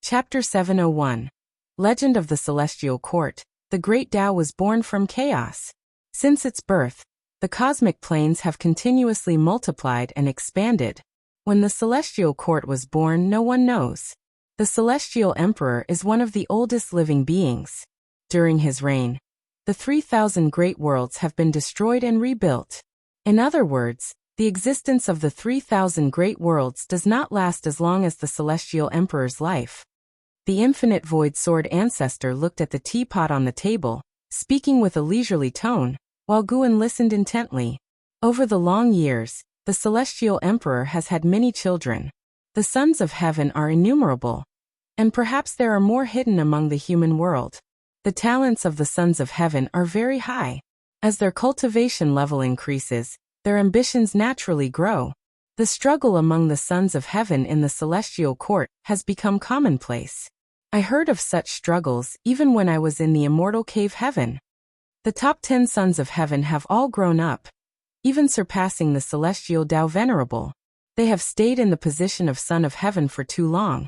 Chapter 701. Legend of the Celestial Court. The Great Tao was born from chaos. Since its birth, the cosmic planes have continuously multiplied and expanded. When the Celestial Court was born, no one knows. The Celestial Emperor is one of the oldest living beings. During his reign, the 3,000 great worlds have been destroyed and rebuilt. In other words, the existence of the 3,000 great worlds does not last as long as the Celestial Emperor's life. The infinite void sword ancestor looked at the teapot on the table, speaking with a leisurely tone, while Guan listened intently. Over the long years, the Celestial Emperor has had many children. The sons of heaven are innumerable, and perhaps there are more hidden among the human world. The talents of the sons of heaven are very high. As their cultivation level increases, their ambitions naturally grow. The struggle among the sons of heaven in the Celestial Court has become commonplace. I heard of such struggles even when I was in the immortal cave heaven. The top 10 sons of heaven have all grown up, even surpassing the Celestial Tao Venerable. They have stayed in the position of son of heaven for too long,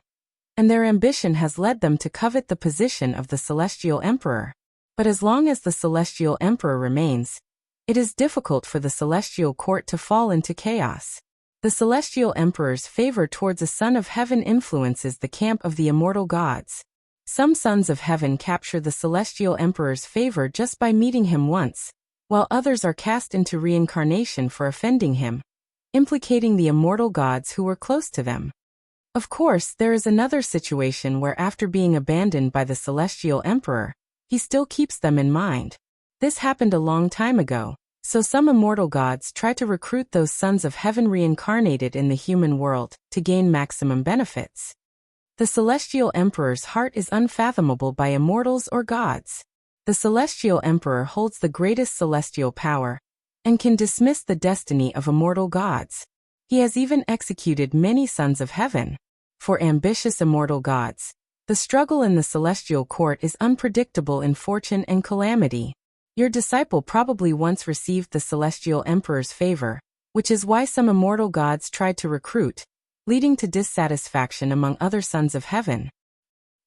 and their ambition has led them to covet the position of the Celestial Emperor. But as long as the Celestial Emperor remains, it is difficult for the Celestial Court to fall into chaos. The Celestial Emperor's favor towards a son of heaven influences the camp of the immortal gods. Some sons of heaven capture the Celestial Emperor's favor just by meeting him once, while others are cast into reincarnation for offending him, implicating the immortal gods who were close to them. Of course, there is another situation where after being abandoned by the Celestial Emperor, he still keeps them in mind. This happened a long time ago. So some immortal gods try to recruit those sons of heaven reincarnated in the human world to gain maximum benefits. The Celestial Emperor's heart is unfathomable by immortals or gods. The Celestial Emperor holds the greatest celestial power and can dismiss the destiny of immortal gods. He has even executed many sons of heaven. For ambitious immortal gods, the struggle in the Celestial Court is unpredictable in fortune and calamity. Your disciple probably once received the Celestial Emperor's favor, which is why some immortal gods tried to recruit, leading to dissatisfaction among other sons of heaven.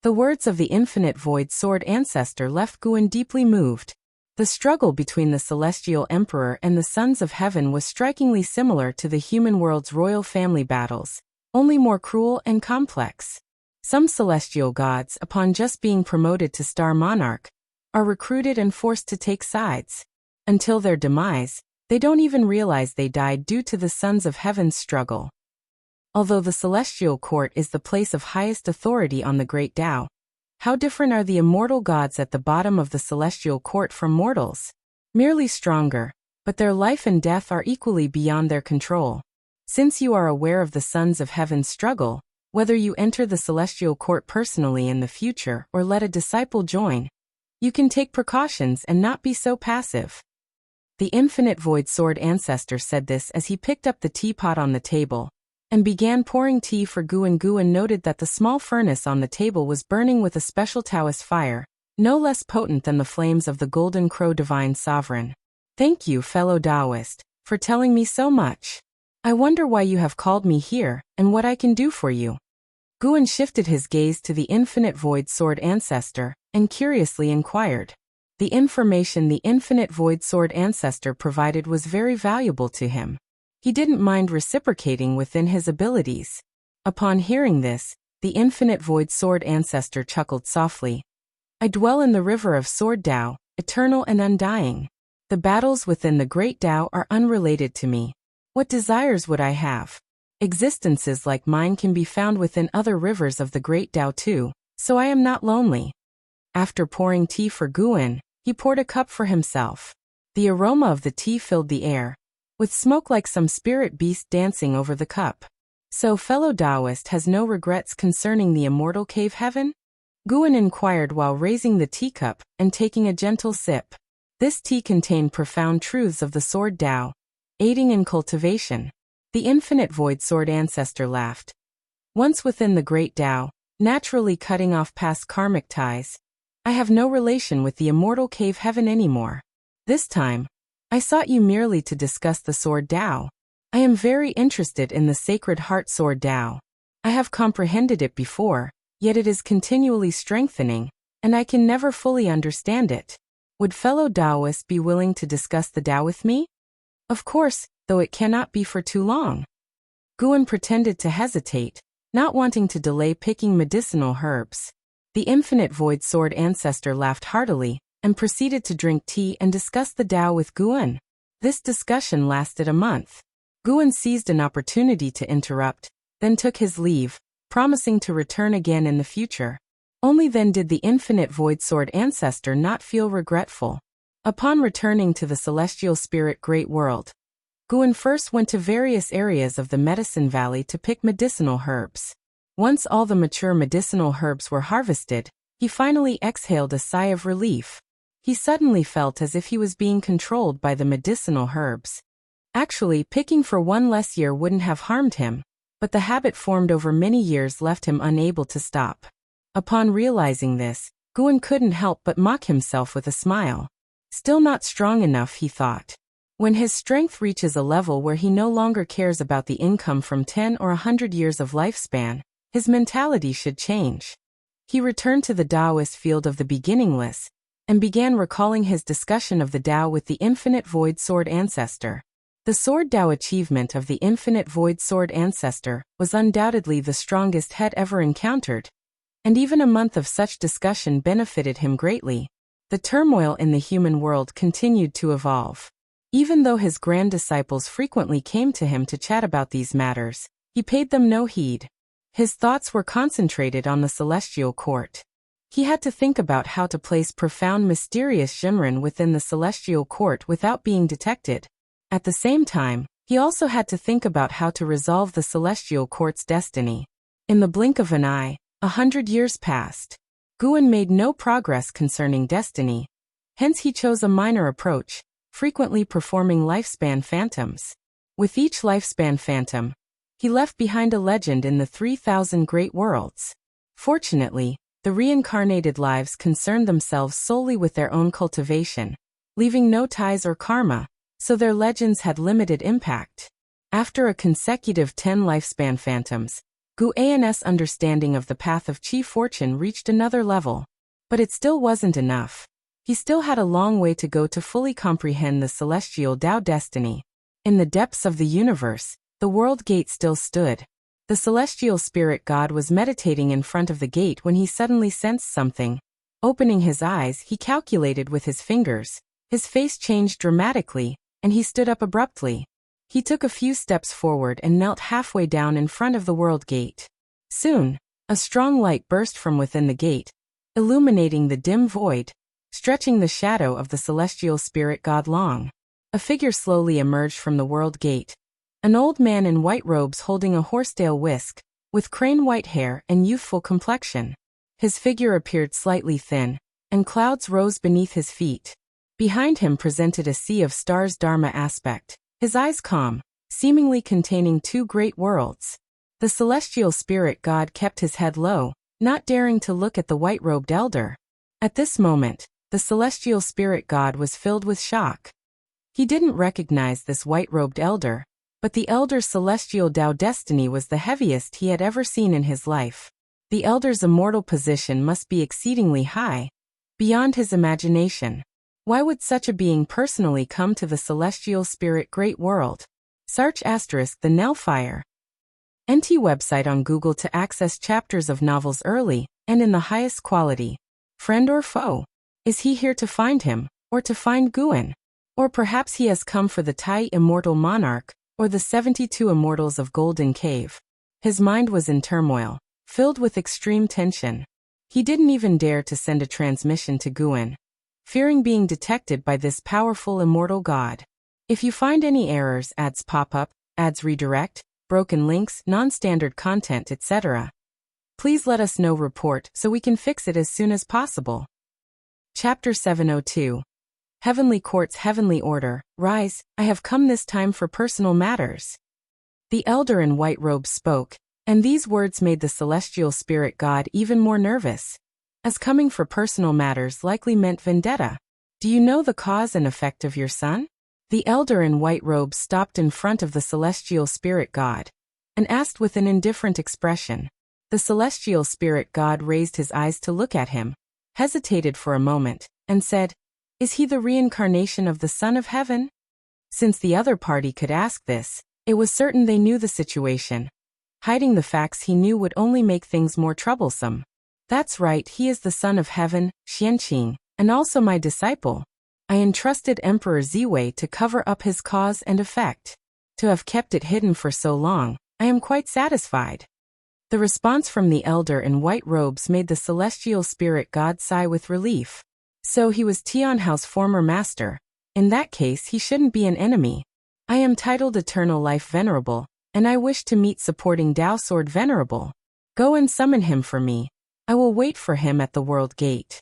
The words of the infinite void sword ancestor left Guan deeply moved. The struggle between the Celestial Emperor and the sons of heaven was strikingly similar to the human world's royal family battles, only more cruel and complex. Some celestial gods, upon just being promoted to star monarch, are recruited and forced to take sides. Until their demise, they don't even realize they died due to the sons of heaven's struggle. Although the Celestial Court is the place of highest authority on the Great Tao, how different are the immortal gods at the bottom of the Celestial Court from mortals? Merely stronger, but their life and death are equally beyond their control. Since you are aware of the sons of heaven's struggle, whether you enter the Celestial Court personally in the future or let a disciple join, you can take precautions and not be so passive. The infinite void sword ancestor said this as he picked up the teapot on the table and began pouring tea for Guan. Guan noted that the small furnace on the table was burning with a special Taoist fire, no less potent than the flames of the Golden Crow Divine Sovereign. Thank you, fellow Taoist, for telling me so much. I wonder why you have called me here and what I can do for you. Guan shifted his gaze to the infinite void sword ancestor and curiously inquired. The information the infinite void sword ancestor provided was very valuable to him. He didn't mind reciprocating within his abilities. Upon hearing this, the infinite void sword ancestor chuckled softly. I dwell in the river of sword Tao, eternal and undying. The battles within the great Tao are unrelated to me. What desires would I have? Existences like mine can be found within other rivers of the great Tao too, so I am not lonely. After pouring tea for Guan, he poured a cup for himself. The aroma of the tea filled the air, with smoke like some spirit beast dancing over the cup. So fellow Taoist has no regrets concerning the immortal cave heaven? Guan inquired while raising the teacup and taking a gentle sip. This tea contained profound truths of the sword Tao, aiding in cultivation. The infinite void sword ancestor laughed. Once within the great Tao, naturally cutting off past karmic ties, I have no relation with the immortal cave heaven anymore. This time, I sought you merely to discuss the sword Tao. I am very interested in the Sacred Heart sword Tao. I have comprehended it before, yet it is continually strengthening, and I can never fully understand it. Would fellow Taoists be willing to discuss the Tao with me? Of course, though it cannot be for too long. Guan pretended to hesitate, not wanting to delay picking medicinal herbs. The infinite void sword ancestor laughed heartily, and proceeded to drink tea and discuss the Tao with Guan. This discussion lasted a month. Guan seized an opportunity to interrupt, then took his leave, promising to return again in the future. Only then did the infinite void sword ancestor not feel regretful. Upon returning to the celestial spirit great world, Guan first went to various areas of the medicine valley to pick medicinal herbs. Once all the mature medicinal herbs were harvested, he finally exhaled a sigh of relief. He suddenly felt as if he was being controlled by the medicinal herbs. Actually, picking for one less year wouldn't have harmed him, but the habit formed over many years left him unable to stop. Upon realizing this, Guan couldn't help but mock himself with a smile. Still not strong enough, he thought. When his strength reaches a level where he no longer cares about the income from 10 or 100 years of lifespan, his mentality should change. He returned to the Taoist field of the beginningless, and began recalling his discussion of the Tao with the infinite void sword ancestor. The sword Tao achievement of the infinite void sword ancestor was undoubtedly the strongest head ever encountered, and even a month of such discussion benefited him greatly. The turmoil in the human world continued to evolve. Even though his grand disciples frequently came to him to chat about these matters, he paid them no heed. His thoughts were concentrated on the celestial court. He had to think about how to place profound mysterious Shinran within the celestial court without being detected. At the same time, he also had to think about how to resolve the celestial court's destiny. In the blink of an eye, 100 years passed. Guan made no progress concerning destiny. Hence he chose a minor approach, frequently performing lifespan phantoms. With each lifespan phantom, he left behind a legend in the 3,000 great worlds. Fortunately, the reincarnated lives concerned themselves solely with their own cultivation, leaving no ties or karma, so their legends had limited impact. After a consecutive 10 lifespan phantoms, Guan's understanding of the path of Chi fortune reached another level. But it still wasn't enough. He still had a long way to go to fully comprehend the celestial Tao destiny. In the depths of the universe, the world gate still stood. The celestial spirit god was meditating in front of the gate when he suddenly sensed something. Opening his eyes, he calculated with his fingers. His face changed dramatically, and he stood up abruptly. He took a few steps forward and knelt halfway down in front of the world gate. Soon, a strong light burst from within the gate, illuminating the dim void, stretching the shadow of the celestial spirit god long. A figure slowly emerged from the world gate. An old man in white robes holding a horsetail whisk, with crane white hair and youthful complexion. His figure appeared slightly thin, and clouds rose beneath his feet. Behind him presented a sea of stars Dharma aspect, his eyes calm, seemingly containing two great worlds. The celestial spirit god kept his head low, not daring to look at the white-robed elder. At this moment, the celestial spirit god was filled with shock. He didn't recognize this white-robed elder, but the elder's celestial Tao destiny was the heaviest he had ever seen in his life. The elder's immortal position must be exceedingly high, beyond his imagination. Why would such a being personally come to the celestial spirit great world? Search * the Nellfire. NT website on Google to access chapters of novels early and in the highest quality. Friend or foe? Is he here to find him, or to find Guan? Or perhaps he has come for the Tai immortal monarch, or the 72 immortals of Golden Cave. His mind was in turmoil, filled with extreme tension. He didn't even dare to send a transmission to Guan, fearing being detected by this powerful immortal god. If you find any errors, ads pop up, ads redirect, broken links, non-standard content, etc., please let us know. Report so we can fix it as soon as possible. Chapter 702. Heavenly Court's Heavenly Order. Rise, I have come this time for personal matters. The elder in white robes spoke, and these words made the celestial spirit god even more nervous, as coming for personal matters likely meant vendetta. Do you know the cause and effect of your son? The elder in white robes stopped in front of the celestial spirit god, and asked with an indifferent expression. The celestial spirit god raised his eyes to look at him, hesitated for a moment, and said, "Is he the reincarnation of the Son of Heaven?" Since the other party could ask this, it was certain they knew the situation. Hiding the facts he knew would only make things more troublesome. "That's right, he is the Son of Heaven, Xianqing, and also my disciple. I entrusted Emperor Ziwei to cover up his cause and effect. To have kept it hidden for so long, I am quite satisfied." The response from the elder in white robes made the celestial spirit god sigh with relief. So he was Tianhao's former master. In that case he shouldn't be an enemy. "I am titled Eternal Life Venerable, and I wish to meet supporting Tao Sword Venerable. Go and summon him for me. I will wait for him at the world gate."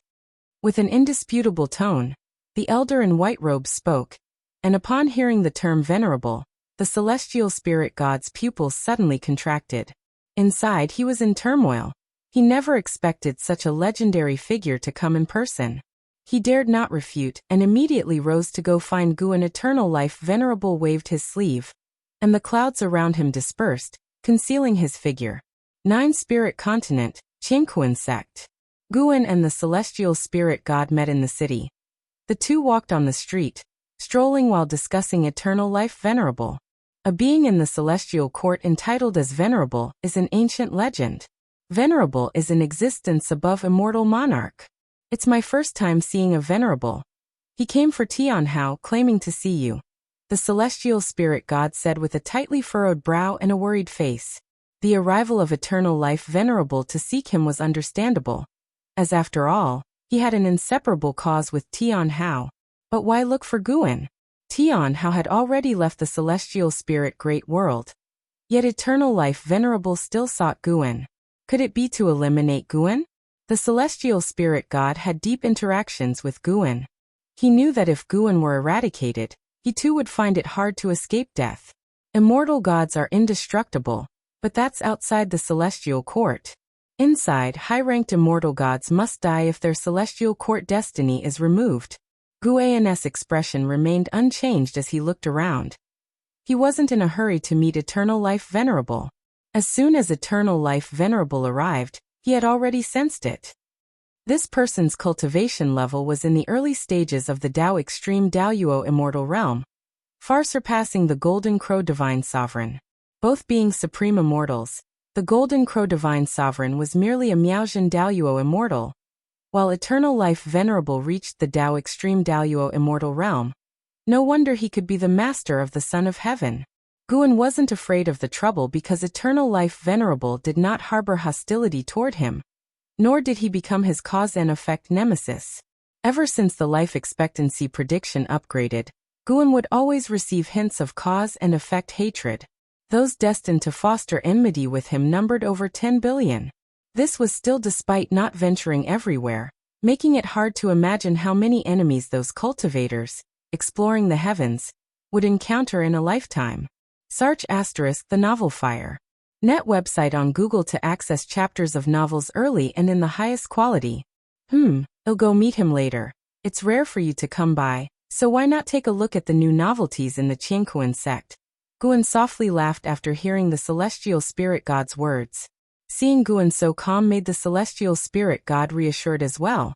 With an indisputable tone, the elder in white robes spoke, and upon hearing the term venerable, the celestial spirit god's pupils suddenly contracted. Inside he was in turmoil. He never expected such a legendary figure to come in person. He dared not refute and immediately rose to go find Guan. Eternal Life Venerable waved his sleeve, and the clouds around him dispersed, concealing his figure. 9 Spirit Continent, Qianquan Sect. Guan and the celestial spirit god met in the city. The two walked on the street, strolling while discussing Eternal Life Venerable. A being in the celestial court entitled as Venerable is an ancient legend. Venerable is in existence above immortal monarch. "It's my first time seeing a Venerable. He came for Tianhao, claiming to see you," the celestial spirit god said with a tightly furrowed brow and a worried face. The arrival of Eternal Life Venerable to seek him was understandable, as after all, he had an inseparable cause with Tianhao. But why look for Guan? Tianhao had already left the celestial spirit great world. Yet Eternal Life Venerable still sought Guan. Could it be to eliminate Guan? The celestial spirit god had deep interactions with Guan. He knew that if Guan were eradicated, he too would find it hard to escape death. Immortal gods are indestructible, but that's outside the celestial court. Inside, high-ranked immortal gods must die if their celestial court destiny is removed. Guan's expression remained unchanged as he looked around. He wasn't in a hurry to meet Eternal Life Venerable. As soon as Eternal Life Venerable arrived, he had already sensed it. This person's cultivation level was in the early stages of the Tao Extreme Daoyuo Immortal Realm, far surpassing the Golden Crow Divine Sovereign. Both being supreme immortals, the Golden Crow Divine Sovereign was merely a Miaojin Daoyuo Immortal, while Eternal Life Venerable reached the Tao Extreme Daoyuo Immortal Realm. No wonder he could be the master of the Son of Heaven. Guan wasn't afraid of the trouble because Eternal Life Venerable did not harbor hostility toward him, nor did he become his cause and effect nemesis. Ever since the life expectancy prediction upgraded, Guan would always receive hints of cause and effect hatred. Those destined to foster enmity with him numbered over 10 billion. This was still despite not venturing everywhere, making it hard to imagine how many enemies those cultivators, exploring the heavens, would encounter in a lifetime. Search * the novel Fire. Net website on Google to access chapters of novels early and in the highest quality. I'll go meet him later. It's rare for you to come by, so why not take a look at the new novelties in the Qianquan sect? Guan softly laughed after hearing the celestial spirit god's words. Seeing Guan so calm made the celestial spirit god reassured as well,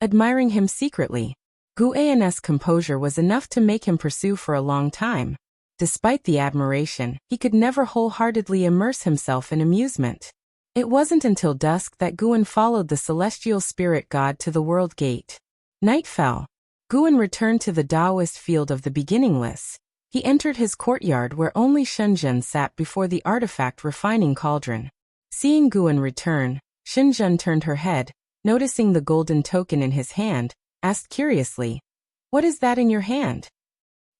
admiring him secretly. Guan's composure was enough to make him pursue for a long time. Despite the admiration, he could never wholeheartedly immerse himself in amusement. It wasn't until dusk that Guan followed the celestial spirit god to the world gate. Night fell. Guan returned to the Taoist field of the beginningless. He entered his courtyard where only Shenzhen sat before the artifact refining cauldron. Seeing Guan return, Shenzhen turned her head, noticing the golden token in his hand, asked curiously, "What is that in your hand?"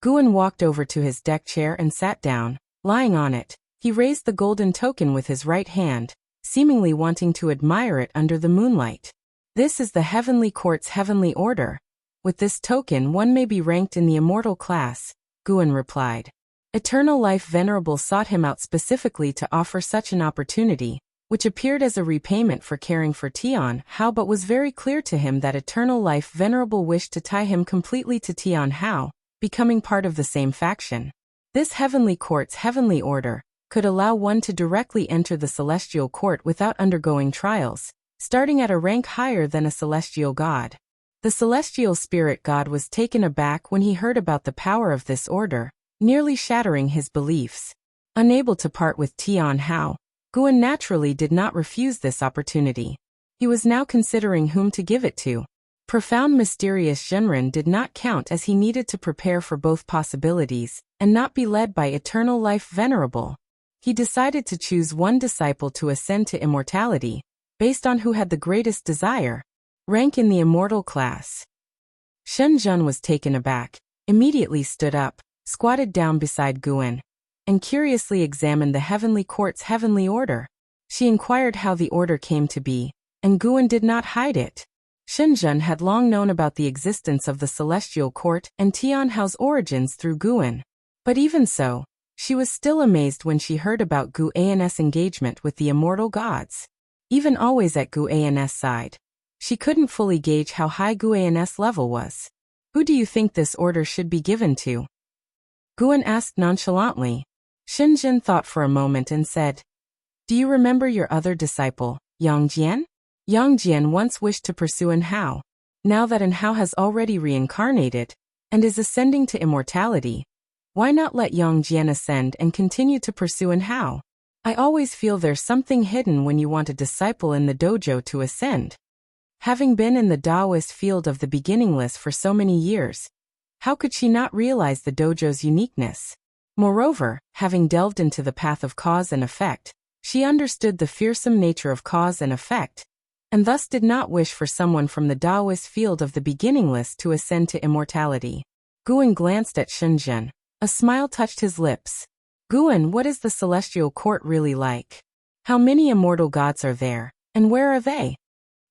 Guan walked over to his deck chair and sat down. Lying on it, he raised the golden token with his right hand, seemingly wanting to admire it under the moonlight. "This is the Heavenly Court's heavenly order. With this token one may be ranked in the immortal class," Guan replied. Eternal Life Venerable sought him out specifically to offer such an opportunity, which appeared as a repayment for caring for Tianhao, but was very clear to him that Eternal Life Venerable wished to tie him completely to Tianhao, becoming part of the same faction. This Heavenly Court's heavenly order, could allow one to directly enter the celestial court without undergoing trials, starting at a rank higher than a celestial god. The celestial spirit god was taken aback when he heard about the power of this order, nearly shattering his beliefs. Unable to part with Tian Hao, Guan naturally did not refuse this opportunity. He was now considering whom to give it to. Profound mysterious Zhenren did not count, as he needed to prepare for both possibilities, and not be led by eternal life venerable. He decided to choose one disciple to ascend to immortality, based on who had the greatest desire, rank in the immortal class. Shen Zhen was taken aback, immediately stood up, squatted down beside Guan, and curiously examined the heavenly court's heavenly order. She inquired how the order came to be, and Guan did not hide it. Shen Zhen had long known about the existence of the celestial court and Tian Hao's origins through Guan. But even so, she was still amazed when she heard about Gu An's engagement with the immortal gods. Even always at Gu An's side, she couldn't fully gauge how high Gu An's level was. Who do you think this order should be given to? Guan asked nonchalantly. Shen Zhen thought for a moment and said, "Do you remember your other disciple, Yang Jian? Yang Jian once wished to pursue An Hao. Now that An Hao has already reincarnated and is ascending to immortality, why not let Yang Jian ascend and continue to pursue An Hao? I always feel there's something hidden when you want a disciple in the dojo to ascend." Having been in the Taoist field of the beginningless for so many years, how could she not realize the dojo's uniqueness? Moreover, having delved into the path of cause and effect, she understood the fearsome nature of cause and effect, and thus did not wish for someone from the Taoist field of the beginningless to ascend to immortality. Guan glanced at Shen Zhen. A smile touched his lips. "Guan, what is the celestial court really like? How many immortal gods are there, and where are they?"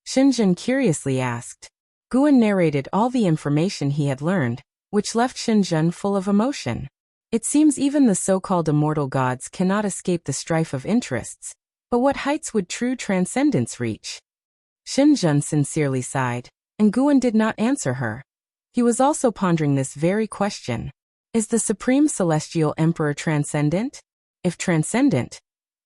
Shen Zhen curiously asked. Guan narrated all the information he had learned, which left Shen Zhen full of emotion. It seems even the so-called immortal gods cannot escape the strife of interests. But what heights would true transcendence reach? Shen Zhen sincerely sighed, and Guan did not answer her. He was also pondering this very question. Is the Supreme Celestial Emperor transcendent? If transcendent,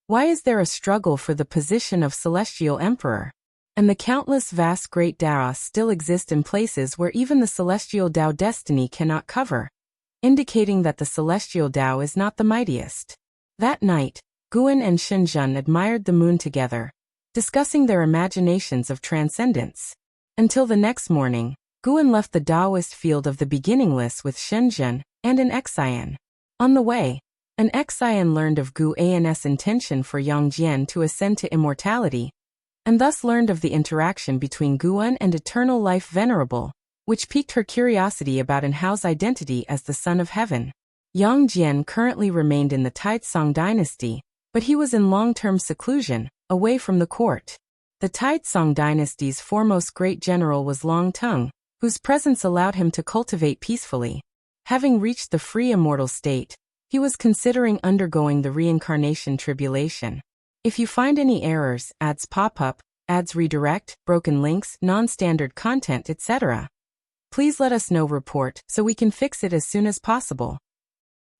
why is there a struggle for the position of Celestial Emperor? And the countless vast great Daos still exist in places where even the Celestial Tao destiny cannot cover, indicating that the Celestial Tao is not the mightiest. That night, Guan and Shen Zhen admired the moon together, discussing their imaginations of transcendence. Until the next morning, Guan left the Taoist field of the beginningless with Shen Zhen and an Xian. On the way, an Xian learned of Gu An's intention for Yang Jian to ascend to immortality, and thus learned of the interaction between Guan and Eternal Life Venerable, which piqued her curiosity about An Hao's identity as the Son of Heaven. Yang Jian currently remained in the Taizong dynasty, but he was in long-term seclusion, away from the court. The Taizong dynasty's foremost great general was Long Tongue, whose presence allowed him to cultivate peacefully. Having reached the free immortal state, he was considering undergoing the reincarnation tribulation. If you find any errors, ads pop up, ads redirect, broken links, non-standard content, etc., please let us know. Report so we can fix it as soon as possible.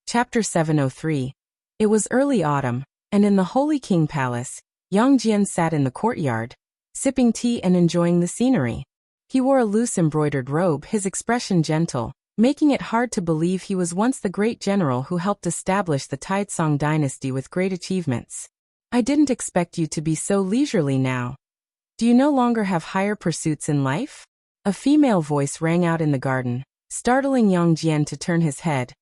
Chapter 703. It was early autumn, and in the Holy King Palace, Yang Jian sat in the courtyard, sipping tea and enjoying the scenery. He wore a loose embroidered robe, his expression gentle, making it hard to believe he was once the great general who helped establish the Taizong dynasty with great achievements. "I didn't expect you to be so leisurely now. Do you no longer have higher pursuits in life?" A female voice rang out in the garden, startling Yang Jian to turn his head,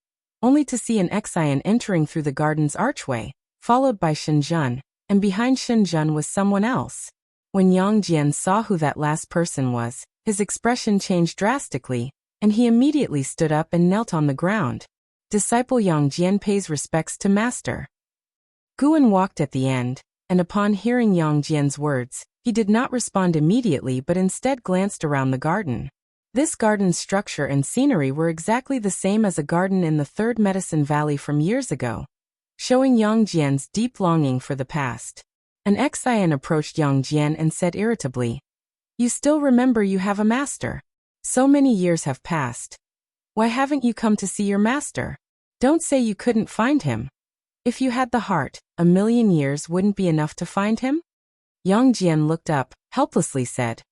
only to see an Xian entering through the garden's archway, followed by Shen Zhen, and behind Shen Zhen was someone else. When Yang Jian saw who that last person was, his expression changed drastically, and he immediately stood up and knelt on the ground. Disciple Yang Jian pays respects to master. Guan walked at the end, and upon hearing Yang Jian's words, he did not respond immediately but instead glanced around the garden. This garden's structure and scenery were exactly the same as a garden in the Third Medicine Valley from years ago, showing Yang Jian's deep longing for the past. An Xian approached Yang Jian and said irritably, "You still remember you have a master? So many years have passed. Why haven't you come to see your master? Don't say you couldn't find him." If you had the heart, 1,000,000 years wouldn't be enough to find him? Yang Jian looked up, helplessly said.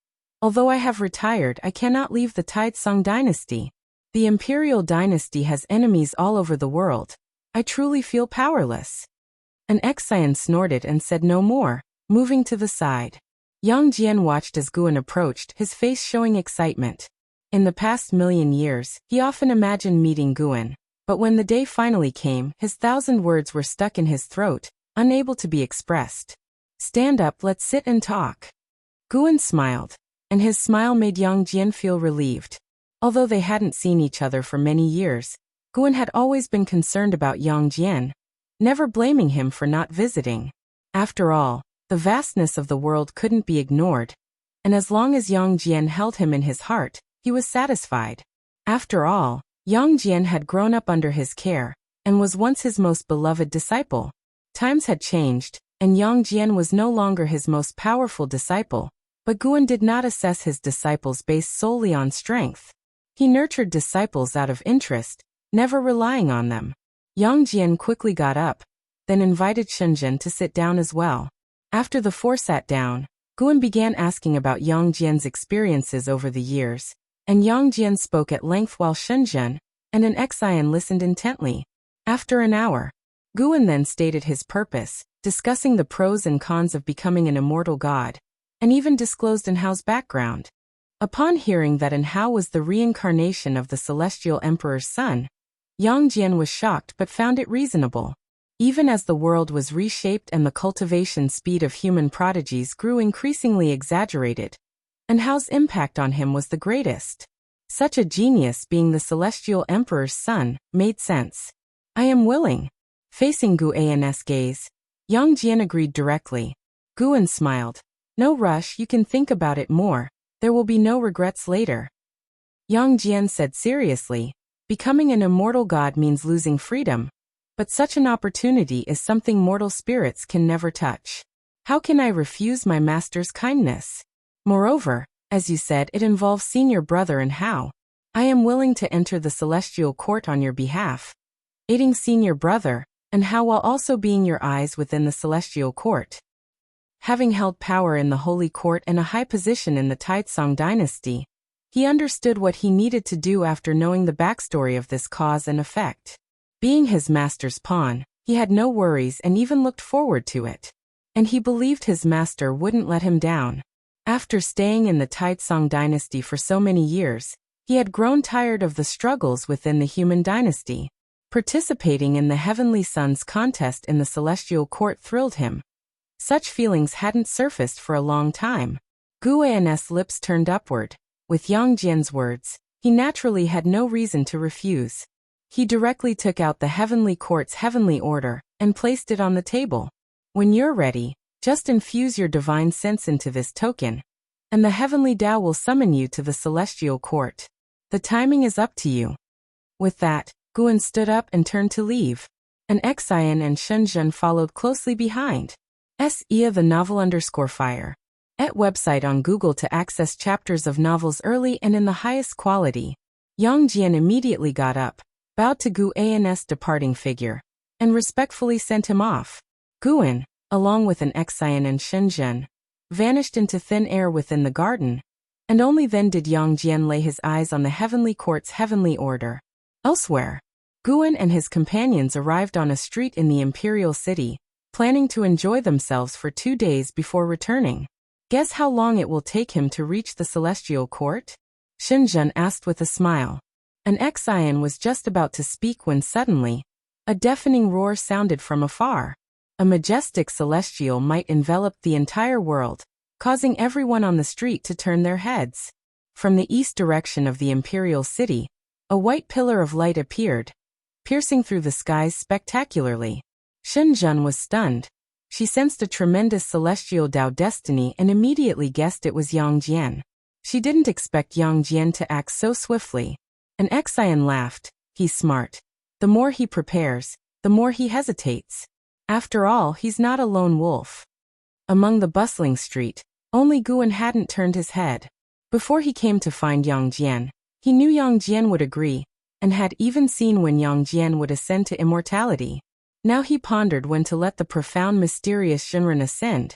Although I have retired, I cannot leave the Taizong dynasty. The imperial dynasty has enemies all over the world. I truly feel powerless. An excian snorted and said no more, moving to the side. Yang Jian watched as Guan approached, his face showing excitement. In the past 1,000,000 years, he often imagined meeting Guan, but when the day finally came, his 1,000 words were stuck in his throat, unable to be expressed. Stand up, let's sit and talk. Guan smiled, and his smile made Yang Jian feel relieved. Although they hadn't seen each other for many years, Guan had always been concerned about Yang Jian, never blaming him for not visiting. After all, the vastness of the world couldn't be ignored, and as long as Yang Jian held him in his heart, he was satisfied. After all, Yang Jian had grown up under his care, and was once his most beloved disciple. Times had changed, and Yang Jian was no longer his most powerful disciple, but Guan did not assess his disciples based solely on strength. He nurtured disciples out of interest, never relying on them. Yang Jian quickly got up, then invited Shenzhen to sit down as well. After the four sat down, Guan began asking about Yang Jian's experiences over the years, and Yang Jian spoke at length while Shenzhen and an excian listened intently. After an hour, Guan then stated his purpose, discussing the pros and cons of becoming an immortal god, and even disclosed Enhao's background. Upon hearing that Enhao was the reincarnation of the celestial emperor's son, Yang Jian was shocked but found it reasonable. Even as the world was reshaped and the cultivation speed of human prodigies grew increasingly exaggerated, Enhao's impact on him was the greatest. Such a genius being the celestial emperor's son made sense. I am willing. Facing Guan's gaze, Yang Jian agreed directly. Guan smiled. No rush, you can think about it more. There will be no regrets later. Yang Jian said seriously, becoming an immortal god means losing freedom, but such an opportunity is something mortal spirits can never touch. How can I refuse my master's kindness? Moreover, as you said, it involves seeing your brother Enhao. I am willing to enter the celestial court on your behalf, aiding seeing your brother, Enhao while also being your eyes within the celestial court. Having held power in the holy court and a high position in the Taizong dynasty, he understood what he needed to do after knowing the backstory of this cause and effect. Being his master's pawn, he had no worries and even looked forward to it. And he believed his master wouldn't let him down. After staying in the Taizong dynasty for so many years, he had grown tired of the struggles within the human dynasty. Participating in the Heavenly Sons contest in the celestial court thrilled him. Such feelings hadn't surfaced for a long time. Guan's lips turned upward. With Yang Jian's words, he naturally had no reason to refuse. He directly took out the Heavenly Court's heavenly order and placed it on the table. When you're ready, just infuse your divine sense into this token, and the Heavenly Tao will summon you to the Celestial Court. The timing is up to you. With that, Guan stood up and turned to leave. An excian and Shenzhen followed closely behind. The novel_fire. At website on Google to access chapters of novels early and in the highest quality. Yang Jian immediately got up, bowed to Guan's departing figure, and respectfully sent him off. Guan, along with an excian and Shenzhen, vanished into thin air within the garden, and only then did Yang Jian lay his eyes on the Heavenly Court's heavenly order. Elsewhere, Guan and his companions arrived on a street in the imperial city, planning to enjoy themselves for 2 days before returning. Guess how long it will take him to reach the celestial court? Shenzhen asked with a smile. An excian was just about to speak when suddenly, a deafening roar sounded from afar. A majestic celestial might envelop the entire world, causing everyone on the street to turn their heads. From the east direction of the imperial city, a white pillar of light appeared, piercing through the skies spectacularly. Shenzhen was stunned. She sensed a tremendous celestial Tao destiny and immediately guessed it was Yang Jian. She didn't expect Yang Jian to act so swiftly. An excian laughed. He's smart. The more he prepares, the more he hesitates. After all, he's not a lone wolf. Among the bustling street, only Guan hadn't turned his head. Before he came to find Yang Jian, he knew Yang Jian would agree, and had even seen when Yang Jian would ascend to immortality. Now he pondered when to let the profound mysterious Shinran ascend,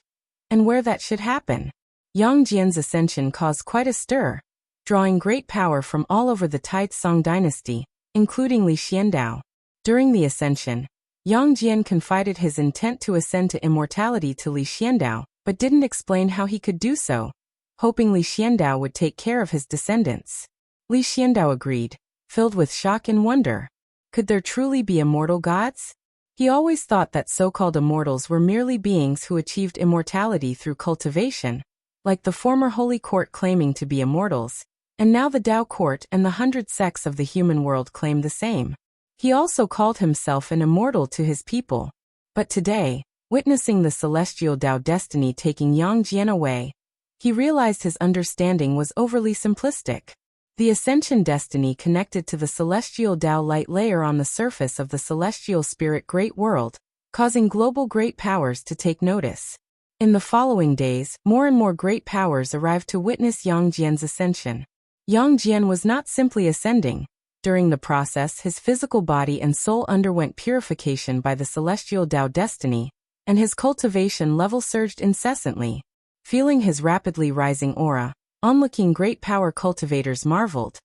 and where that should happen. Yang Jian's ascension caused quite a stir, drawing great power from all over the Taizong dynasty, including Li Xiandao. During the ascension, Yang Jian confided his intent to ascend to immortality to Li Xiandao, but didn't explain how he could do so, hoping Li Xiandao would take care of his descendants. Li Xiandao agreed, filled with shock and wonder. Could there truly be immortal gods? He always thought that so-called immortals were merely beings who achieved immortality through cultivation, like the former Holy Court claiming to be immortals, and now the Tao Court and the 100 sects of the human world claim the same. He also called himself an immortal to his people. But today, witnessing the celestial Tao destiny taking Yang Jian away, he realized his understanding was overly simplistic. The ascension destiny connected to the celestial Tao light layer on the surface of the celestial spirit great world, causing global great powers to take notice. In the following days, more and more great powers arrived to witness Yang Jian's ascension. Yang Jian was not simply ascending. During the process, his physical body and soul underwent purification by the celestial Tao destiny, and his cultivation level surged incessantly. Feeling his rapidly rising aura, onlooking great power cultivators marveled,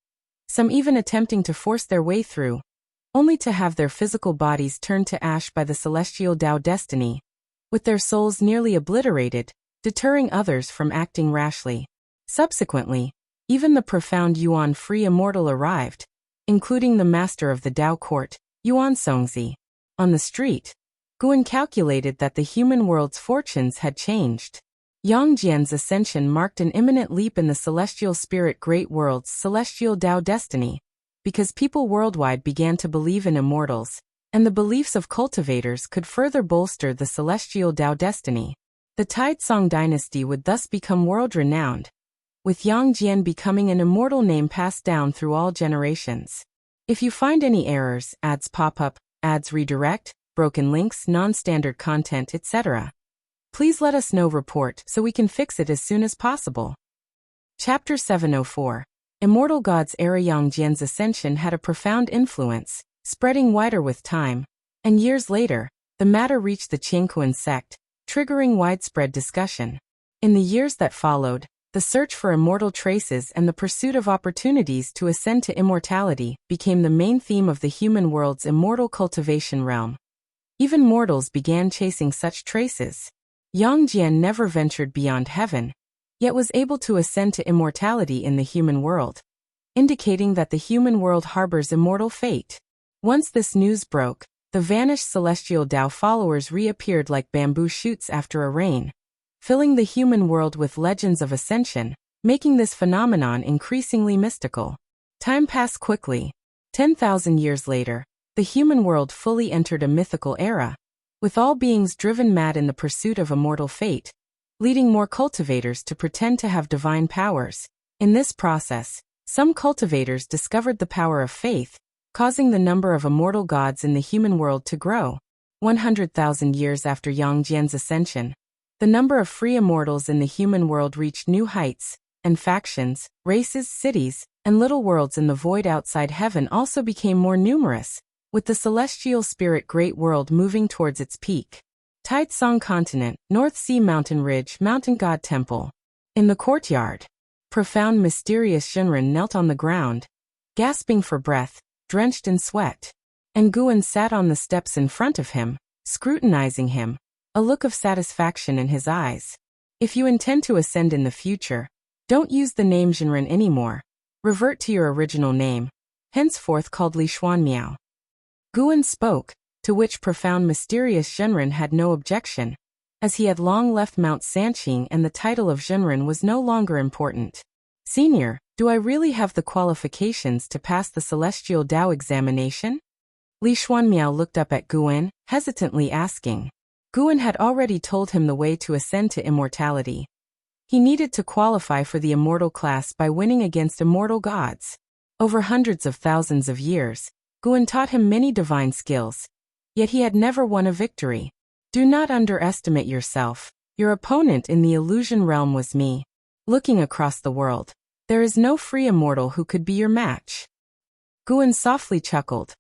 some even attempting to force their way through, only to have their physical bodies turned to ash by the celestial Tao destiny, with their souls nearly obliterated, deterring others from acting rashly. Subsequently, even the profound Yuan free immortal arrived, including the master of the Tao court, Yuan Songzi. On the street, Guan calculated that the human world's fortunes had changed. Yang Jian's ascension marked an imminent leap in the celestial spirit great world's celestial Tao destiny, because people worldwide began to believe in immortals, and the beliefs of cultivators could further bolster the celestial Tao destiny. The Taizong dynasty would thus become world-renowned, with Yang Jian becoming an immortal name passed down through all generations. If you find any errors, ads pop up, ads redirect, broken links, non-standard content, etc., please let us know report so we can fix it as soon as possible. Chapter 704. Immortal Gods era Yang Jian's ascension had a profound influence, spreading wider with time, and years later, the matter reached the Qingkuan sect, triggering widespread discussion. In the years that followed, the search for immortal traces and the pursuit of opportunities to ascend to immortality became the main theme of the human world's immortal cultivation realm. Even mortals began chasing such traces. Yang Jian never ventured beyond heaven, yet was able to ascend to immortality in the human world, indicating that the human world harbors immortal fate. Once this news broke, the vanished celestial Tao followers reappeared like bamboo shoots after a rain, filling the human world with legends of ascension, making this phenomenon increasingly mystical. Time passed quickly. 10,000 years later, the human world fully entered a mythical era, with all beings driven mad in the pursuit of immortal fate, leading more cultivators to pretend to have divine powers. In this process, some cultivators discovered the power of faith, causing the number of immortal gods in the human world to grow. 100,000 years after Yang Jian's ascension, the number of free immortals in the human world reached new heights, and factions, races, cities, and little worlds in the void outside heaven also became more numerous, with the celestial spirit great world moving towards its peak. Taizong continent, North Sea mountain ridge, mountain god temple. In the courtyard, profound mysterious Shinran knelt on the ground, gasping for breath, drenched in sweat. And Guan sat on the steps in front of him, scrutinizing him, a look of satisfaction in his eyes. If you intend to ascend in the future, don't use the name Shinran anymore. Revert to your original name, henceforth called Li Xuanmiao. Guan spoke, to which profound mysterious Shinran had no objection, as he had long left Mount Sanqing and the title of Shinran was no longer important. Senior, do I really have the qualifications to pass the Celestial Tao examination? Li Xuanmiao looked up at Guan, hesitantly asking. Guan had already told him the way to ascend to immortality. He needed to qualify for the immortal class by winning against immortal gods. Over hundreds of thousands of years, Guan taught him many divine skills, yet he had never won a victory. Do not underestimate yourself. Your opponent in the illusion realm was me. Looking across the world, there is no free immortal who could be your match. Guan softly chuckled.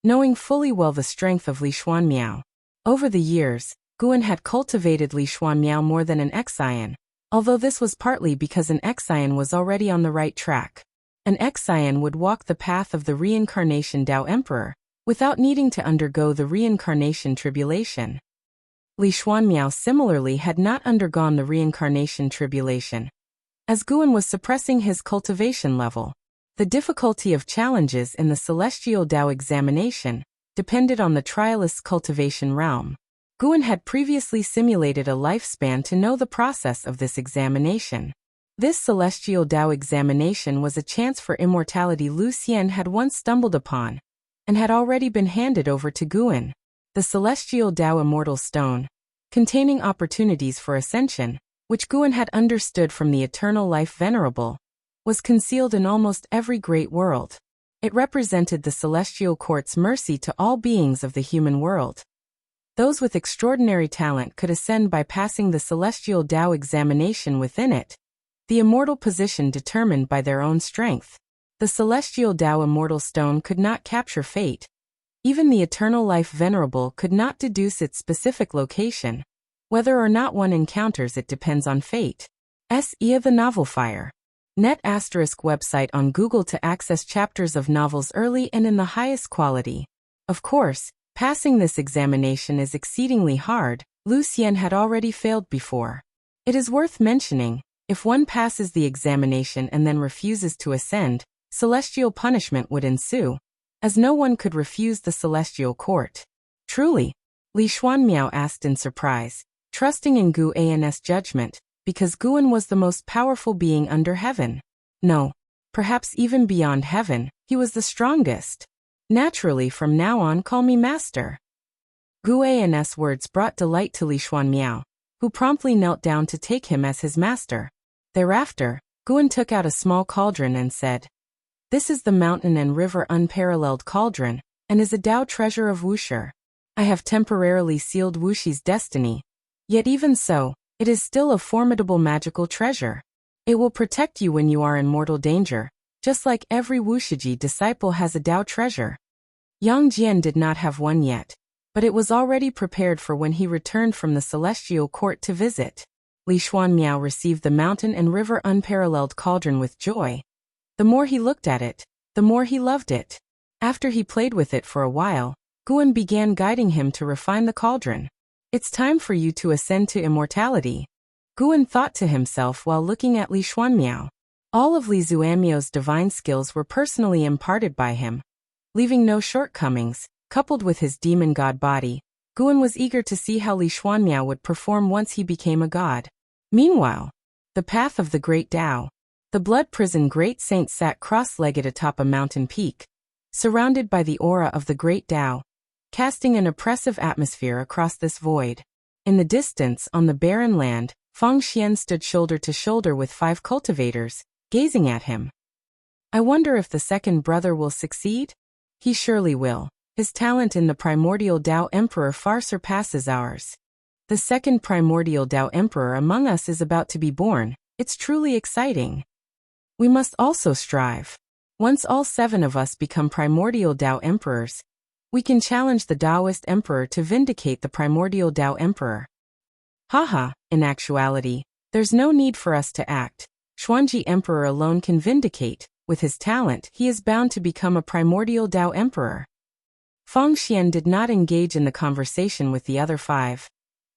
knowing fully well the strength of Li Xuanmiao. Over the years, Guan had cultivated Li Xuanmiao more than an Xian, although this was partly because an Xian was already on the right track. An Xian would walk the path of the reincarnation Dao Emperor, without needing to undergo the reincarnation tribulation. Li Xuanmiao similarly had not undergone the reincarnation tribulation, as Guan was suppressing his cultivation level. The difficulty of challenges in the Celestial Dao examination depended on the trialist's cultivation realm. Guan had previously simulated a lifespan to know the process of this examination. This Celestial Dao examination was a chance for immortality Lu Xian had once stumbled upon, and had already been handed over to Guan. The Celestial Dao Immortal Stone, containing opportunities for ascension, which Guan had understood from the Eternal Life Venerable, was concealed in almost every great world. It represented the Celestial Court's mercy to all beings of the human world. Those with extraordinary talent could ascend by passing the Celestial Dao examination within it, the immortal position determined by their own strength. The Celestial Dao Immortal Stone could not capture fate. Even the Eternal Life Venerable could not deduce its specific location. Whether or not one encounters it depends on fate. S.E. The Novel Fire. Net ** website on Google to access chapters of novels early and in the highest quality. Of course, passing this examination is exceedingly hard. Lu Xian had already failed before. It is worth mentioning, if one passes the examination and then refuses to ascend, celestial punishment would ensue, as no one could refuse the celestial court. Truly? Li Xuanmiao asked in surprise, trusting in Gu An's judgment, because Guan was the most powerful being under heaven. No, perhaps even beyond heaven, he was the strongest. Naturally, from now on call me master. Gu An's words brought delight to Li Xuanmiao, who promptly knelt down to take him as his master. Thereafter, Guan took out a small cauldron and said, "This is the mountain and river unparalleled cauldron, and is a Dao treasure of Wuxi. I have temporarily sealed Wuxi's destiny. Yet even so, it is still a formidable magical treasure. It will protect you when you are in mortal danger, just like every Wuxiji disciple has a Dao treasure." Yang Jian did not have one yet, but it was already prepared for when he returned from the celestial court to visit. Li Xuanmiao received the mountain and river unparalleled cauldron with joy. The more he looked at it, the more he loved it. After he played with it for a while, Guan began guiding him to refine the cauldron. "It's time for you to ascend to immortality," Guan thought to himself while looking at Li Xuanmiao. All of Li Xuanmiao's divine skills were personally imparted by him. Leaving no shortcomings, coupled with his demon god body, Guan was eager to see how Li Xuanmiao would perform once he became a god. Meanwhile, the path of the Great Dao. The blood prison Great Saint sat cross-legged atop a mountain peak, surrounded by the aura of the Great Dao, casting an oppressive atmosphere across this void. In the distance, on the barren land, Fang Xian stood shoulder to shoulder with 5 cultivators, gazing at him. "I wonder if the second brother will succeed?" "He surely will. His talent in the primordial Dao Emperor far surpasses ours. The second primordial Dao Emperor among us is about to be born. It's truly exciting. We must also strive. Once all 7 of us become primordial Dao Emperors, we can challenge the Taoist Emperor to vindicate the primordial Dao Emperor." Haha, in actuality, there's no need for us to act. Xuanji Emperor alone can vindicate. With his talent, he is bound to become a primordial Dao Emperor. Fang Xian did not engage in the conversation with the other 5.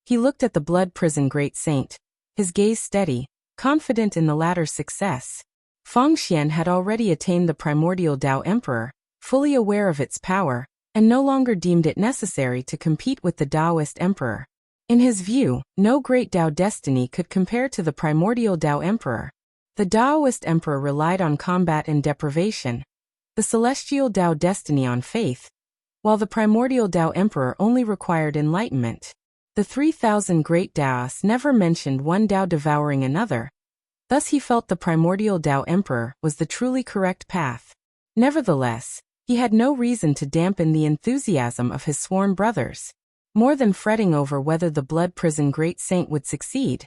He looked at the blood prison Great Saint, his gaze steady, confident in the latter's success. Fang Xian had already attained the primordial Dao Emperor, fully aware of its power, and no longer deemed it necessary to compete with the Taoist Emperor. In his view, no great Dao destiny could compare to the primordial Dao Emperor. The Taoist Emperor relied on combat and deprivation, the celestial Dao destiny on faith, while the primordial Dao Emperor only required enlightenment. The 3,000 great Daos never mentioned one Dao devouring another. Thus he felt the primordial Dao Emperor was the truly correct path. Nevertheless, he had no reason to dampen the enthusiasm of his sworn brothers. More than fretting over whether the blood prison Great Saint would succeed,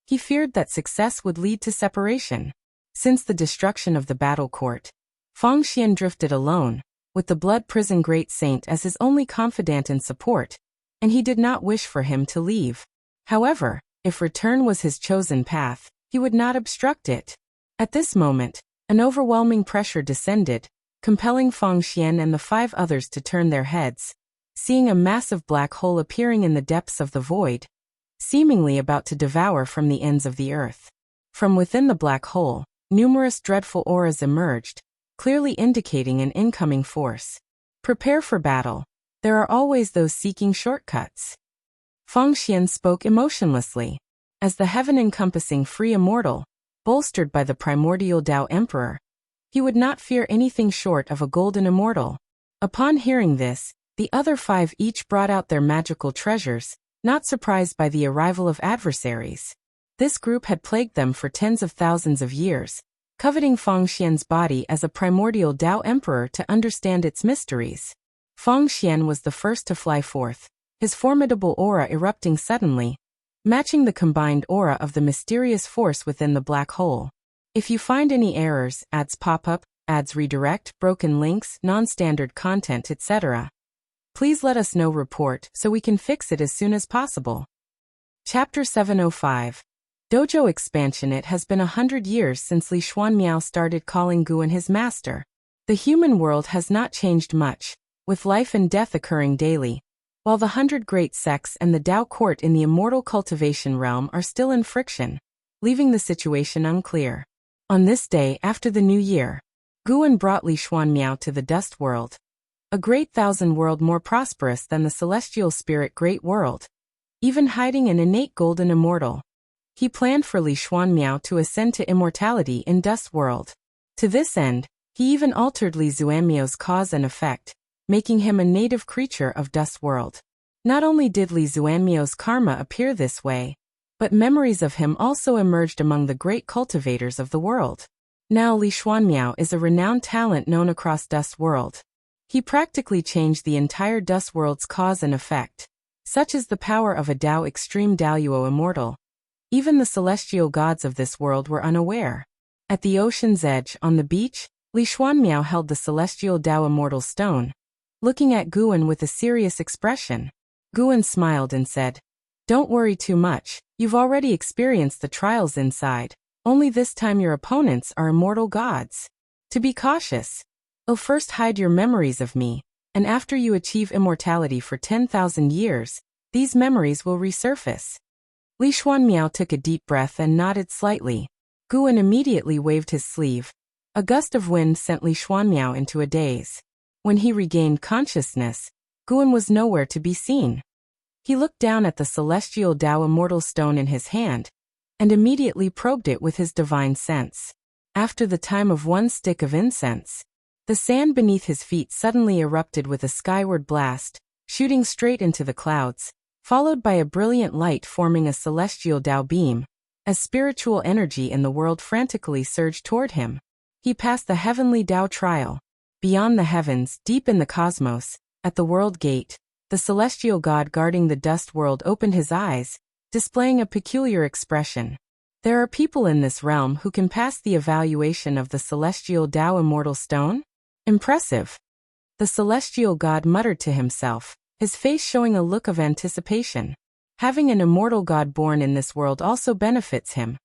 he feared that success would lead to separation. Since the destruction of the battle court, Fang Xian drifted alone, with the blood prison great saint as his only confidant and support, and he did not wish for him to leave. However, if return was his chosen path, he would not obstruct it. At this moment, an overwhelming pressure descended, compelling Feng Xian and the 5 others to turn their heads, seeing a massive black hole appearing in the depths of the void, seemingly about to devour from the ends of the earth. From within the black hole, numerous dreadful auras emerged, clearly indicating an incoming force. Prepare for battle. There are always those seeking shortcuts. Feng Xian spoke emotionlessly. As the heaven-encompassing free immortal, bolstered by the primordial Tao Emperor, he would not fear anything short of a golden immortal. Upon hearing this, the other 5 each brought out their magical treasures, not surprised by the arrival of adversaries. This group had plagued them for tens of thousands of years, coveting Feng Xian's body as a primordial Tao Emperor to understand its mysteries. Feng Xian was the first to fly forth, his formidable aura erupting suddenly, matching the combined aura of the mysterious force within the black hole. If you find any errors, ads pop up, ads redirect, broken links, non-standard content, etc., please let us know. Report so we can fix it as soon as possible. Chapter 705. Dojo Expansion. It has been 100 years since Li Xuanmiao started calling Guan his master. The human world has not changed much, with life and death occurring daily, while the 100 great sects and the Tao court in the immortal cultivation realm are still in friction, leaving the situation unclear. On this day after the new year, Guan brought Li Xuanmiao to the dust world, a great thousand world more prosperous than the celestial spirit great world, even hiding an innate golden immortal. He planned for Li Xuanmiao to ascend to immortality in dust world. To this end, he even altered Li Xuanmiao's cause and effect, making him a native creature of dust world. Not only did Li Xuanmiao's karma appear this way, but memories of him also emerged among the great cultivators of the world. Now Li Xuanmiao is a renowned talent known across dust world. He practically changed the entire dust world's cause and effect. Such is the power of a Tao extreme Daoyuo immortal. Even the celestial gods of this world were unaware. At the ocean's edge, on the beach, Li Xuanmiao held the celestial Tao immortal stone, looking at Guan with a serious expression. Guan smiled and said, "Don't worry too much, you've already experienced the trials inside, only this time your opponents are immortal gods. To be cautious, first hide your memories of me, and after you achieve immortality for 10,000 years, these memories will resurface." Li Xuanmiao took a deep breath and nodded slightly. Guan immediately waved his sleeve. A gust of wind sent Li Xuanmiao into a daze. When he regained consciousness, Guan was nowhere to be seen. He looked down at the celestial Tao immortal stone in his hand, and immediately probed it with his divine sense. After the time of 1 stick of incense, the sand beneath his feet suddenly erupted with a skyward blast, shooting straight into the clouds, followed by a brilliant light forming a celestial Tao beam, as spiritual energy in the world frantically surged toward him. He passed the heavenly Tao trial. Beyond the heavens, deep in the cosmos, at the world gate, the celestial god guarding the dust world opened his eyes, displaying a peculiar expression. There are people in this realm who can pass the evaluation of the celestial Tao immortal stone? Impressive. The celestial god muttered to himself, his face showing a look of anticipation. Having an immortal god born in this world also benefits him,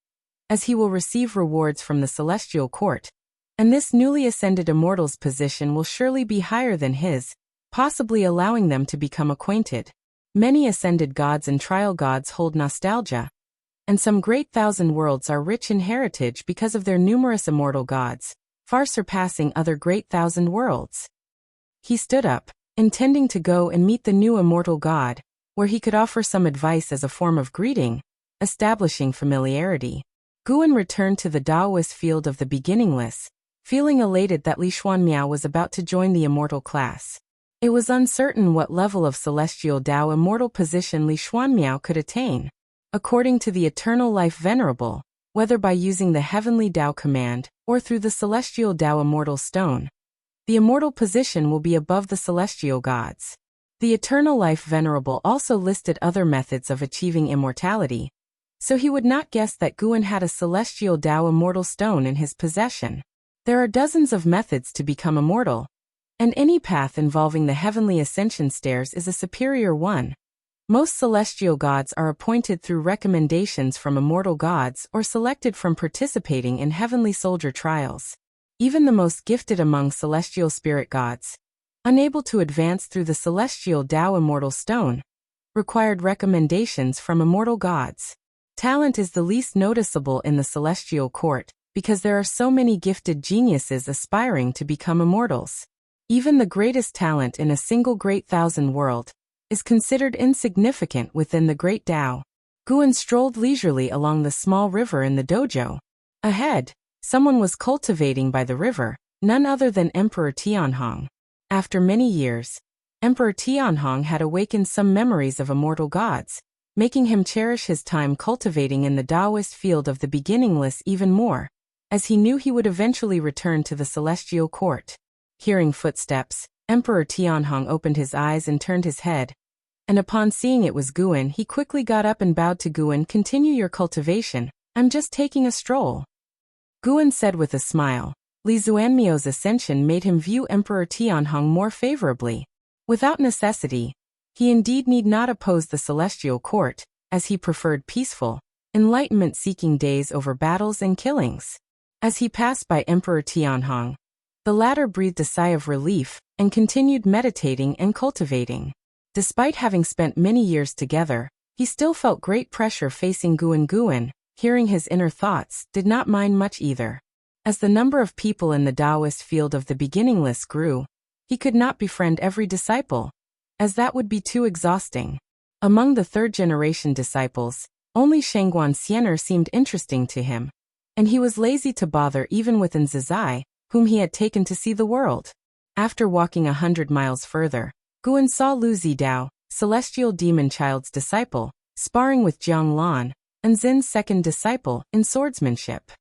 as he will receive rewards from the celestial court, and this newly ascended immortal's position will surely be higher than his, possibly allowing them to become acquainted. Many ascended gods and trial gods hold nostalgia, and some great thousand worlds are rich in heritage because of their numerous immortal gods, far surpassing other great thousand worlds. He stood up, intending to go and meet the new immortal god, where he could offer some advice as a form of greeting, establishing familiarity. Guan returned to the Taoist field of the beginningless, feeling elated that Li Xuanmiao was about to join the immortal class. It was uncertain what level of celestial Tao immortal position Li Xuanmiao could attain. According to the Eternal Life Venerable, whether by using the Heavenly Tao command or through the celestial Tao immortal stone, the immortal position will be above the celestial gods. The Eternal Life Venerable also listed other methods of achieving immortality, so he would not guess that Guan had a celestial Tao immortal stone in his possession. There are dozens of methods to become immortal, and any path involving the heavenly ascension stairs is a superior one. Most celestial gods are appointed through recommendations from immortal gods or selected from participating in heavenly soldier trials. Even the most gifted among celestial spirit gods, unable to advance through the celestial Tao immortal stone, required recommendations from immortal gods. Talent is the least noticeable in the celestial court, because there are so many gifted geniuses aspiring to become immortals. Even the greatest talent in a single great thousand world is considered insignificant within the great Tao. Guan strolled leisurely along the small river in the dojo. Ahead, someone was cultivating by the river, none other than Emperor Tianhong. After many years, Emperor Tianhong had awakened some memories of immortal gods, making him cherish his time cultivating in the Taoist field of the beginningless even more, as he knew he would eventually return to the celestial court. Hearing footsteps, Emperor Tianhong opened his eyes and turned his head, and upon seeing it was Guan, he quickly got up and bowed to Guan. "Continue your cultivation, I'm just taking a stroll," Guan said with a smile. Li Xuanmiao's ascension made him view Emperor Tianhong more favorably. Without necessity, he indeed need not oppose the celestial court, as he preferred peaceful, enlightenment-seeking days over battles and killings. As he passed by Emperor Tianhong, the latter breathed a sigh of relief and continued meditating and cultivating. Despite having spent many years together, he still felt great pressure facing Guan. Guan, hearing his inner thoughts, did not mind much either. As the number of people in the Taoist field of the beginningless grew, he could not befriend every disciple, as that would be too exhausting. Among the third-generation disciples, only Shangguan Xianer seemed interesting to him, and he was lazy to bother even with Nzizai, whom he had taken to see the world. After walking 100 miles further, Guan saw Lu Zidao, celestial demon child's disciple, sparring with Jiang Lan, and Zin's second disciple, in swordsmanship.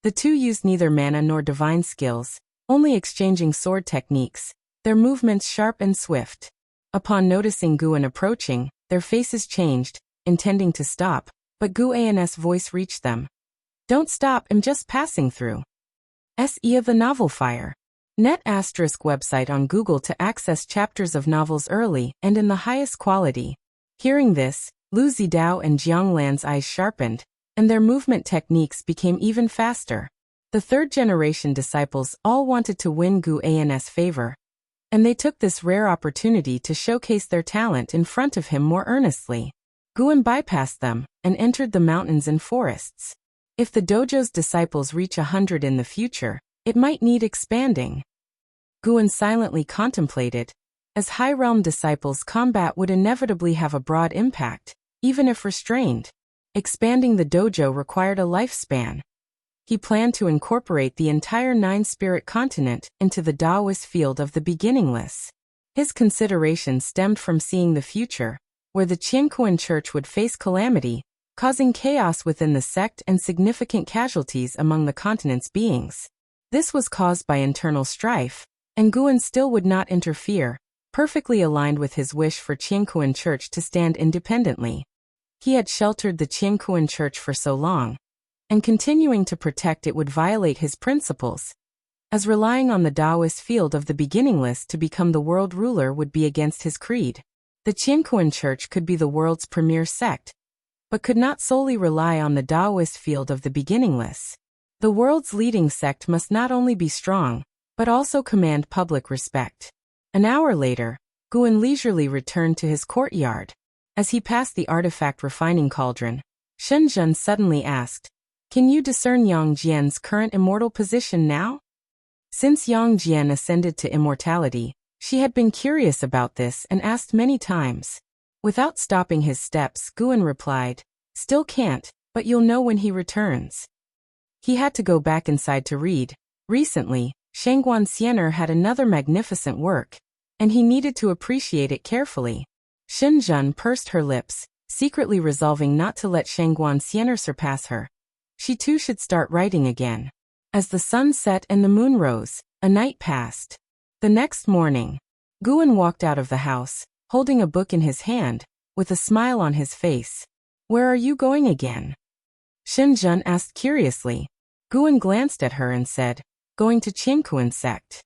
The two used neither mana nor divine skills, only exchanging sword techniques, their movements sharp and swift. Upon noticing Guan approaching, their faces changed, intending to stop, but Guan's voice reached them. "Don't stop, I'm just passing through." SE of the Novel Fire. Net ** website on Google to access chapters of novels early and in the highest quality. Hearing this, Lu Zidao and Jiang Lan's eyes sharpened, and their movement techniques became even faster. The third-generation disciples all wanted to win Guan's favor, and they took this rare opportunity to showcase their talent in front of him more earnestly. Guan bypassed them and entered the mountains and forests. If the dojo's disciples reach 100 in the future, it might need expanding. Guan silently contemplated. As High Realm disciples, combat would inevitably have a broad impact, even if restrained. Expanding the dojo required a lifespan. He planned to incorporate the entire nine-spirit continent into the Taoist field of the beginningless. His consideration stemmed from seeing the future, where the Qiankuan Church would face calamity, causing chaos within the sect and significant casualties among the continent's beings. This was caused by internal strife, and Guan still would not interfere, perfectly aligned with his wish for Qiankuan Church to stand independently. He had sheltered the Qiankuan Church for so long, and continuing to protect it would violate his principles, as relying on the Taoist field of the beginningless to become the world ruler would be against his creed. The Qiankuan Church could be the world's premier sect, but could not solely rely on the Taoist field of the beginningless. The world's leading sect must not only be strong, but also command public respect. An hour later, Guan leisurely returned to his courtyard. As he passed the artifact refining cauldron, Shenzhen suddenly asked, "Can you discern Yang Jian's current immortal position now?" Since Yang Jian ascended to immortality, she had been curious about this and asked many times. Without stopping his steps, Guan replied, "Still can't, but you'll know when he returns." He had to go back inside to read. Recently, Shangguan Xianer had another magnificent work, and he needed to appreciate it carefully. Shenzhen pursed her lips, secretly resolving not to let Shangguan Xianer surpass her. She too should start writing again. As the sun set and the moon rose, a night passed. The next morning, Guan walked out of the house, holding a book in his hand, with a smile on his face. "Where are you going again?" Shenzhen asked curiously. Guan glanced at her and said, "Going to Qiankuan sect."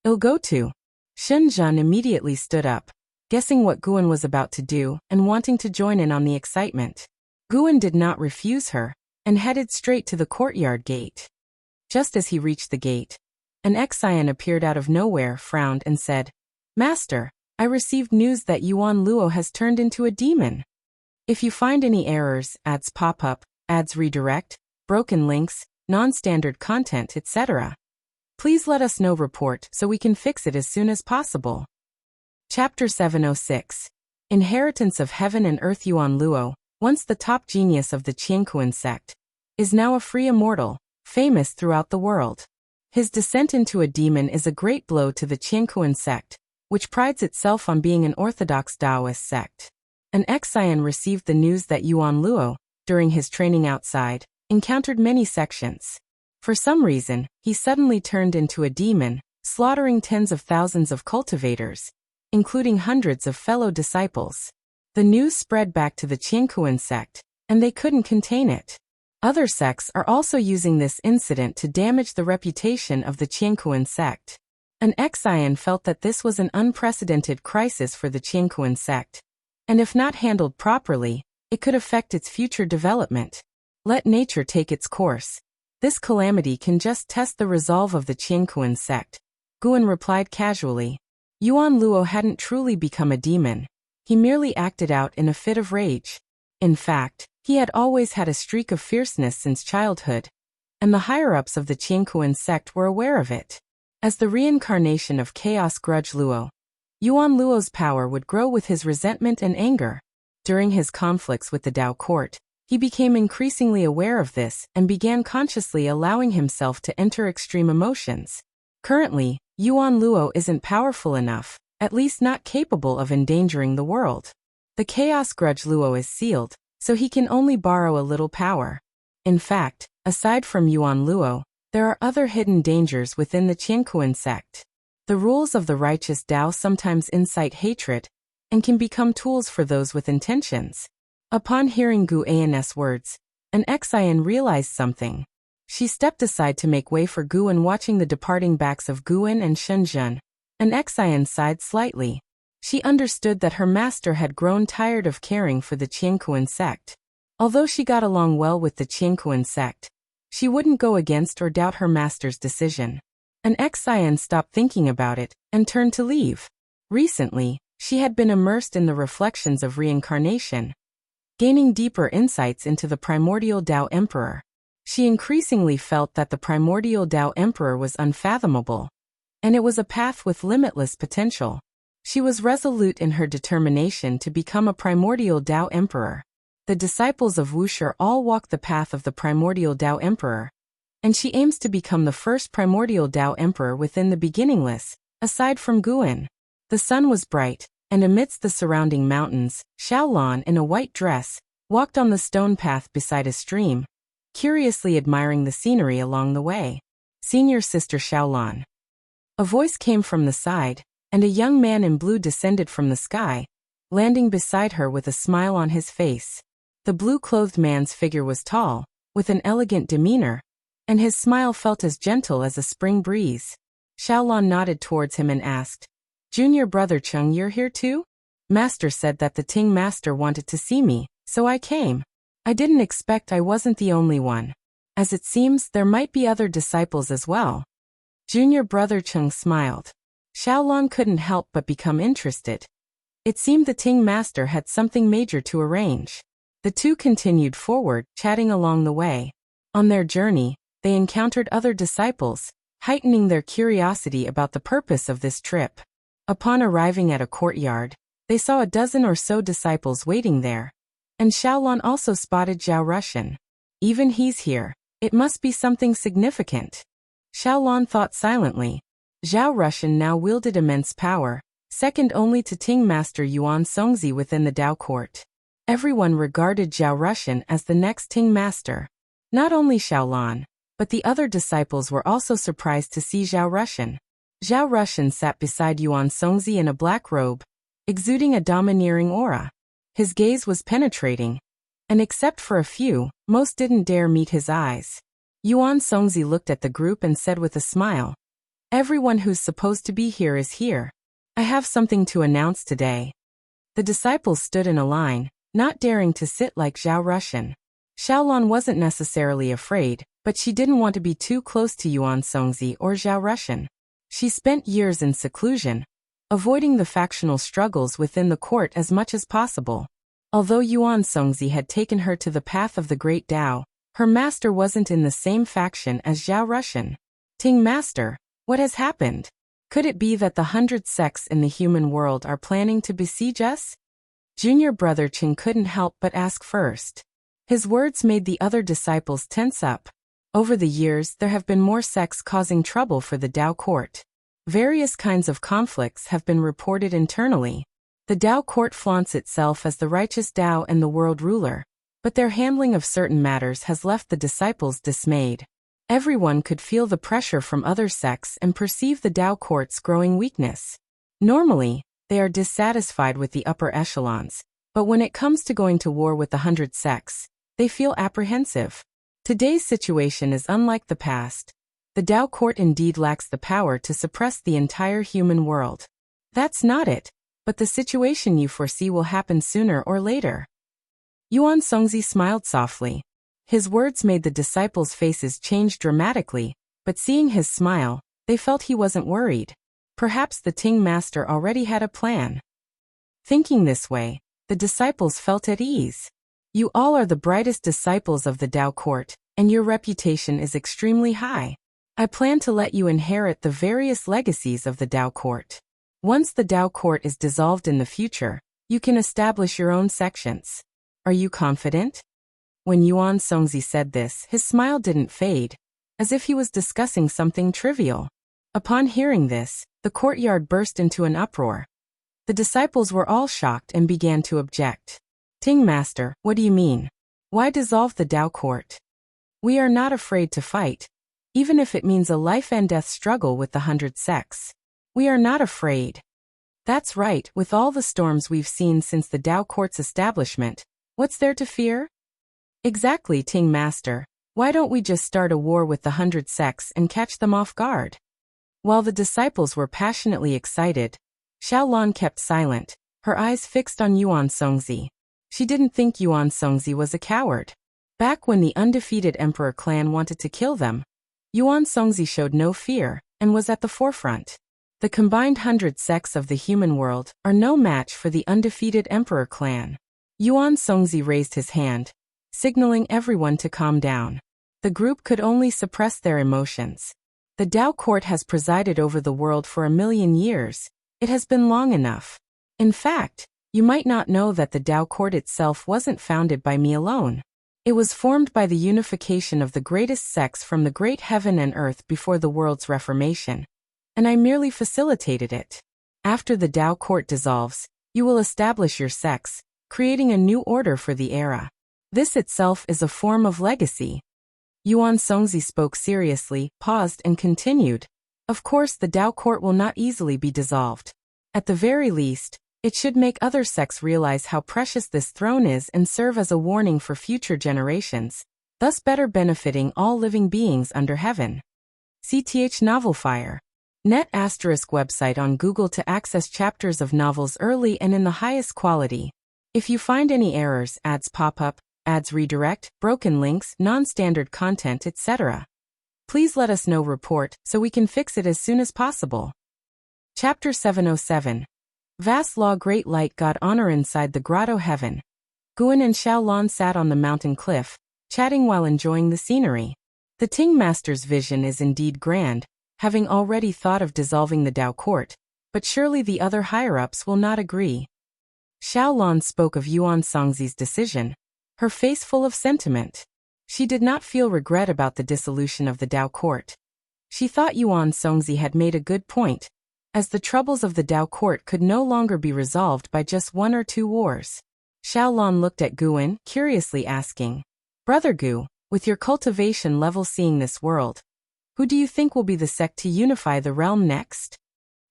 I'll go too. Shenzhen immediately stood up, guessing what Guan was about to do and wanting to join in on the excitement. Guan did not refuse her and headed straight to the courtyard gate. Just as he reached the gate, an Exian appeared out of nowhere, frowned, and said, "Master, I received news that Yuan Luo has turned into a demon. If you find any errors, ads pop up, ads redirect, broken links, non-standard content, etc., please let us know. Report so we can fix it as soon as possible." Chapter 706. Inheritance of Heaven and Earth. Yuan Luo, once the top genius of the Qiankuan sect, is now a free immortal, famous throughout the world. His descent into a demon is a great blow to the Qiankuan sect, which prides itself on being an orthodox Taoist sect. An Exian received the news that Yuan Luo, during his training outside, encountered many sections. For some reason, he suddenly turned into a demon, slaughtering tens of thousands of cultivators, including hundreds of fellow disciples. The news spread back to the Qiankuan sect, and they couldn't contain it. Other sects are also using this incident to damage the reputation of the Qiankuan sect. An Exian felt that this was an unprecedented crisis for the Qiankuan sect, and if not handled properly, it could affect its future development. Let nature take its course. This calamity can just test the resolve of the Qiankuan sect. Guan replied casually. Yuan Luo hadn't truly become a demon. He merely acted out in a fit of rage. In fact, he had always had a streak of fierceness since childhood, and the higher-ups of the Qiankuan sect were aware of it. As the reincarnation of Chaos Grudge Luo, Yuan Luo's power would grow with his resentment and anger. During his conflicts with the Dao court, he became increasingly aware of this and began consciously allowing himself to enter extreme emotions. Currently, Yuan Luo isn't powerful enough, at least not capable of endangering the world. The Chaos Grudge Luo is sealed, so he can only borrow a little power. In fact, aside from Yuan Luo, there are other hidden dangers within the Qiankuan sect. The rules of the righteous Dao sometimes incite hatred, and can become tools for those with intentions. Upon hearing Gu An's words, an Exian realized something. She stepped aside to make way for Guan. Watching the departing backs of Guan and Shenzhen, an Exian sighed slightly. She understood that her master had grown tired of caring for the Qiankuan sect. Although she got along well with the Qiankuan sect, she wouldn't go against or doubt her master's decision. An Exian stopped thinking about it and turned to leave. Recently, she had been immersed in the reflections of reincarnation, gaining deeper insights into the primordial Tao Emperor. She increasingly felt that the primordial Tao Emperor was unfathomable, and it was a path with limitless potential. She was resolute in her determination to become a primordial Tao Emperor. The disciples of Wuxia all walk the path of the primordial Tao Emperor, and she aims to become the first primordial Tao Emperor within the beginningless, aside from Guan. The sun was bright, and amidst the surrounding mountains, Xiaolan in a white dress walked on the stone path beside a stream, curiously admiring the scenery along the way. Senior Sister Xiaolan. A voice came from the side, and a young man in blue descended from the sky, landing beside her with a smile on his face. The blue-clothed man's figure was tall, with an elegant demeanor, and his smile felt as gentle as a spring breeze. Xiaolan nodded towards him and asked, "Junior brother Cheng, you're here too? Master said that the Ting Master wanted to see me, so I came. I didn't expect I wasn't the only one. As it seems, there might be other disciples as well." Junior brother Cheng smiled. Xiaolan couldn't help but become interested. It seemed the Ting Master had something major to arrange. The two continued forward, chatting along the way. On their journey, they encountered other disciples, heightening their curiosity about the purpose of this trip. Upon arriving at a courtyard, they saw a dozen or so disciples waiting there, and Xiaolan also spotted Zhao Rushan. Even he's here. It must be something significant. Xiaolan thought silently. Zhao Rushan now wielded immense power, second only to Ting Master Yuan Songzi within the Dao court. Everyone regarded Zhao Rushan as the next Ting Master. Not only Xiaolan, but the other disciples were also surprised to see Zhao Rushan. Zhao Rushan sat beside Yuan Songzi in a black robe, exuding a domineering aura. His gaze was penetrating, and except for a few, most didn't dare meet his eyes. Yuan Songzi looked at the group and said with a smile, Everyone who's supposed to be here is here. I have something to announce today. The disciples stood in a line, not daring to sit like Zhao Rushan. Xiaolon wasn't necessarily afraid, but she didn't want to be too close to Yuan Songzi or Zhao Rushan. She spent years in seclusion, avoiding the factional struggles within the court as much as possible. Although Yuan Songzi had taken her to the path of the Great Tao, her master wasn't in the same faction as Zhao Rushan. Ting Master, what has happened? Could it be that the 100 sects in the human world are planning to besiege us? Junior brother Qing couldn't help but ask first. His words made the other disciples tense up. Over the years, there have been more sects causing trouble for the Tao court. Various kinds of conflicts have been reported internally. The Tao court flaunts itself as the righteous Tao and the world ruler, but their handling of certain matters has left the disciples dismayed. Everyone could feel the pressure from other sects and perceive the Tao court's growing weakness. Normally, they are dissatisfied with the upper echelons, but when it comes to going to war with the 100 sects, they feel apprehensive. Today's situation is unlike the past. The Tao court indeed lacks the power to suppress the entire human world. That's not it, but the situation you foresee will happen sooner or later. Yuan Songzi smiled softly. His words made the disciples' faces change dramatically, but seeing his smile, they felt he wasn't worried. Perhaps the Ting master already had a plan. Thinking this way, the disciples felt at ease. You all are the brightest disciples of the Tao court, and your reputation is extremely high. I plan to let you inherit the various legacies of the Tao court. Once the Tao court is dissolved in the future, you can establish your own sections. Are you confident? When Yuan Songzi said this, his smile didn't fade, as if he was discussing something trivial. Upon hearing this, the courtyard burst into an uproar. The disciples were all shocked and began to object. Ting Master, what do you mean? Why dissolve the Tao court? We are not afraid to fight, even if it means a life-and-death struggle with the 100 sects. We are not afraid. That's right, with all the storms we've seen since the Tao court's establishment, what's there to fear? Exactly, Ting Master. Why don't we just start a war with the 100 sects and catch them off guard? While the disciples were passionately excited, Xiaolon kept silent, her eyes fixed on Yuan Songzi. She didn't think Yuan Songzi was a coward. Back when the undefeated Emperor clan wanted to kill them, Yuan Songzi showed no fear and was at the forefront. The combined 100 sects of the human world are no match for the undefeated Emperor clan. Yuan Songzi raised his hand, signaling everyone to calm down. The group could only suppress their emotions. The Tao court has presided over the world for 1,000,000 years. It has been long enough. In fact, you might not know that the Tao court itself wasn't founded by me alone. It was formed by the unification of the greatest sects from the great heaven and earth before the world's reformation, and I merely facilitated it. After the Tao court dissolves, you will establish your sects, creating a new order for the era. This itself is a form of legacy. Yuan Songzi spoke seriously, paused and continued. Of course the Tao court will not easily be dissolved. At the very least, it should make other sects realize how precious this throne is and serve as a warning for future generations, thus better benefiting all living beings under heaven. CTH Novelfire. Net ** website on Google to access chapters of novels early and in the highest quality. If you find any errors, ads pop up, ads redirect, broken links, non-standard content, etc., please let us know report so we can fix it as soon as possible. Chapter 707. Vast Law Great Light God Honor Inside the Grotto Heaven. Guan and Xiaolon sat on the mountain cliff, chatting while enjoying the scenery. The Ting Master's vision is indeed grand, having already thought of dissolving the Tao court, but surely the other higher-ups will not agree. Xiaolon spoke of Yuan Songzi's decision, her face full of sentiment. She did not feel regret about the dissolution of the Tao court. She thought Yuan Songzi had made a good point, as the troubles of the Tao court could no longer be resolved by just 1 or 2 wars. Xiaolon looked at Guan, curiously asking, Brother Gu, with your cultivation level seeing this world, who do you think will be the sect to unify the realm next?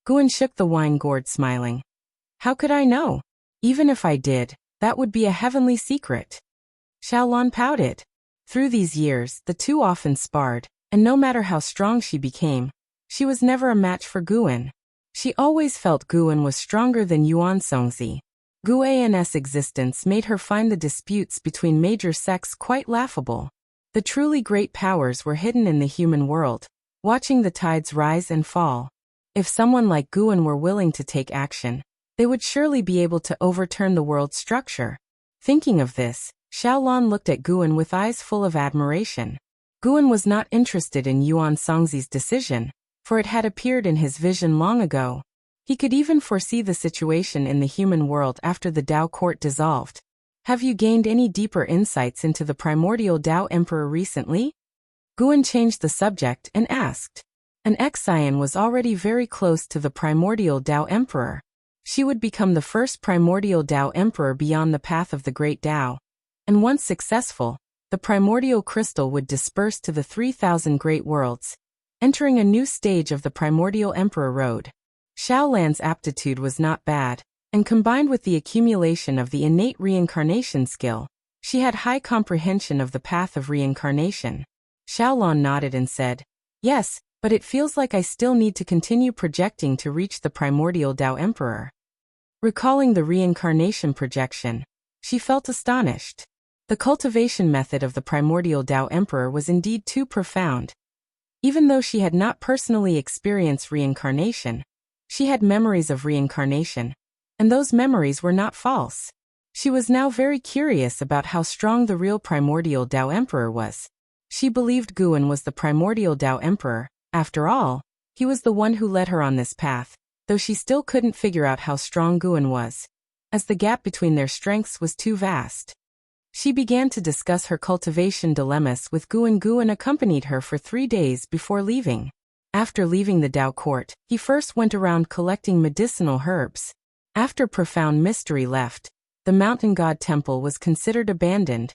Guan shook the wine gourd, smiling. How could I know? Even if I did, that would be a heavenly secret. Xiaolon pouted. Through these years, the two often sparred, and no matter how strong she became, She was never a match for Guan. She always felt Guan was stronger than Yuan Songzi. Guan's existence made her find the disputes between major sects quite laughable. The truly great powers were hidden in the human world, watching the tides rise and fall. If someone like Guan were willing to take action, they would surely be able to overturn the world's structure. Thinking of this, Xiaolon looked at Guan with eyes full of admiration. Guan was not interested in Yuan Songzi's decision, for it had appeared in his vision long ago. He could even foresee the situation in the human world after the Tao court dissolved. Have you gained any deeper insights into the primordial Tao Emperor recently? Guan changed the subject and asked. An ex-scion was already very close to the primordial Tao Emperor. She would become the first primordial Tao Emperor beyond the path of the great Tao. And once successful, the primordial crystal would disperse to the 3,000 great worlds, entering a new stage of the primordial Emperor road. Xiaolan's aptitude was not bad, and combined with the accumulation of the innate reincarnation skill, she had high comprehension of the path of reincarnation. Xiaolan nodded and said, "Yes, but it feels like I still need to continue projecting to reach the primordial Tao Emperor." Recalling the reincarnation projection, she felt astonished. The cultivation method of the primordial Tao Emperor was indeed too profound. Even though she had not personally experienced reincarnation, she had memories of reincarnation, and those memories were not false. She was now very curious about how strong the real primordial Tao Emperor was. She believed Guan was the primordial Tao Emperor. After all, he was the one who led her on this path, though she still couldn't figure out how strong Guan was, as the gap between their strengths was too vast. She began to discuss her cultivation dilemmas with Guan. Guan accompanied her for 3 days before leaving. After leaving the Tao court, he first went around collecting medicinal herbs. After profound mystery left, the mountain god temple was considered abandoned,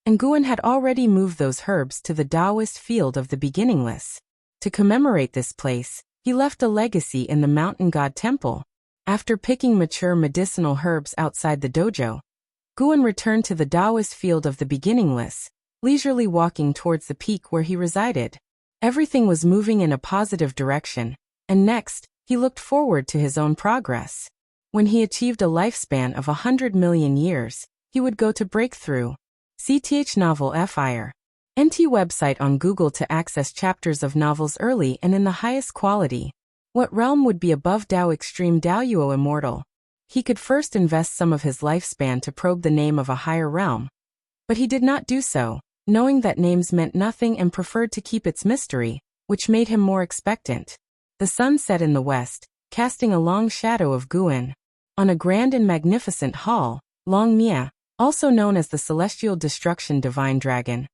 and Guan had already moved those herbs to the Taoist field of the beginningless. To commemorate this place, he left a legacy in the mountain god temple. After picking mature medicinal herbs outside the dojo, Guan returned to the Taoist field of the beginningless, leisurely walking towards the peak where he resided. Everything was moving in a positive direction, and next, he looked forward to his own progress. When he achieved a lifespan of 100 million years, he would go to breakthrough. CTH Novel FIR. NT website on Google to access chapters of novels early and in the highest quality. What realm would be above Tao Extreme Daoyuo Immortal? He could first invest some of his lifespan to probe the name of a higher realm. But he did not do so, knowing that names meant nothing and preferred to keep its mystery, which made him more expectant. The sun set in the west, casting a long shadow of Guan. On a grand and magnificent hall, Long Mia, also known as the Celestial Destruction Divine Dragon,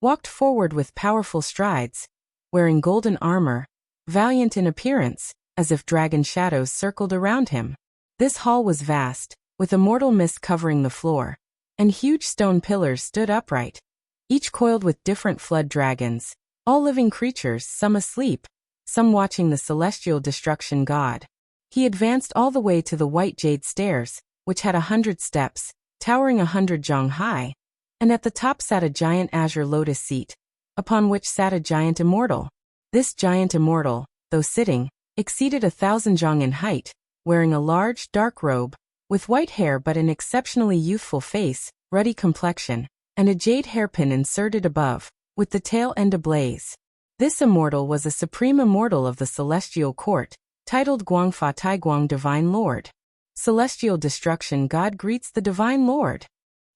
walked forward with powerful strides, wearing golden armor, valiant in appearance, as if dragon shadows circled around him. This hall was vast, with immortal mist covering the floor, and huge stone pillars stood upright, each coiled with different flood dragons, all living creatures, some asleep, some watching the celestial destruction god. He advanced all the way to the white jade stairs, which had 100 steps, towering 100 zhang high, and at the top sat a giant azure lotus seat, upon which sat a giant immortal. This giant immortal, though sitting, exceeded 1,000 zhang in height, wearing a large, dark robe, with white hair but an exceptionally youthful face, ruddy complexion, and a jade hairpin inserted above, with the tail end ablaze. This immortal was a supreme immortal of the celestial court, titled Guangfa Taiguang Divine Lord. Celestial Destruction God greets the Divine Lord.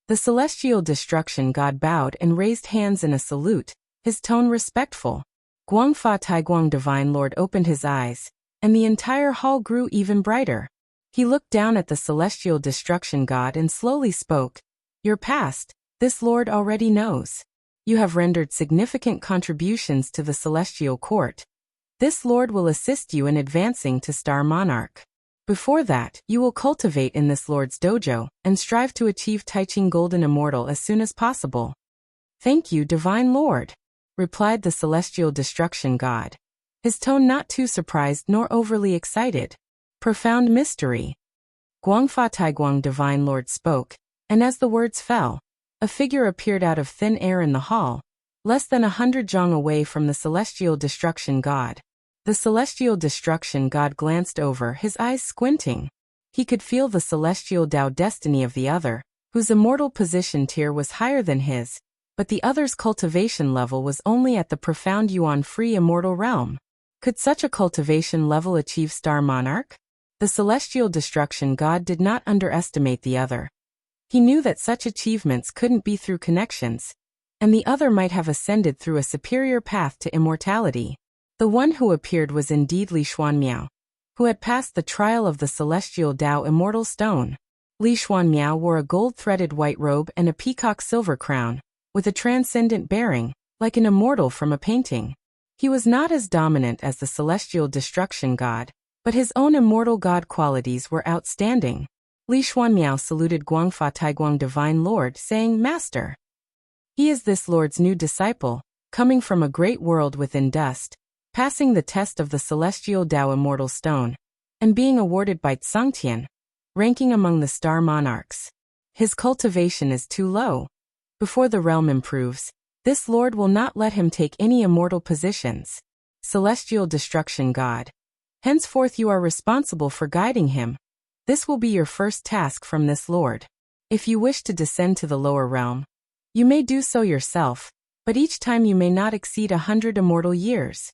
The Celestial Destruction God bowed and raised hands in a salute, his tone respectful. Guangfa Taiguang Divine Lord opened his eyes, and the entire hall grew even brighter. He looked down at the Celestial Destruction God and slowly spoke. Your past, this Lord already knows. You have rendered significant contributions to the Celestial Court. This Lord will assist you in advancing to Star Monarch. Before that, you will cultivate in this Lord's dojo, and strive to achieve Taiching Golden Immortal as soon as possible. Thank you, Divine Lord, replied the Celestial Destruction God, his tone not too surprised nor overly excited. Profound mystery. Guangfa Taiguang Divine Lord spoke, and as the words fell, a figure appeared out of thin air in the hall, less than 100 zhang away from the Celestial Destruction God. The celestial destruction god glanced over, his eyes squinting. He could feel the celestial Tao destiny of the other, whose immortal position tier was higher than his, but the other's cultivation level was only at the profound yuan-free immortal realm. Could such a cultivation level achieve Star Monarch? The celestial destruction god did not underestimate the other. He knew that such achievements couldn't be through connections, and the other might have ascended through a superior path to immortality. The one who appeared was indeed Li Xuanmiao, who had passed the trial of the celestial Tao immortal stone. Li Xuanmiao wore a gold-threaded white robe and a peacock silver crown, with a transcendent bearing, like an immortal from a painting. He was not as dominant as the celestial destruction god, but his own immortal god qualities were outstanding. Li Xuanmiao saluted Guangfa Taiguang Divine Lord, saying, "Master." He is this Lord's new disciple, coming from a great world within dust, passing the test of the celestial Tao immortal stone, and being awarded by Tsangtian, ranking among the star monarchs. His cultivation is too low. Before the realm improves, this Lord will not let him take any immortal positions. Celestial destruction god. Henceforth you are responsible for guiding him. This will be your first task from this Lord. If you wish to descend to the lower realm, you may do so yourself, but each time you may not exceed 100 immortal years.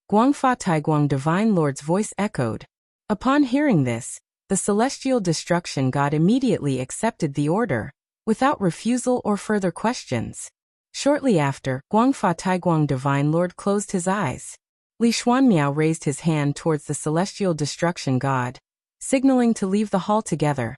Guangfa Taiguang Divine Lord's voice echoed. Upon hearing this, the celestial destruction god immediately accepted the order, without refusal or further questions. Shortly after, Guangfa Taiguang Divine Lord closed his eyes. Li Xuanmiao raised his hand towards the celestial destruction god, signaling to leave the hall together.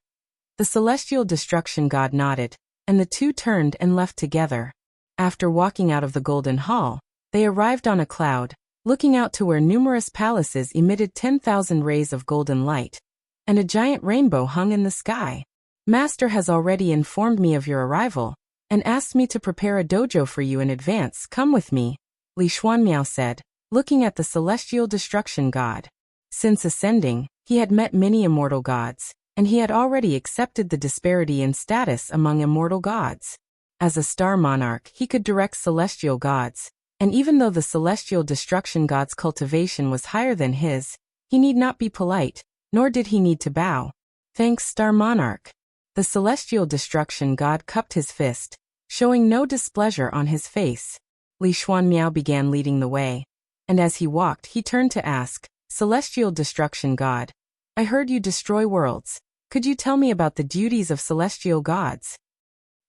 The celestial destruction god nodded, and the two turned and left together. After walking out of the golden hall, they arrived on a cloud, looking out to where numerous palaces emitted 10,000 rays of golden light, and a giant rainbow hung in the sky. Master has already informed me of your arrival, and asked me to prepare a dojo for you in advance. Come with me, Li Xuanmiao said, looking at the celestial destruction god. Since ascending, he had met many immortal gods, and he had already accepted the disparity in status among immortal gods. As a star monarch, he could direct celestial gods, and even though the celestial destruction god's cultivation was higher than his, he need not be polite, nor did he need to bow. Thanks, star monarch. The celestial destruction god cupped his fist, showing no displeasure on his face. Li Xuanmiao began leading the way, and as he walked he turned to ask, "Celestial destruction god, I heard you destroy worlds. Could you tell me about the duties of celestial gods?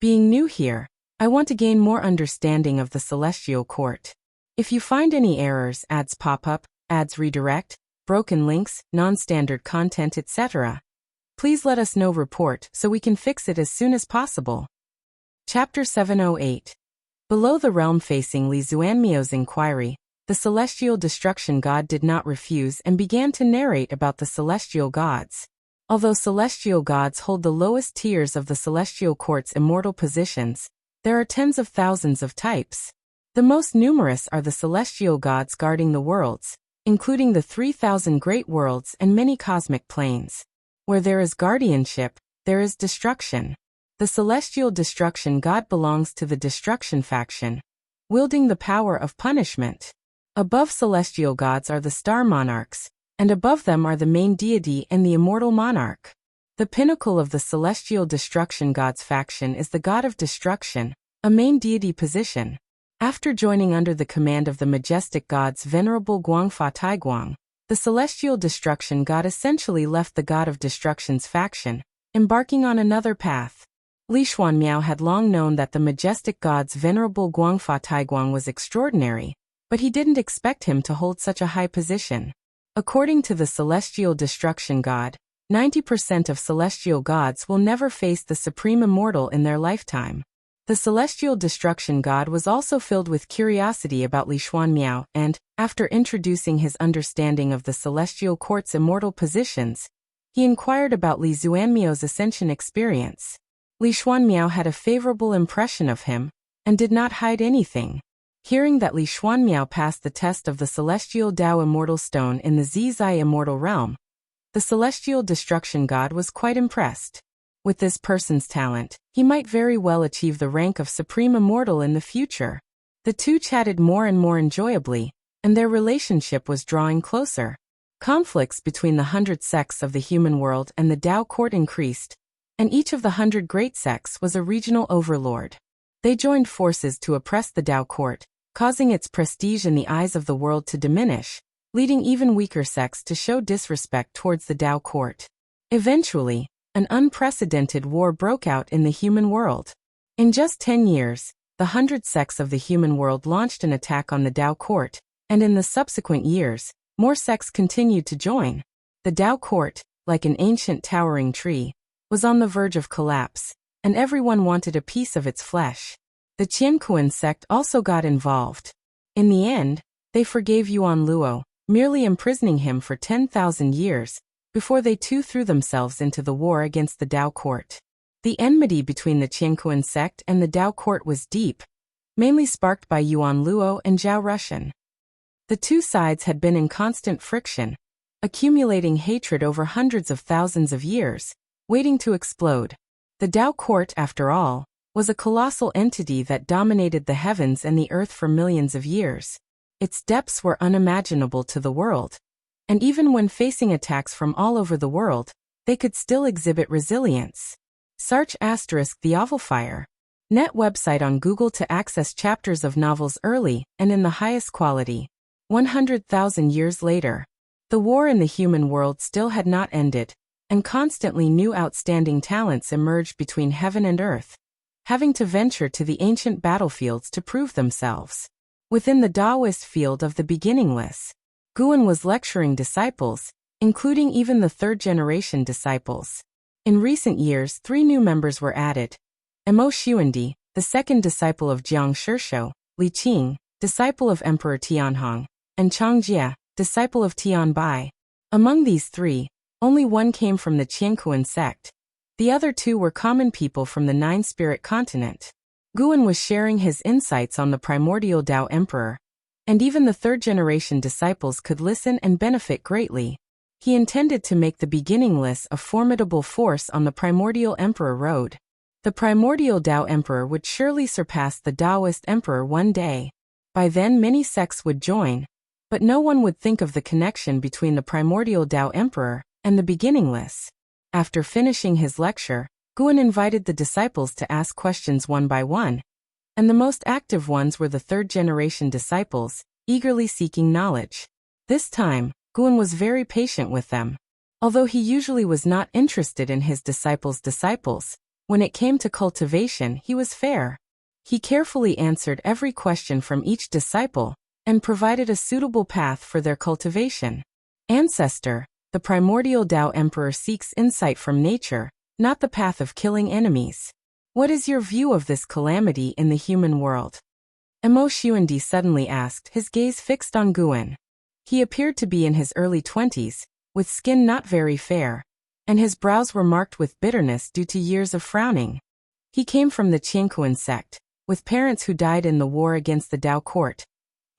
Being new here, I want to gain more understanding of the celestial court. If you find any errors, ads pop up, ads redirect, broken links, non-standard content, etc., please let us know. Report so we can fix it as soon as possible." Chapter 708. Below the realm. Facing Li Xuanmiao's inquiry, the celestial destruction god did not refuse and began to narrate about the celestial gods. Although celestial gods hold the lowest tiers of the celestial court's immortal positions, there are tens of thousands of types. The most numerous are the celestial gods guarding the worlds, including the 3,000 great worlds and many cosmic planes. Where there is guardianship, there is destruction. The celestial destruction god belongs to the destruction faction, wielding the power of punishment. Above celestial gods are the star monarchs, and above them are the main deity and the immortal monarch. The pinnacle of the celestial destruction god's faction is the god of destruction, a main deity position. After joining under the command of the majestic gods venerable Guangfa Taiguang, the celestial destruction god essentially left the god of destruction's faction, embarking on another path. Li Xuanmiao had long known that the majestic god's venerable Guangfa Taiguang was extraordinary, but he didn't expect him to hold such a high position. According to the celestial destruction god, 90% of celestial gods will never face the supreme immortal in their lifetime. The celestial destruction god was also filled with curiosity about Li Xuanmiao and, after introducing his understanding of the celestial court's immortal positions, he inquired about Li Xuanmiao's ascension experience. Li Xuanmiao had a favorable impression of him, and did not hide anything. Hearing that Li Xuanmiao passed the test of the celestial Tao immortal stone in the Zizai immortal realm, the celestial destruction god was quite impressed. With this person's talent, he might very well achieve the rank of supreme immortal in the future. The two chatted more and more enjoyably, and their relationship was drawing closer. Conflicts between the 100 sects of the human world and the Tao court increased, and each of the 100 great sects was a regional overlord. They joined forces to oppress the Tao court, causing its prestige in the eyes of the world to diminish, leading even weaker sects to show disrespect towards the Tao court. Eventually, an unprecedented war broke out in the human world. In just 10 years, the 100 sects of the human world launched an attack on the Tao court, and in the subsequent years, more sects continued to join. The Tao court, like an ancient towering tree, was on the verge of collapse, and everyone wanted a piece of its flesh. The Qianquan sect also got involved. In the end, they forgave Yuan Luo, merely imprisoning him for 10,000 years, before they too threw themselves into the war against the Tao court. The enmity between the Qianquan sect and the Tao court was deep, mainly sparked by Yuan Luo and Zhao Rushan. The two sides had been in constant friction, accumulating hatred over hundreds of thousands of years, waiting to explode. The Tao court, after all, was a colossal entity that dominated the heavens and the earth for millions of years. Its depths were unimaginable to the world, and even when facing attacks from all over the world, they could still exhibit resilience. Search *The Ovalfire. Net website on Google to access chapters of novels early and in the highest quality. 100,000 years later. The war in the human world still had not ended, and constantly new outstanding talents emerged between heaven and earth, having to venture to the ancient battlefields to prove themselves. Within the Taoist field of the beginningless, Guan was lecturing disciples, including even the third-generation disciples. In recent years, 3 new members were added. Mo Xuandi, the second disciple of Jiang Shishou, Li Qing, disciple of Emperor Tianhong, and Chang Jie, disciple of Tian Bai. Among these 3, only one came from the Qianquan sect. The other 2 were common people from the 9-spirit continent. Guan was sharing his insights on the primordial Tao Emperor, and even the third-generation disciples could listen and benefit greatly. He intended to make the beginningless a formidable force on the primordial Emperor road. The primordial Tao Emperor would surely surpass the Taoist Emperor one day. By then many sects would join, but no one would think of the connection between the primordial Tao Emperor and the beginningless. After finishing his lecture, Guan invited the disciples to ask questions one by one, and the most active ones were the third-generation disciples, eagerly seeking knowledge. This time, Guan was very patient with them. Although he usually was not interested in his disciples' when it came to cultivation, he was fair. He carefully answered every question from each disciple and provided a suitable path for their cultivation. Ancestor, the primordial Tao Emperor seeks insight from nature, not the path of killing enemies. What is your view of this calamity in the human world? Mo Xuandi suddenly asked, his gaze fixed on Guan. He appeared to be in his early 20s, with skin not very fair, and his brows were marked with bitterness due to years of frowning. He came from the Qianquan sect, with parents who died in the war against the Tao court,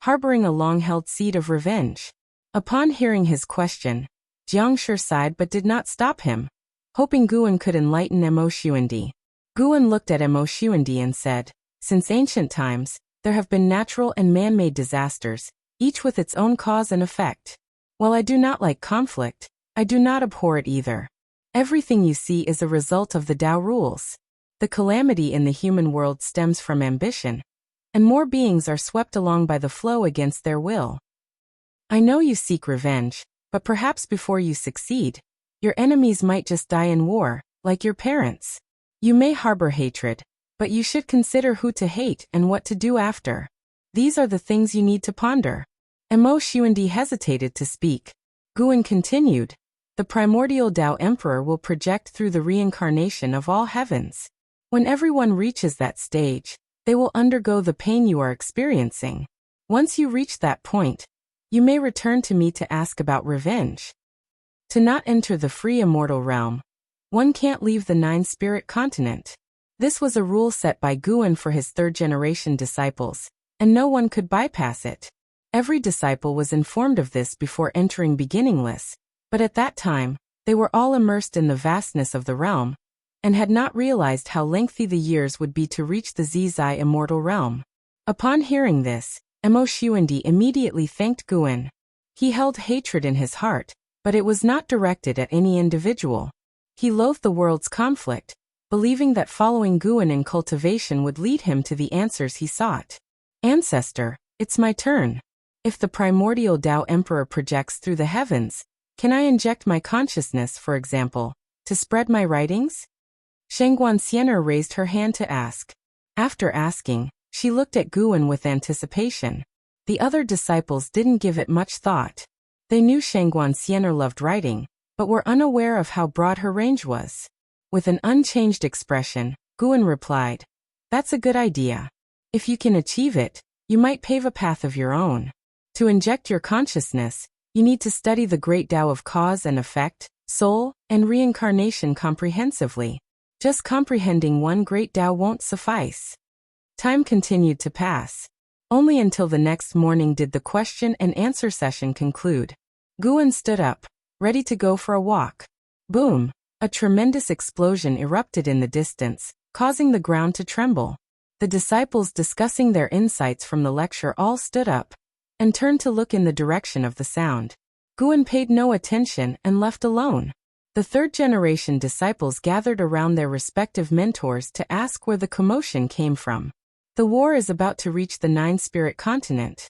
harboring a long-held seed of revenge. Upon hearing his question, Jiang Shi sighed but did not stop him, hoping Guan could enlighten Mo Xuandi. Guan looked at Mo Xuandi and said, since ancient times, there have been natural and man-made disasters, each with its own cause and effect. While I do not like conflict, I do not abhor it either. Everything you see is a result of the Tao rules. The calamity in the human world stems from ambition, and more beings are swept along by the flow against their will. I know you seek revenge, but perhaps before you succeed, your enemies might just die in war, like your parents. You may harbor hatred, but you should consider who to hate and what to do after. These are the things you need to ponder. Mo Xuandi hesitated to speak. Guan continued, the primordial Tao Emperor will project through the reincarnation of all heavens. When everyone reaches that stage, they will undergo the pain you are experiencing. Once you reach that point, you may return to me to ask about revenge. To not enter the free immortal realm, one can't leave the 9-spirit continent. This was a rule set by Guan for his third-generation disciples, and no one could bypass it. Every disciple was informed of this before entering beginningless, but at that time, they were all immersed in the vastness of the realm, and had not realized how lengthy the years would be to reach the Zizai immortal realm. Upon hearing this, Mo Xuandi immediately thanked Guan. He held hatred in his heart, but it was not directed at any individual. He loathed the world's conflict, believing that following Guan in cultivation would lead him to the answers he sought. Ancestor, it's my turn. If the primordial Tao Emperor projects through the heavens, can I inject my consciousness, for example, to spread my writings? Shengguan Xianer raised her hand to ask. After asking, she looked at Guan with anticipation. The other disciples didn't give it much thought. They knew Shengguan Xianer loved writing, but were unaware of how broad her range was. With an unchanged expression, Guan replied, "That's a good idea. If you can achieve it, you might pave a path of your own. To inject your consciousness, you need to study the great Tao of cause and effect, soul, and reincarnation comprehensively. Just comprehending one great Tao won't suffice." Time continued to pass. Only until the next morning did the question and answer session conclude. Guan stood up, ready to go for a walk. Boom! A tremendous explosion erupted in the distance, causing the ground to tremble. The disciples discussing their insights from the lecture all stood up and turned to look in the direction of the sound. Guan paid no attention and left alone. The third-generation disciples gathered around their respective mentors to ask where the commotion came from. The war is about to reach the nine-spirit continent.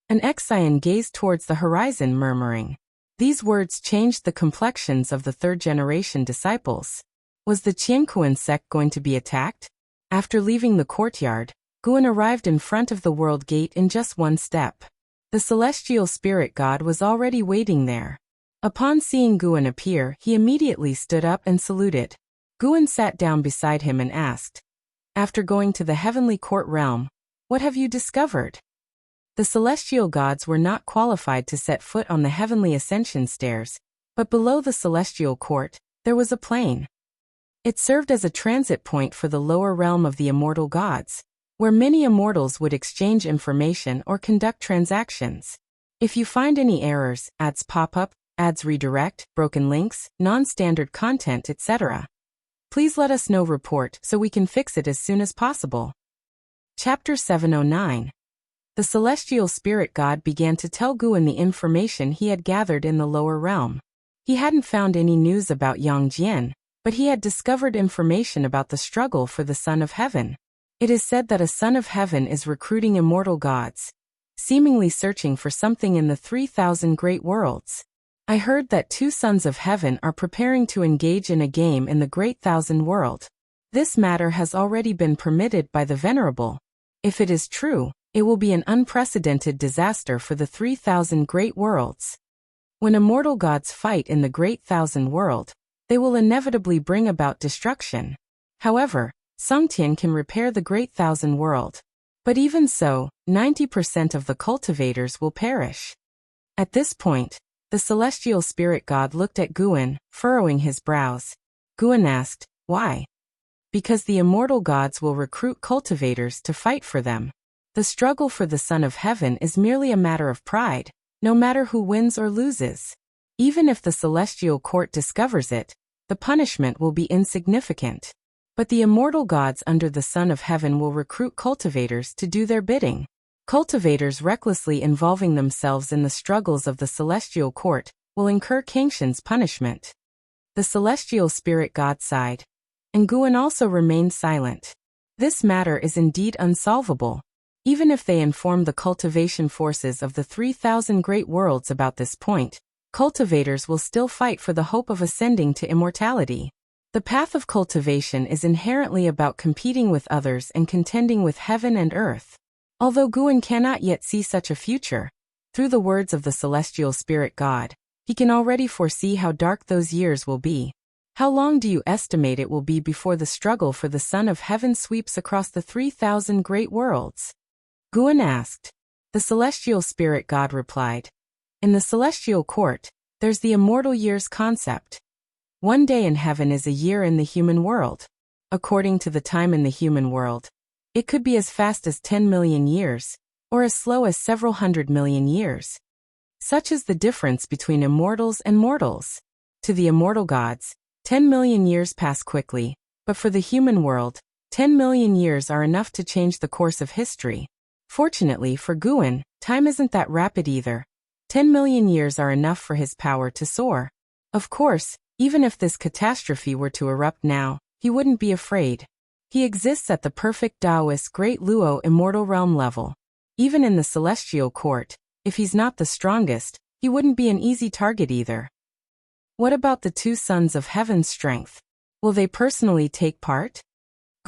An Exian gazed towards the horizon, murmuring. These words changed the complexions of the third-generation disciples. Was the Qiankuan sect going to be attacked? After leaving the courtyard, Guan arrived in front of the world gate in just one step. The celestial spirit god was already waiting there. Upon seeing Guan appear, he immediately stood up and saluted. Guan sat down beside him and asked, "After going to the heavenly court realm, what have you discovered?" The celestial gods were not qualified to set foot on the heavenly ascension stairs, but below the celestial court, there was a plain. It served as a transit point for the lower realm of the immortal gods, where many immortals would exchange information or conduct transactions. If you find any errors, ads pop up, ads redirect, broken links, non-standard content, etc., please let us know. Report so we can fix it as soon as possible. Chapter 709. The celestial spirit god began to tell Guan the information he had gathered in the lower realm. He hadn't found any news about Yang Jian, but he had discovered information about the struggle for the Son of Heaven. It is said that a Son of Heaven is recruiting immortal gods, seemingly searching for something in the 3,000 great worlds. I heard that 2 Sons of Heaven are preparing to engage in a game in the Great Thousand World. This matter has already been permitted by the Venerable. If it is true, it will be an unprecedented disaster for the 3,000 great worlds. When immortal gods fight in the Great Thousand World, they will inevitably bring about destruction. However, Songtian can repair the Great Thousand World. But even so, 90% of the cultivators will perish. At this point, the celestial spirit god looked at Guan, furrowing his brows. Guan asked, "Why?" "Because the immortal gods will recruit cultivators to fight for them. The struggle for the Son of Heaven is merely a matter of pride, no matter who wins or loses. Even if the celestial court discovers it, the punishment will be insignificant. But the immortal gods under the Son of Heaven will recruit cultivators to do their bidding. Cultivators recklessly involving themselves in the struggles of the celestial court will incur Kangshan's punishment." The celestial spirit god sighed, and Guan also remained silent. This matter is indeed unsolvable. Even if they inform the cultivation forces of the 3,000 great worlds about this point, cultivators will still fight for the hope of ascending to immortality. The path of cultivation is inherently about competing with others and contending with heaven and earth. Although Guan cannot yet see such a future, through the words of the celestial spirit god, he can already foresee how dark those years will be. How long do you estimate it will be before the struggle for the Son of Heaven sweeps across the 3,000 great worlds? Guan asked. The celestial spirit god replied, "In the celestial court, there's the immortal years concept. One day in heaven is a year in the human world. According to the time in the human world, it could be as fast as 10 million years, or as slow as several hundred million years. Such is the difference between immortals and mortals. To the immortal gods, 10 million years pass quickly, but for the human world, 10 million years are enough to change the course of history. Fortunately for Guan, time isn't that rapid either. 10 million years are enough for his power to soar. Of course, even if this catastrophe were to erupt now, he wouldn't be afraid. He exists at the perfect Taoist Great Luo immortal realm level. Even in the celestial court, if he's not the strongest, he wouldn't be an easy target either. What about the two sons of heaven's strength? Will they personally take part?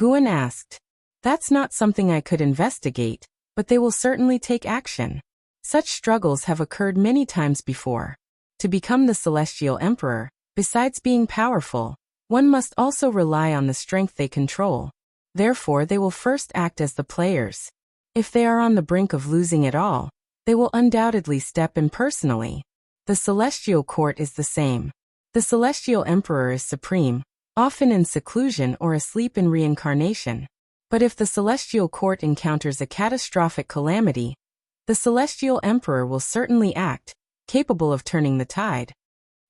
Guan asked. That's not something I could investigate, but they will certainly take action. Such struggles have occurred many times before. To become the celestial emperor, besides being powerful, one must also rely on the strength they control. Therefore, they will first act as the players. If they are on the brink of losing it all, they will undoubtedly step in personally. The celestial court is the same. The celestial emperor is supreme, often in seclusion or asleep in reincarnation. But if the celestial court encounters a catastrophic calamity, the celestial emperor will certainly act, capable of turning the tide.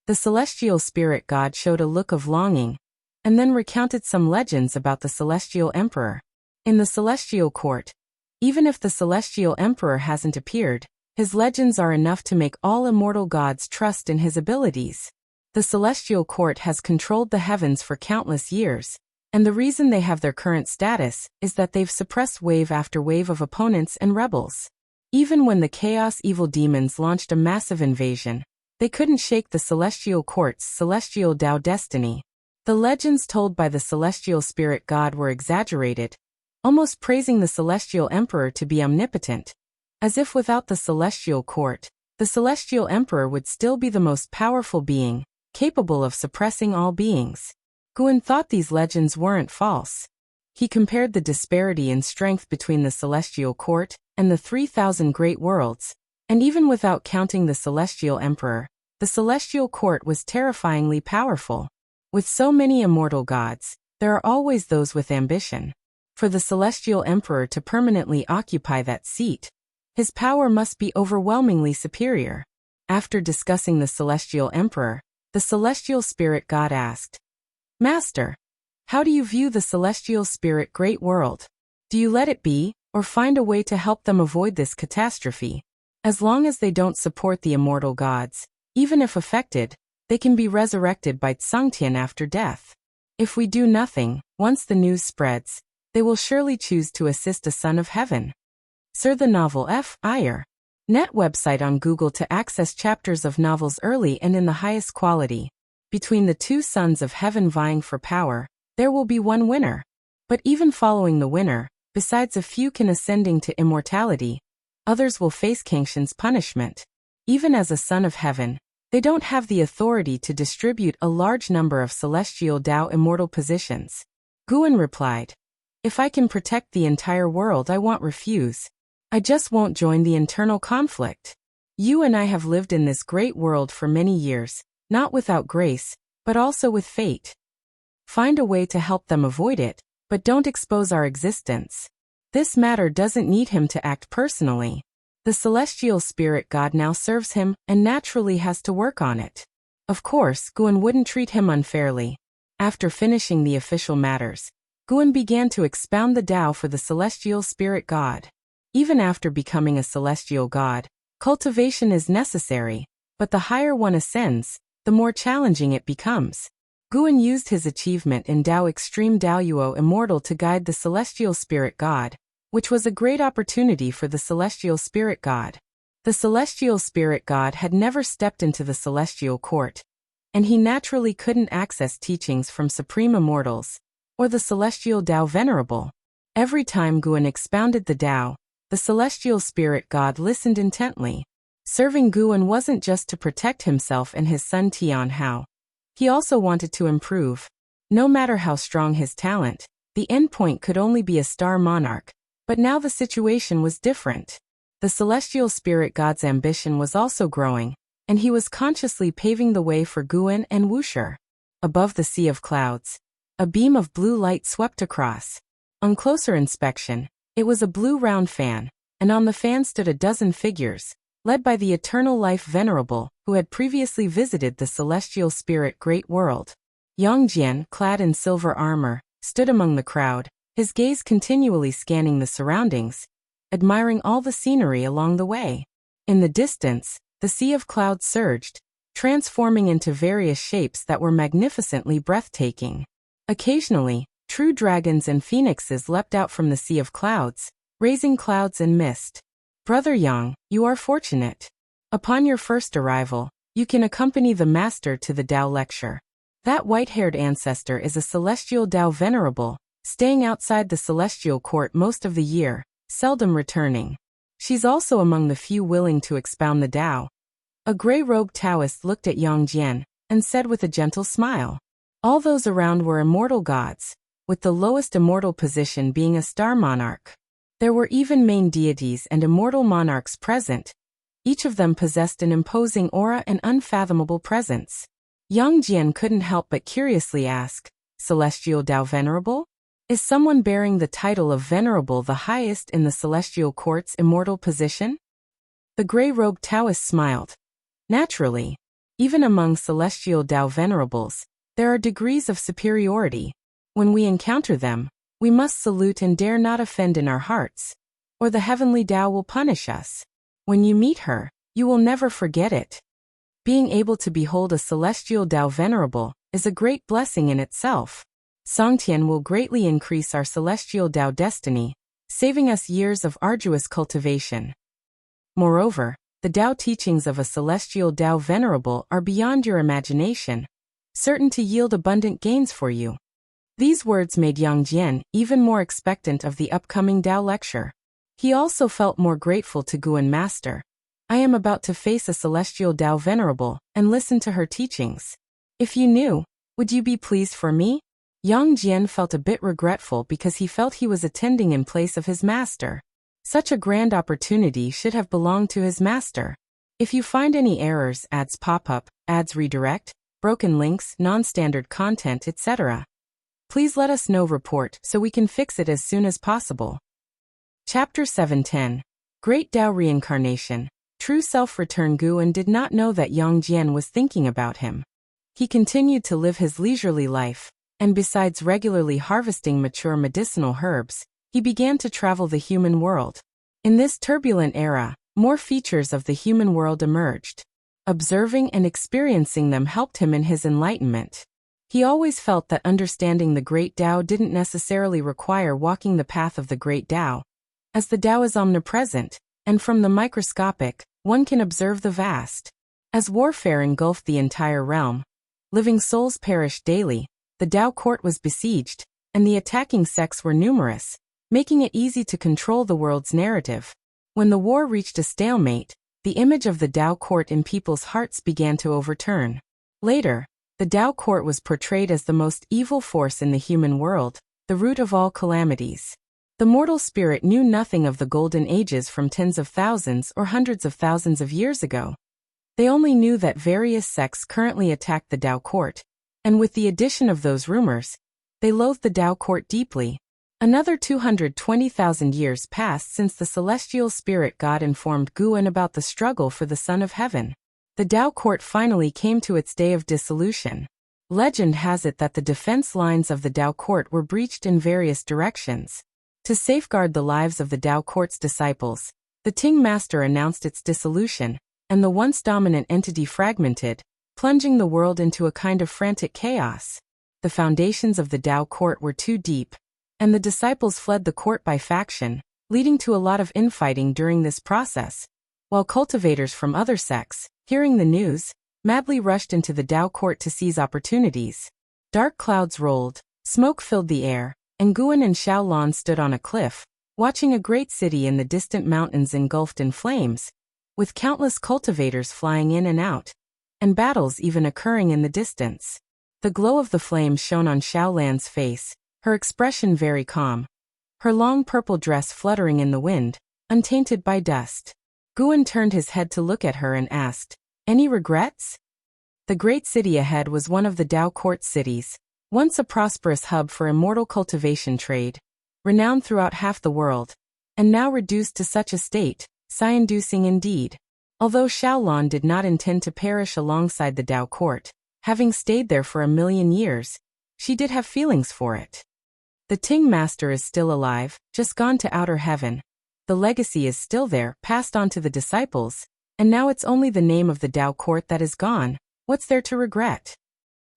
The celestial spirit god showed a look of longing, and then recounted some legends about the celestial emperor. In the celestial court, even if the celestial emperor hasn't appeared, his legends are enough to make all immortal gods trust in his abilities. The celestial court has controlled the heavens for countless years, and the reason they have their current status is that they've suppressed wave after wave of opponents and rebels. Even when the chaos evil demons launched a massive invasion, they couldn't shake the celestial court's celestial Tao destiny. The legends told by the celestial spirit god were exaggerated, almost praising the celestial emperor to be omnipotent, as if without the celestial court, the celestial emperor would still be the most powerful being, capable of suppressing all beings. Guan thought these legends weren't false. He compared the disparity in strength between the celestial court and the 3,000 great worlds, and even without counting the celestial emperor, the celestial court was terrifyingly powerful. With so many immortal gods, there are always those with ambition. For the celestial emperor to permanently occupy that seat, his power must be overwhelmingly superior. After discussing the celestial emperor, the celestial spirit god asked, Master, how do you view the celestial spirit great world? Do you let it be, or find a way to help them avoid this catastrophe? As long as they don't support the immortal gods, even if affected, they can be resurrected by Tsangtian after death. If we do nothing, once the news spreads, they will surely choose to assist a son of heaven. Sir, the novel F.I.R. Net website on Google to access chapters of novels early and in the highest quality. Between the two sons of heaven vying for power, there will be one winner. But even following the winner, besides a few can ascending to immortality, others will face Kangshan's punishment. Even as a son of heaven, they don't have the authority to distribute a large number of celestial Tao immortal positions. Guan replied, If I can protect the entire world, I won't refuse. I just won't join the internal conflict. You and I have lived in this great world for many years, not without grace, but also with fate. Find a way to help them avoid it, but don't expose our existence. This matter doesn't need him to act personally. The celestial spirit god now serves him and naturally has to work on it. Of course, Guan wouldn't treat him unfairly. After finishing the official matters, Guan began to expound the Tao for the celestial spirit god. Even after becoming a celestial god, cultivation is necessary, but the higher one ascends, the more challenging it becomes. Guan used his achievement in Tao Extreme Daoyuo Immortal to guide the celestial spirit god, which was a great opportunity for the celestial spirit god. The celestial spirit god had never stepped into the celestial court, and he naturally couldn't access teachings from supreme immortals, or the celestial Tao Venerable. Every time Guan expounded the Tao, the celestial spirit god listened intently. Serving Guan wasn't just to protect himself and his son Tian Hao. He also wanted to improve. No matter how strong his talent, the endpoint could only be a star monarch. But now the situation was different. The celestial spirit god's ambition was also growing, and he was consciously paving the way for Guan and Wuxia. Above the sea of clouds, a beam of blue light swept across. On closer inspection, it was a blue round fan, and on the fan stood a dozen figures, led by the Eternal Life Venerable, who had previously visited the celestial spirit great world. Yang Jian, clad in silver armor, stood among the crowd, his gaze continually scanning the surroundings, admiring all the scenery along the way. In the distance, the sea of clouds surged, transforming into various shapes that were magnificently breathtaking. Occasionally, true dragons and phoenixes leapt out from the sea of clouds, raising clouds and mist. Brother Yang, you are fortunate. Upon your first arrival, you can accompany the master to the Tao lecture. That white-haired ancestor is a celestial Tao venerable, staying outside the celestial court most of the year, seldom returning. She's also among the few willing to expound the Tao. A gray-robed Taoist looked at Yang Jian and said with a gentle smile. All those around were immortal gods, with the lowest immortal position being a star monarch. There were even main deities and immortal monarchs present. Each of them possessed an imposing aura and unfathomable presence. Yang Jian couldn't help but curiously ask, Celestial Tao Venerable? Is someone bearing the title of Venerable the highest in the Celestial Court's immortal position? The gray-robed Taoist smiled. Naturally. Even among Celestial Tao Venerables, there are degrees of superiority. When we encounter them, we must salute and dare not offend in our hearts, or the heavenly Tao will punish us. When you meet her, you will never forget it. Being able to behold a celestial Tao venerable is a great blessing in itself. Songtian will greatly increase our celestial Tao destiny, saving us years of arduous cultivation. Moreover, the Tao teachings of a celestial Tao venerable are beyond your imagination, certain to yield abundant gains for you. These words made Yang Jian even more expectant of the upcoming Tao lecture. He also felt more grateful to Guan Master. I am about to face a celestial Tao venerable and listen to her teachings. If you knew, would you be pleased for me? Yang Jian felt a bit regretful because he felt he was attending in place of his master. Such a grand opportunity should have belonged to his master. If you find any errors, ads pop up, ads redirect, broken links, non-standard content, etc., please let us know report so we can fix it as soon as possible. Chapter 710. Great Tao Reincarnation. True Self-Return. Guan did not know that Yang Jian was thinking about him. He continued to live his leisurely life, and besides regularly harvesting mature medicinal herbs, he began to travel the human world. In this turbulent era, more features of the human world emerged. Observing and experiencing them helped him in his enlightenment. He always felt that understanding the Great Tao didn't necessarily require walking the path of the Great Tao, as the Tao is omnipresent, and from the microscopic, one can observe the vast. As warfare engulfed the entire realm, living souls perished daily, the Tao court was besieged, and the attacking sects were numerous, making it easy to control the world's narrative. When the war reached a stalemate, the image of the Tao court in people's hearts began to overturn. Later, the Tao court was portrayed as the most evil force in the human world, the root of all calamities. The mortal spirit knew nothing of the golden ages from tens of thousands or hundreds of thousands of years ago. They only knew that various sects currently attacked the Tao court, and with the addition of those rumors, they loathed the Tao court deeply. Another 220,000 years passed since the celestial spirit god informed Guan about the struggle for the Son of Heaven. The Tao court finally came to its day of dissolution. Legend has it that the defense lines of the Tao court were breached in various directions. To safeguard the lives of the Tao court's disciples, the Ting Master announced its dissolution, and the once dominant entity fragmented, plunging the world into a kind of frantic chaos. The foundations of the Tao court were too deep, and the disciples fled the court by faction, leading to a lot of infighting during this process, while cultivators from other sects, hearing the news, madly rushed into the Tao court to seize opportunities. Dark clouds rolled, smoke filled the air, and Guan and Xiaolan stood on a cliff, watching a great city in the distant mountains engulfed in flames, with countless cultivators flying in and out, and battles even occurring in the distance. The glow of the flames shone on Xiaolan's face, her expression very calm, her long purple dress fluttering in the wind, untainted by dust. Guan turned his head to look at her and asked, "Any regrets?" The great city ahead was one of the Tao court cities, once a prosperous hub for immortal cultivation trade, renowned throughout half the world, and now reduced to such a state, sigh-inducing indeed. Although Xiaolan did not intend to perish alongside the Tao court, having stayed there for 1,000,000 years, she did have feelings for it. The Ting Master is still alive, just gone to outer heaven. the legacy is still there, passed on to the disciples, and now it's only the name of the Tao court that is gone. What's there to regret?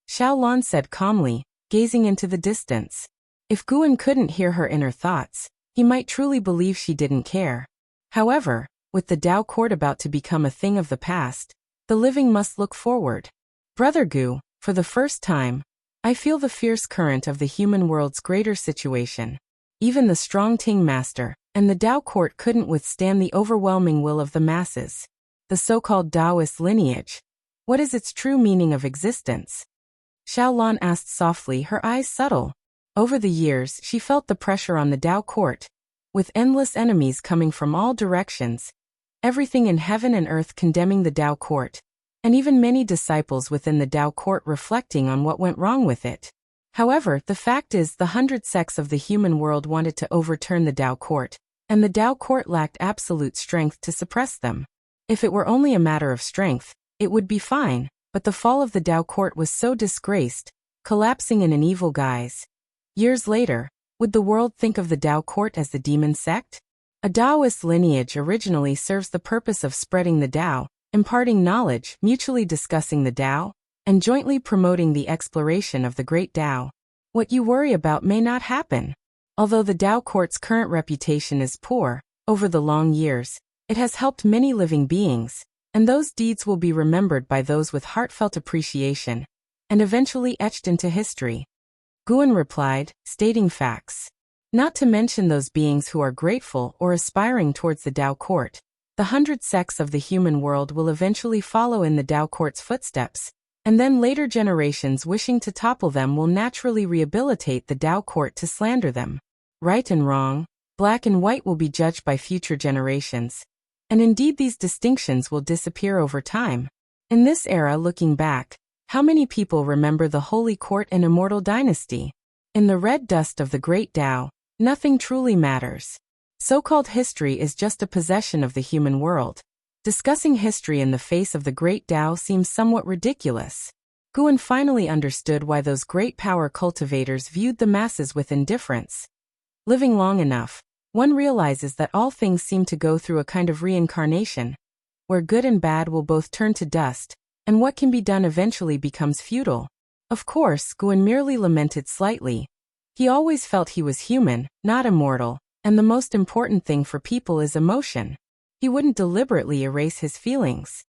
Xiaolon said calmly, gazing into the distance. If Guan couldn't hear her inner thoughts, he might truly believe she didn't care. However, with the Tao court about to become a thing of the past, the living must look forward. Brother Gu, for the first time, I feel the fierce current of the human world's greater situation. Even the strong Ting Master and the Tao court couldn't withstand the overwhelming will of the masses. The so-called Taoist lineage. What is its true meaning of existence? Xiaolon asked softly, her eyes subtle. Over the years, she felt the pressure on the Tao court, with endless enemies coming from all directions, everything in heaven and earth condemning the Tao court, and even many disciples within the Tao court reflecting on what went wrong with it. However, the fact is the 100 sects of the human world wanted to overturn the Tao court, and the Tao court lacked absolute strength to suppress them. If it were only a matter of strength, it would be fine, but the fall of the Tao court was so disgraced, collapsing in an evil guise. Years later, would the world think of the Tao court as the demon sect? A Taoist lineage originally serves the purpose of spreading the Tao, imparting knowledge, mutually discussing the Tao, and jointly promoting the exploration of the great Tao. What you worry about may not happen. Although the Tao court's current reputation is poor, over the long years, it has helped many living beings, and those deeds will be remembered by those with heartfelt appreciation, and eventually etched into history. Guan replied, stating facts. Not to mention those beings who are grateful or aspiring towards the Tao court. The 100 sects of the human world will eventually follow in the Tao court's footsteps, and then later generations wishing to topple them will naturally rehabilitate the Tao court to slander them. Right and wrong, black and white will be judged by future generations. And indeed these distinctions will disappear over time. In this era, looking back, how many people remember the Holy Court and Immortal Dynasty? In the red dust of the great Tao, nothing truly matters. So-called history is just a possession of the human world. Discussing history in the face of the great Tao seems somewhat ridiculous. Guan finally understood why those great power cultivators viewed the masses with indifference. Living long enough, one realizes that all things seem to go through a kind of reincarnation, where good and bad will both turn to dust, and what can be done eventually becomes futile. Of course, Guan merely lamented slightly. He always felt he was human, not immortal, and the most important thing for people is emotion. He wouldn't deliberately erase his feelings.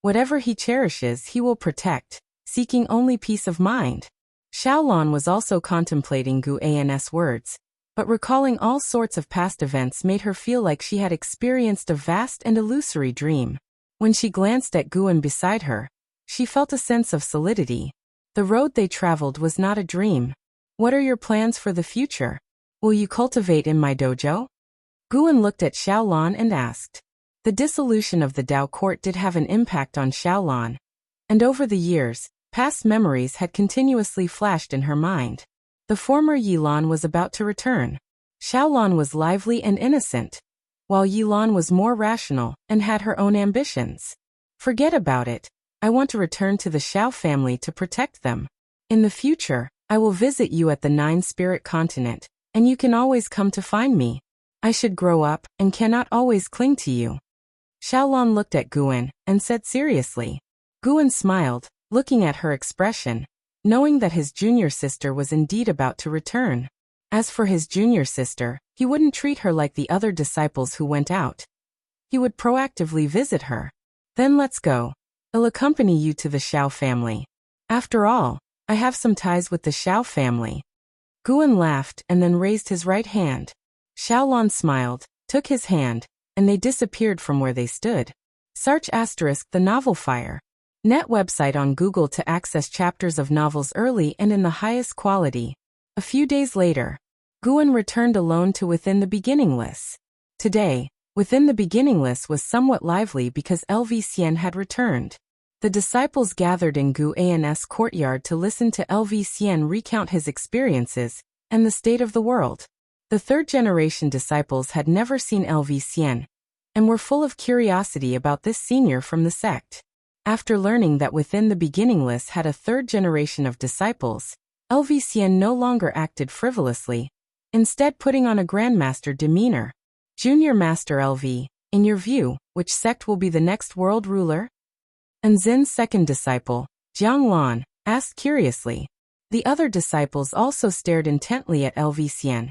Whatever he cherishes he will protect, seeking only peace of mind. Xiaolon was also contemplating Guan's words, but recalling all sorts of past events made her feel like she had experienced a vast and illusory dream. When she glanced at Guan beside her, she felt a sense of solidity. The road they traveled was not a dream. What are your plans for the future? Will you cultivate in my dojo? Guan looked at Xiaolon and asked. The dissolution of the Tao court did have an impact on Xiaolon, and over the years, past memories had continuously flashed in her mind. The former Yilan was about to return. Xiaolon was lively and innocent, while Yilan was more rational and had her own ambitions. Forget about it. I want to return to the Xiao family to protect them. In the future, I will visit you at the 9-spirit continent, and you can always come to find me. I should grow up and cannot always cling to you. Xiaolon looked at Guan and said seriously. Guan smiled, looking at her expression, knowing that his junior sister was indeed about to return. As for his junior sister, he wouldn't treat her like the other disciples who went out. He would proactively visit her. Then let's go. I'll accompany you to the Xiao family. After all, I have some ties with the Xiao family. Guan laughed and then raised his right hand. Xiaolon smiled, took his hand, and they disappeared from where they stood. Search * the novel Fire. Net website on Google to access chapters of novels early and in the highest quality. A few days later, Guan returned alone to Within the Beginningless. Today, Within the Beginningless was somewhat lively because LV Xian had returned. The disciples gathered in Guan's courtyard to listen to LV Xian recount his experiences and the state of the world. The third-generation disciples had never seen LV Xian, and were full of curiosity about this senior from the sect. After learning that Within the Beginningless had a third generation of disciples, LV Xian no longer acted frivolously, instead putting on a grandmaster demeanor. Junior Master LV, in your view, which sect will be the next world ruler? And Zen's second disciple, Jiang Lan, asked curiously. The other disciples also stared intently at LV Xian.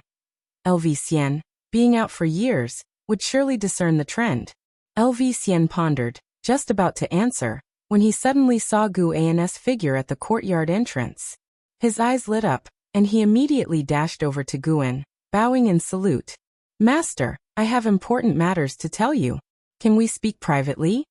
LV Xian, being out for years, would surely discern the trend. LV Xian pondered, just about to answer, when he suddenly saw Gu An's figure at the courtyard entrance. His eyes lit up, and he immediately dashed over to Guan, bowing in salute. Master, I have important matters to tell you. Can we speak privately?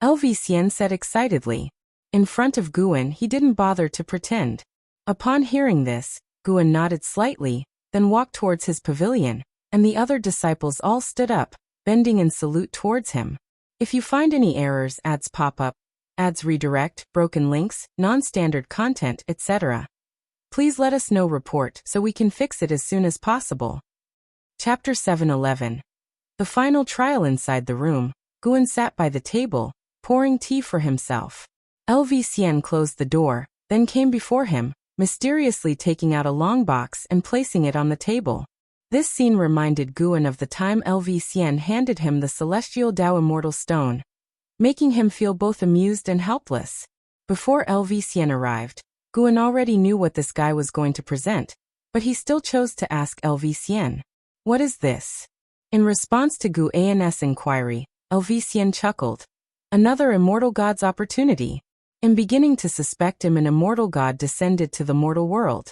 LV Xian said excitedly. In front of Guan he didn't bother to pretend. Upon hearing this, Guan nodded slightly, then walked towards his pavilion, and the other disciples all stood up, bending in salute towards him. If you find any errors, ads pop up, ads redirect, broken links, non-standard content, etc. Please let us know report so we can fix it as soon as possible. Chapter 7:11. The final trial. Inside the room, Guan sat by the table, pouring tea for himself. LV Xian closed the door, then came before him, mysteriously taking out a long box and placing it on the table. This scene reminded Guan of the time LV Xian handed him the celestial Tao immortal stone, making him feel both amused and helpless. Before LV Xian arrived, Guan already knew what this guy was going to present, but he still chose to ask LV Xian, "What is this?" In response to Gu An's inquiry, LV Xian chuckled. Another immortal god's opportunity. In beginning to suspect him, an immortal god descended to the mortal world.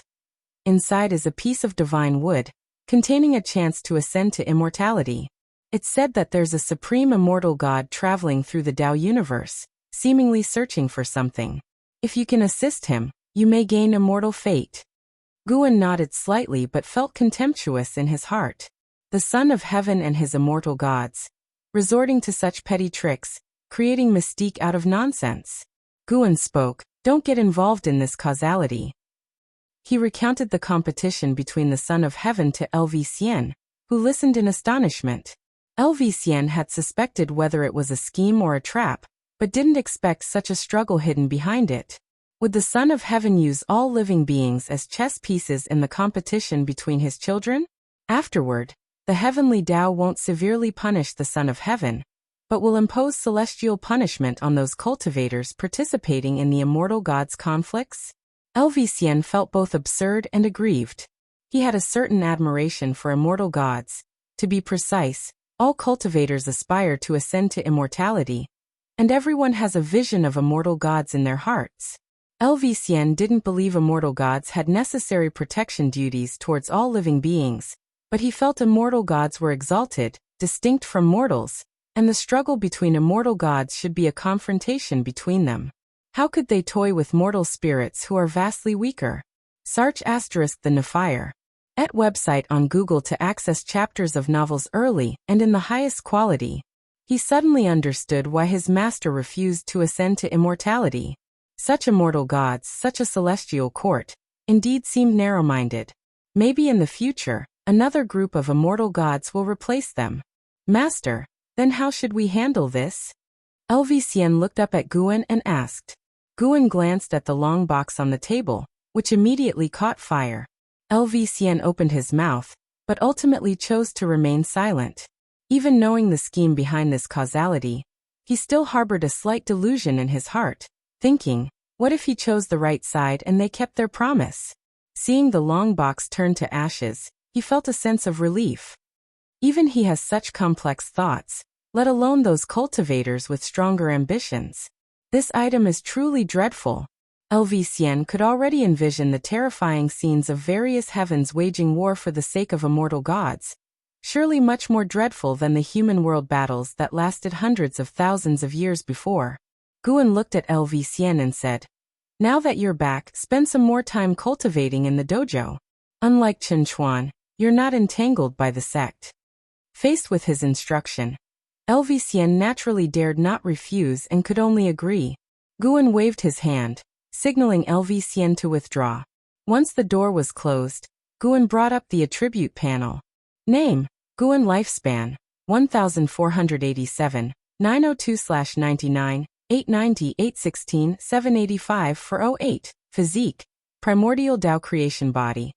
Inside is a piece of divine wood, containing a chance to ascend to immortality. It's said that there's a supreme immortal god traveling through the Tao universe, seemingly searching for something. If you can assist him, you may gain immortal fate. Guan nodded slightly but felt contemptuous in his heart. The Son of Heaven and his immortal gods, resorting to such petty tricks, creating mystique out of nonsense. Guan spoke, "Don't get involved in this causality." He recounted the competition between the Son of Heaven to LV Xian, who listened in astonishment. LV Xian had suspected whether it was a scheme or a trap, but didn't expect such a struggle hidden behind it. Would the Son of Heaven use all living beings as chess pieces in the competition between his children? Afterward, the heavenly Tao won't severely punish the Son of Heaven, but will impose celestial punishment on those cultivators participating in the immortal god's conflicts? LV Xian felt both absurd and aggrieved. He had a certain admiration for immortal gods. To be precise, all cultivators aspire to ascend to immortality, and everyone has a vision of immortal gods in their hearts. LV Xian didn't believe immortal gods had necessary protection duties towards all living beings, but he felt immortal gods were exalted, distinct from mortals, and the struggle between immortal gods should be a confrontation between them. How could they toy with mortal spirits who are vastly weaker? Search * the Nephire. Et website on Google to access chapters of novels early and in the highest quality. He suddenly understood why his master refused to ascend to immortality. Such immortal gods, such a celestial court, indeed seemed narrow-minded. Maybe in the future, another group of immortal gods will replace them. Master, then how should we handle this? LV Xian looked up at Guan and asked. Guan glanced at the long box on the table, which immediately caught fire. LV Xian opened his mouth, but ultimately chose to remain silent. Even knowing the scheme behind this causality, he still harbored a slight delusion in his heart, thinking, what if he chose the right side and they kept their promise? Seeing the long box turn to ashes, he felt a sense of relief. Even he has such complex thoughts, let alone those cultivators with stronger ambitions. This item is truly dreadful. LV Xian could already envision the terrifying scenes of various heavens waging war for the sake of immortal gods, surely much more dreadful than the human world battles that lasted hundreds of thousands of years before. Guan looked at LV Xian and said, "Now that you're back, spend some more time cultivating in the dojo. Unlike Chen Chuan, you're not entangled by the sect." Faced with his instruction, LV Xian naturally dared not refuse and could only agree. Guan waved his hand, signaling LV Xian to withdraw. Once the door was closed, Guan brought up the attribute panel. Name, Guan lifespan, 1487, 902/99, 890 816 785 408, physique, primordial Tao creation body.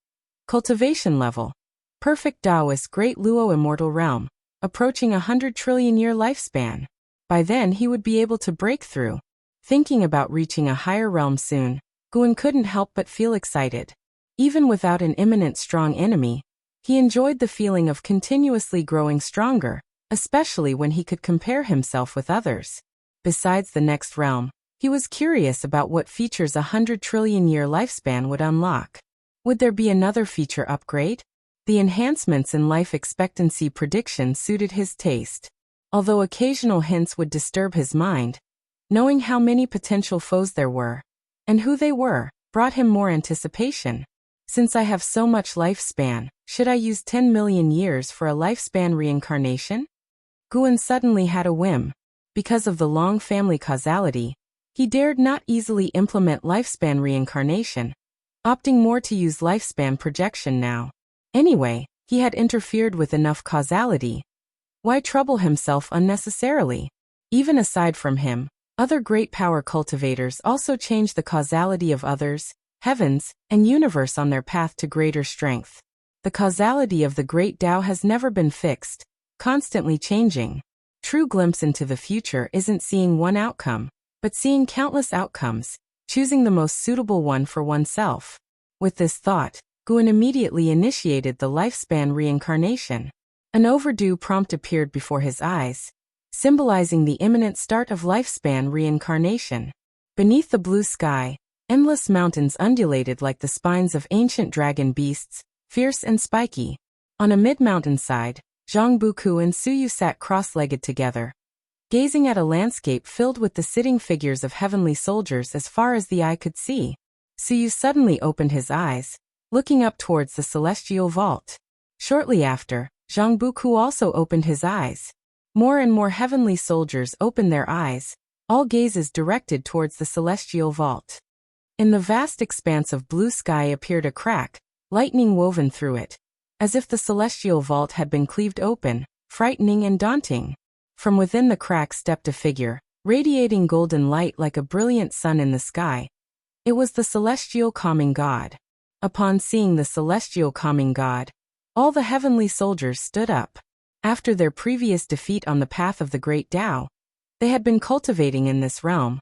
Cultivation level, perfect Taoist Great Luo immortal realm, approaching 100 trillion-year lifespan. By then he would be able to break through. Thinking about reaching a higher realm soon, Guan couldn't help but feel excited. Even without an imminent strong enemy, he enjoyed the feeling of continuously growing stronger, especially when he could compare himself with others. Besides the next realm, he was curious about what features a 100 trillion-year lifespan would unlock. Would there be another feature upgrade? The enhancements in life expectancy prediction suited his taste. Although occasional hints would disturb his mind, knowing how many potential foes there were, and who they were, brought him more anticipation. Since I have so much lifespan, should I use 10 million years for a lifespan reincarnation? Guan suddenly had a whim. Because of the long family causality, he dared not easily implement lifespan reincarnation, opting more to use lifespan projection now. Anyway, he had interfered with enough causality. Why trouble himself unnecessarily? Even aside from him, other great power cultivators also changed the causality of others, heavens, and universe on their path to greater strength. The causality of the great Tao has never been fixed, constantly changing. True glimpse into the future isn't seeing one outcome, but seeing countless outcomes, choosing the most suitable one for oneself. With this thought, Guan immediately initiated the lifespan reincarnation. An overdue prompt appeared before his eyes, symbolizing the imminent start of lifespan reincarnation. Beneath the blue sky, endless mountains undulated like the spines of ancient dragon beasts, fierce and spiky. On a mid-mountainside, Zhang Buku and Suyu sat cross-legged together, gazing at a landscape filled with the sitting figures of heavenly soldiers as far as the eye could see. Suyu suddenly opened his eyes, looking up towards the celestial vault. Shortly after, Zhang Buku also opened his eyes. More and more heavenly soldiers opened their eyes, all gazes directed towards the celestial vault. In the vast expanse of blue sky appeared a crack, lightning woven through it, as if the celestial vault had been cleaved open, frightening and daunting. From within the crack stepped a figure, radiating golden light like a brilliant sun in the sky. It was the celestial calming god. Upon seeing the celestial calming god, all the heavenly soldiers stood up. After their previous defeat on the path of the great Tao, they had been cultivating in this realm,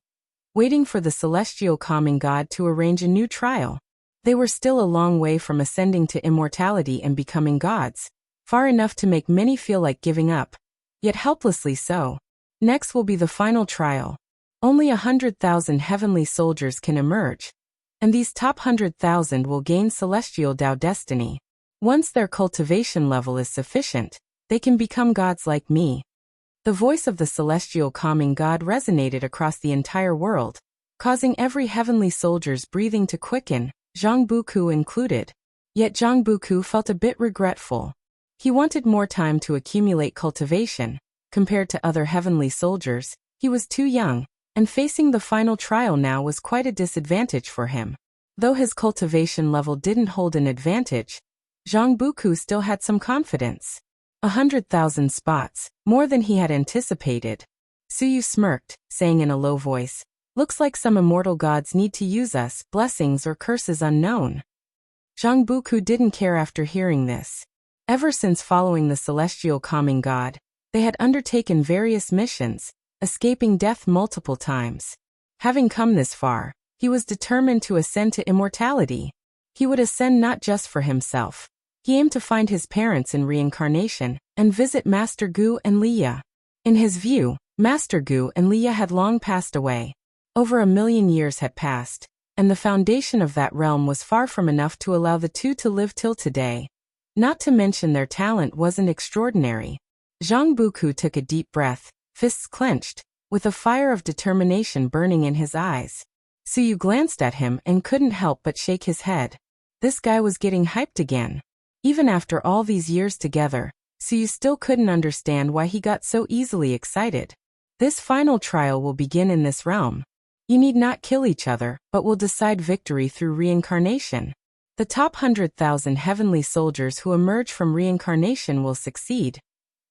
waiting for the celestial calming god to arrange a new trial. They were still a long way from ascending to immortality and becoming gods, far enough to make many feel like giving up, yet helplessly so. Next will be the final trial. Only 100,000 heavenly soldiers can emerge, and these top 100,000 will gain celestial Tao destiny. Once their cultivation level is sufficient, they can become gods like me. The voice of the celestial calming god resonated across the entire world, causing every heavenly soldier's breathing to quicken, Zhang Buku included. Yet Zhang Buku felt a bit regretful. He wanted more time to accumulate cultivation. Compared to other heavenly soldiers, he was too young, and facing the final trial now was quite a disadvantage for him. Though his cultivation level didn't hold an advantage, Zhang Buku still had some confidence. 100,000 spots, more than he had anticipated. Suyu smirked, saying in a low voice, "Looks like some immortal gods need to use us, blessings or curses unknown." Zhang Buku didn't care after hearing this. Ever since following the celestial calming god, they had undertaken various missions, escaping death multiple times. Having come this far, he was determined to ascend to immortality. He would ascend not just for himself. He aimed to find his parents in reincarnation and visit Master Gu and Liya. In his view, Master Gu and Liya had long passed away. Over 1,000,000 years had passed, and the foundation of that realm was far from enough to allow the two to live till today. Not to mention their talent wasn't extraordinary. Zhang Buku took a deep breath, fists clenched, with a fire of determination burning in his eyes. Suyu glanced at him and couldn't help but shake his head. This guy was getting hyped again. Even after all these years together, Suyu still couldn't understand why he got so easily excited. This final trial will begin in this realm. You need not kill each other, but will decide victory through reincarnation. The top 100,000 heavenly soldiers who emerge from reincarnation will succeed,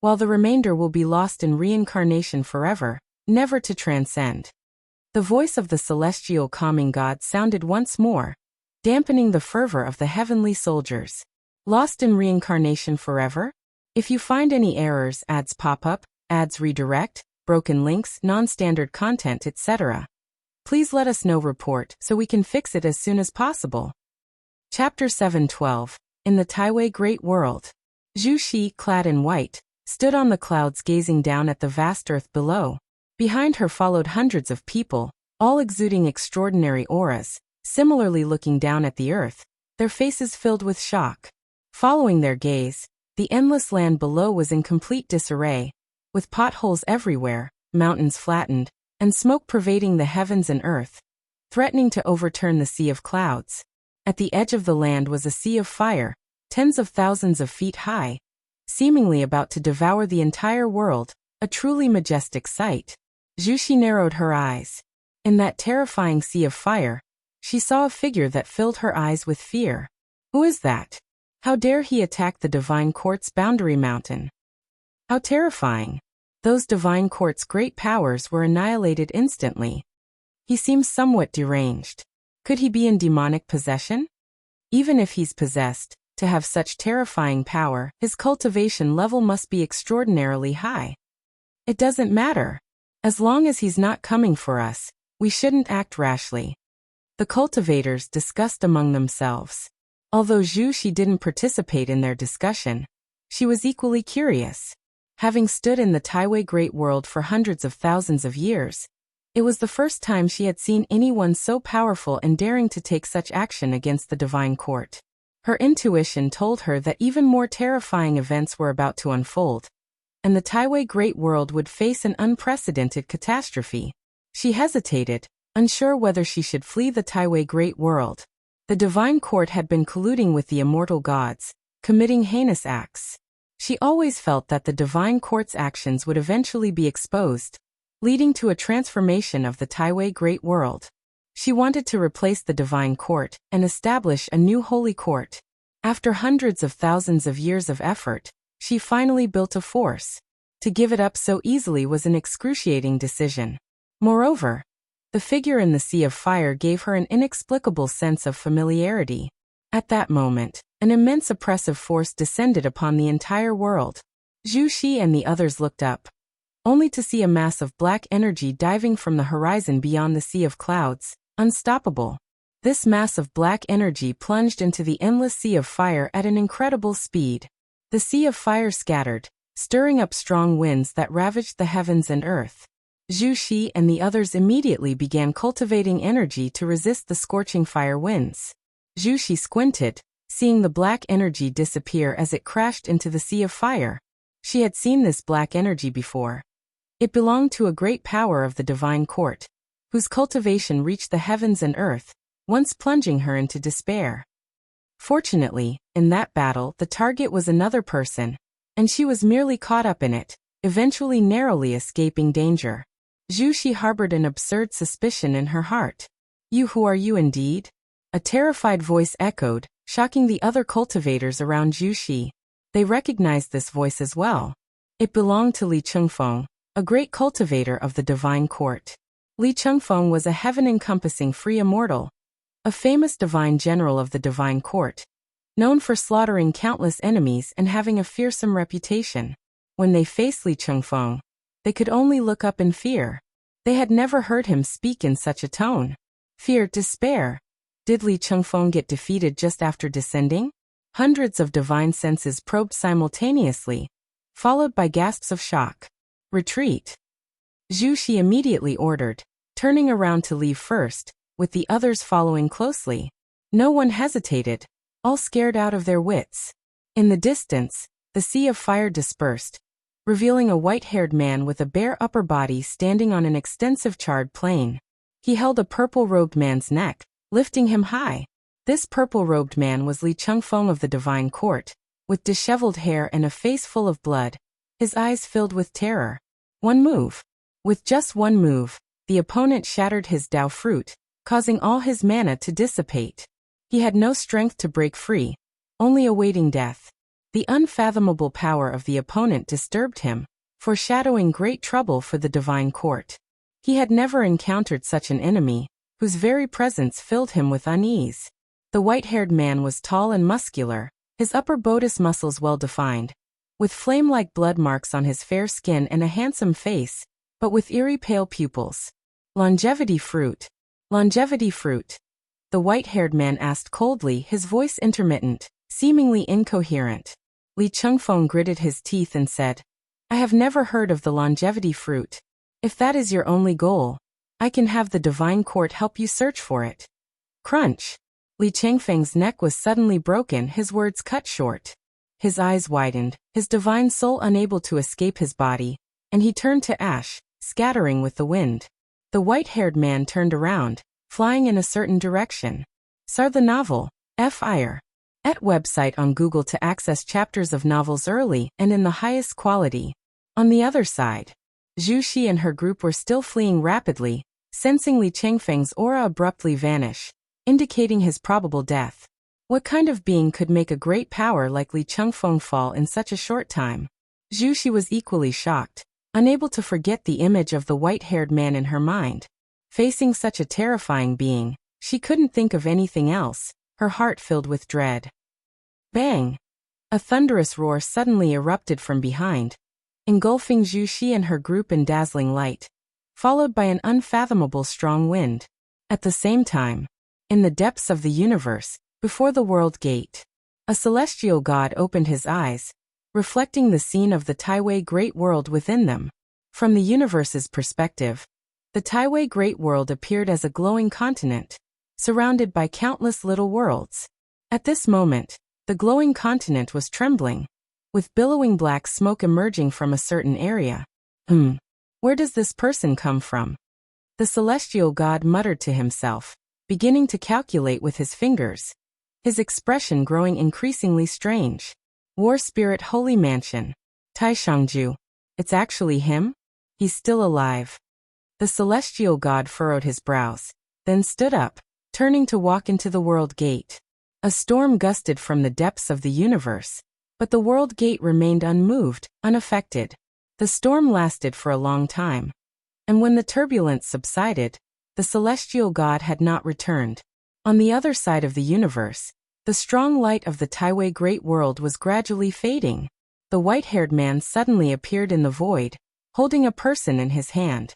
while the remainder will be lost in reincarnation forever, never to transcend. The voice of the celestial calming god sounded once more, dampening the fervor of the heavenly soldiers. Lost in reincarnation forever? If you find any errors, ads pop up, ads redirect, broken links, non-standard content, etc., please let us know. Report so we can fix it as soon as possible. Chapter 7:12. In the Taiwei Great World. Zhu Xi, clad in white, stood on the clouds gazing down at the vast earth below. Behind her followed hundreds of people, all exuding extraordinary auras, similarly looking down at the earth, their faces filled with shock. Following their gaze, the endless land below was in complete disarray, with potholes everywhere, mountains flattened, and smoke pervading the heavens and earth, threatening to overturn the sea of clouds. At the edge of the land was a sea of fire, tens of thousands of feet high, seemingly about to devour the entire world, a truly majestic sight. Zhu Xi narrowed her eyes. In that terrifying sea of fire, she saw a figure that filled her eyes with fear. Who is that? How dare he attack the divine court's boundary mountain? How terrifying! Those divine court's great powers were annihilated instantly. He seems somewhat deranged. Could he be in demonic possession? Even if he's possessed, to have such terrifying power, his cultivation level must be extraordinarily high. It doesn't matter. As long as he's not coming for us, we shouldn't act rashly. The cultivators discussed among themselves. Although Zhu Xi didn't participate in their discussion, she was equally curious. Having stood in the Taiwei Great World for hundreds of thousands of years, it was the first time she had seen anyone so powerful and daring to take such action against the divine court. Her intuition told her that even more terrifying events were about to unfold, and the Taiwei Great World would face an unprecedented catastrophe. She hesitated, unsure whether she should flee the Taiwei Great World. The divine court had been colluding with the immortal gods, committing heinous acts. She always felt that the divine court's actions would eventually be exposed, leading to a transformation of the Taiwei Great World. She wanted to replace the divine court and establish a new holy court. After hundreds of thousands of years of effort, she finally built a force. To give it up so easily was an excruciating decision. Moreover, the figure in the sea of fire gave her an inexplicable sense of familiarity. At that moment, an immense oppressive force descended upon the entire world. Zhu Xi and the others looked up, only to see a mass of black energy diving from the horizon beyond the sea of clouds, unstoppable. This mass of black energy plunged into the endless sea of fire at an incredible speed. The sea of fire scattered, stirring up strong winds that ravaged the heavens and earth. Zhu Xi and the others immediately began cultivating energy to resist the scorching fire winds. Zhu Xi squinted, seeing the black energy disappear as it crashed into the sea of fire. She had seen this black energy before. It belonged to a great power of the divine court, whose cultivation reached the heavens and earth, once plunging her into despair. Fortunately, in that battle the target was another person, and she was merely caught up in it, eventually narrowly escaping danger. Zhu Xi harbored an absurd suspicion in her heart. "You, who are you indeed?" A terrified voice echoed, shocking the other cultivators around Zhu Xi. They recognized this voice as well. It belonged to Li Chengfeng, a great cultivator of the divine court. Li Chengfeng was a heaven-encompassing free immortal, a famous divine general of the divine court, known for slaughtering countless enemies and having a fearsome reputation. When they faced Li Chengfeng, they could only look up in fear. They had never heard him speak in such a tone. Fear, despair. Did Li Chengfeng get defeated just after descending? Hundreds of divine senses probed simultaneously, followed by gasps of shock. Retreat. Zhu Xi immediately ordered, turning around to leave first, with the others following closely. No one hesitated, all scared out of their wits. In the distance, the sea of fire dispersed, revealing a white-haired man with a bare upper body standing on an extensive charred plain. He held a purple-robed man's neck, lifting him high. This purple-robed man was Li Chengfeng of the divine court, with disheveled hair and a face full of blood, his eyes filled with terror. One move. With just one move, the opponent shattered his Dao fruit, causing all his mana to dissipate. He had no strength to break free, only awaiting death. The unfathomable power of the opponent disturbed him, foreshadowing great trouble for the divine court. He had never encountered such an enemy, whose very presence filled him with unease. The white-haired man was tall and muscular, his upper bodice muscles well-defined, with flame-like blood marks on his fair skin and a handsome face, but with eerie pale pupils. Longevity fruit. Longevity fruit. The white-haired man asked coldly, his voice intermittent, seemingly incoherent. Li Chengfeng gritted his teeth and said, I have never heard of the longevity fruit. If that is your only goal, I can have the divine court help you search for it. Crunch. Li Chengfeng's neck was suddenly broken, his words cut short. His eyes widened, his divine soul unable to escape his body, and he turned to ash, scattering with the wind. The white-haired man turned around, flying in a certain direction. Sar the novel, Fire. At website on Google to access chapters of novels early and in the highest quality. On the other side, Zhu Xi and her group were still fleeing rapidly, sensing Li Chengfeng's aura abruptly vanish, indicating his probable death. What kind of being could make a great power like Li Chengfeng fall in such a short time? Zhu Xi was equally shocked, unable to forget the image of the white-haired man in her mind. Facing such a terrifying being, she couldn't think of anything else, her heart filled with dread. Bang! A thunderous roar suddenly erupted from behind, engulfing Zhu Xi and her group in dazzling light, followed by an unfathomable strong wind. At the same time, in the depths of the universe, before the world gate, a celestial god opened his eyes, reflecting the scene of the Taiwei Great World within them. From the universe's perspective, the Taiwei Great World appeared as a glowing continent, surrounded by countless little worlds. At this moment, the glowing continent was trembling, with billowing black smoke emerging from a certain area. Where does this person come from? The celestial god muttered to himself, beginning to calculate with his fingers, his expression growing increasingly strange. War Spirit Holy Mansion. Taishangju. It's actually him? He's still alive. The celestial god furrowed his brows, then stood up, turning to walk into the world gate. A storm gusted from the depths of the universe, but the world gate remained unmoved, unaffected. The storm lasted for a long time, and when the turbulence subsided, the celestial god had not returned. On the other side of the universe, the strong light of the Taiwei Great World was gradually fading. The white-haired man suddenly appeared in the void, holding a person in his hand.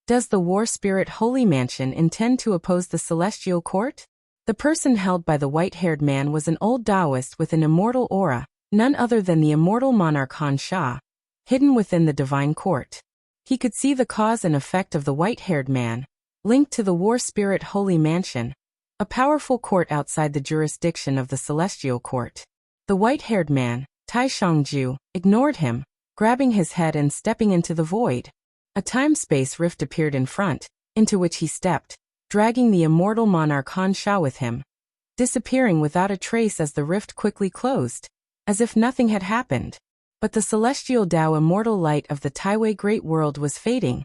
Does the War Spirit Holy Mansion intend to oppose the Celestial Court? The person held by the white-haired man was an old Taoist with an immortal aura, none other than the immortal monarch Han Sha, hidden within the divine court. He could see the cause and effect of the white-haired man, linked to the War Spirit Holy Mansion, a powerful court outside the jurisdiction of the Celestial Court. The white-haired man, Tai Shangju, ignored him, grabbing his head and stepping into the void. A time-space rift appeared in front, into which he stepped, dragging the immortal monarch Han Sha with him, disappearing without a trace as the rift quickly closed, as if nothing had happened. But the celestial Dao immortal light of the Taiwei Great World was fading,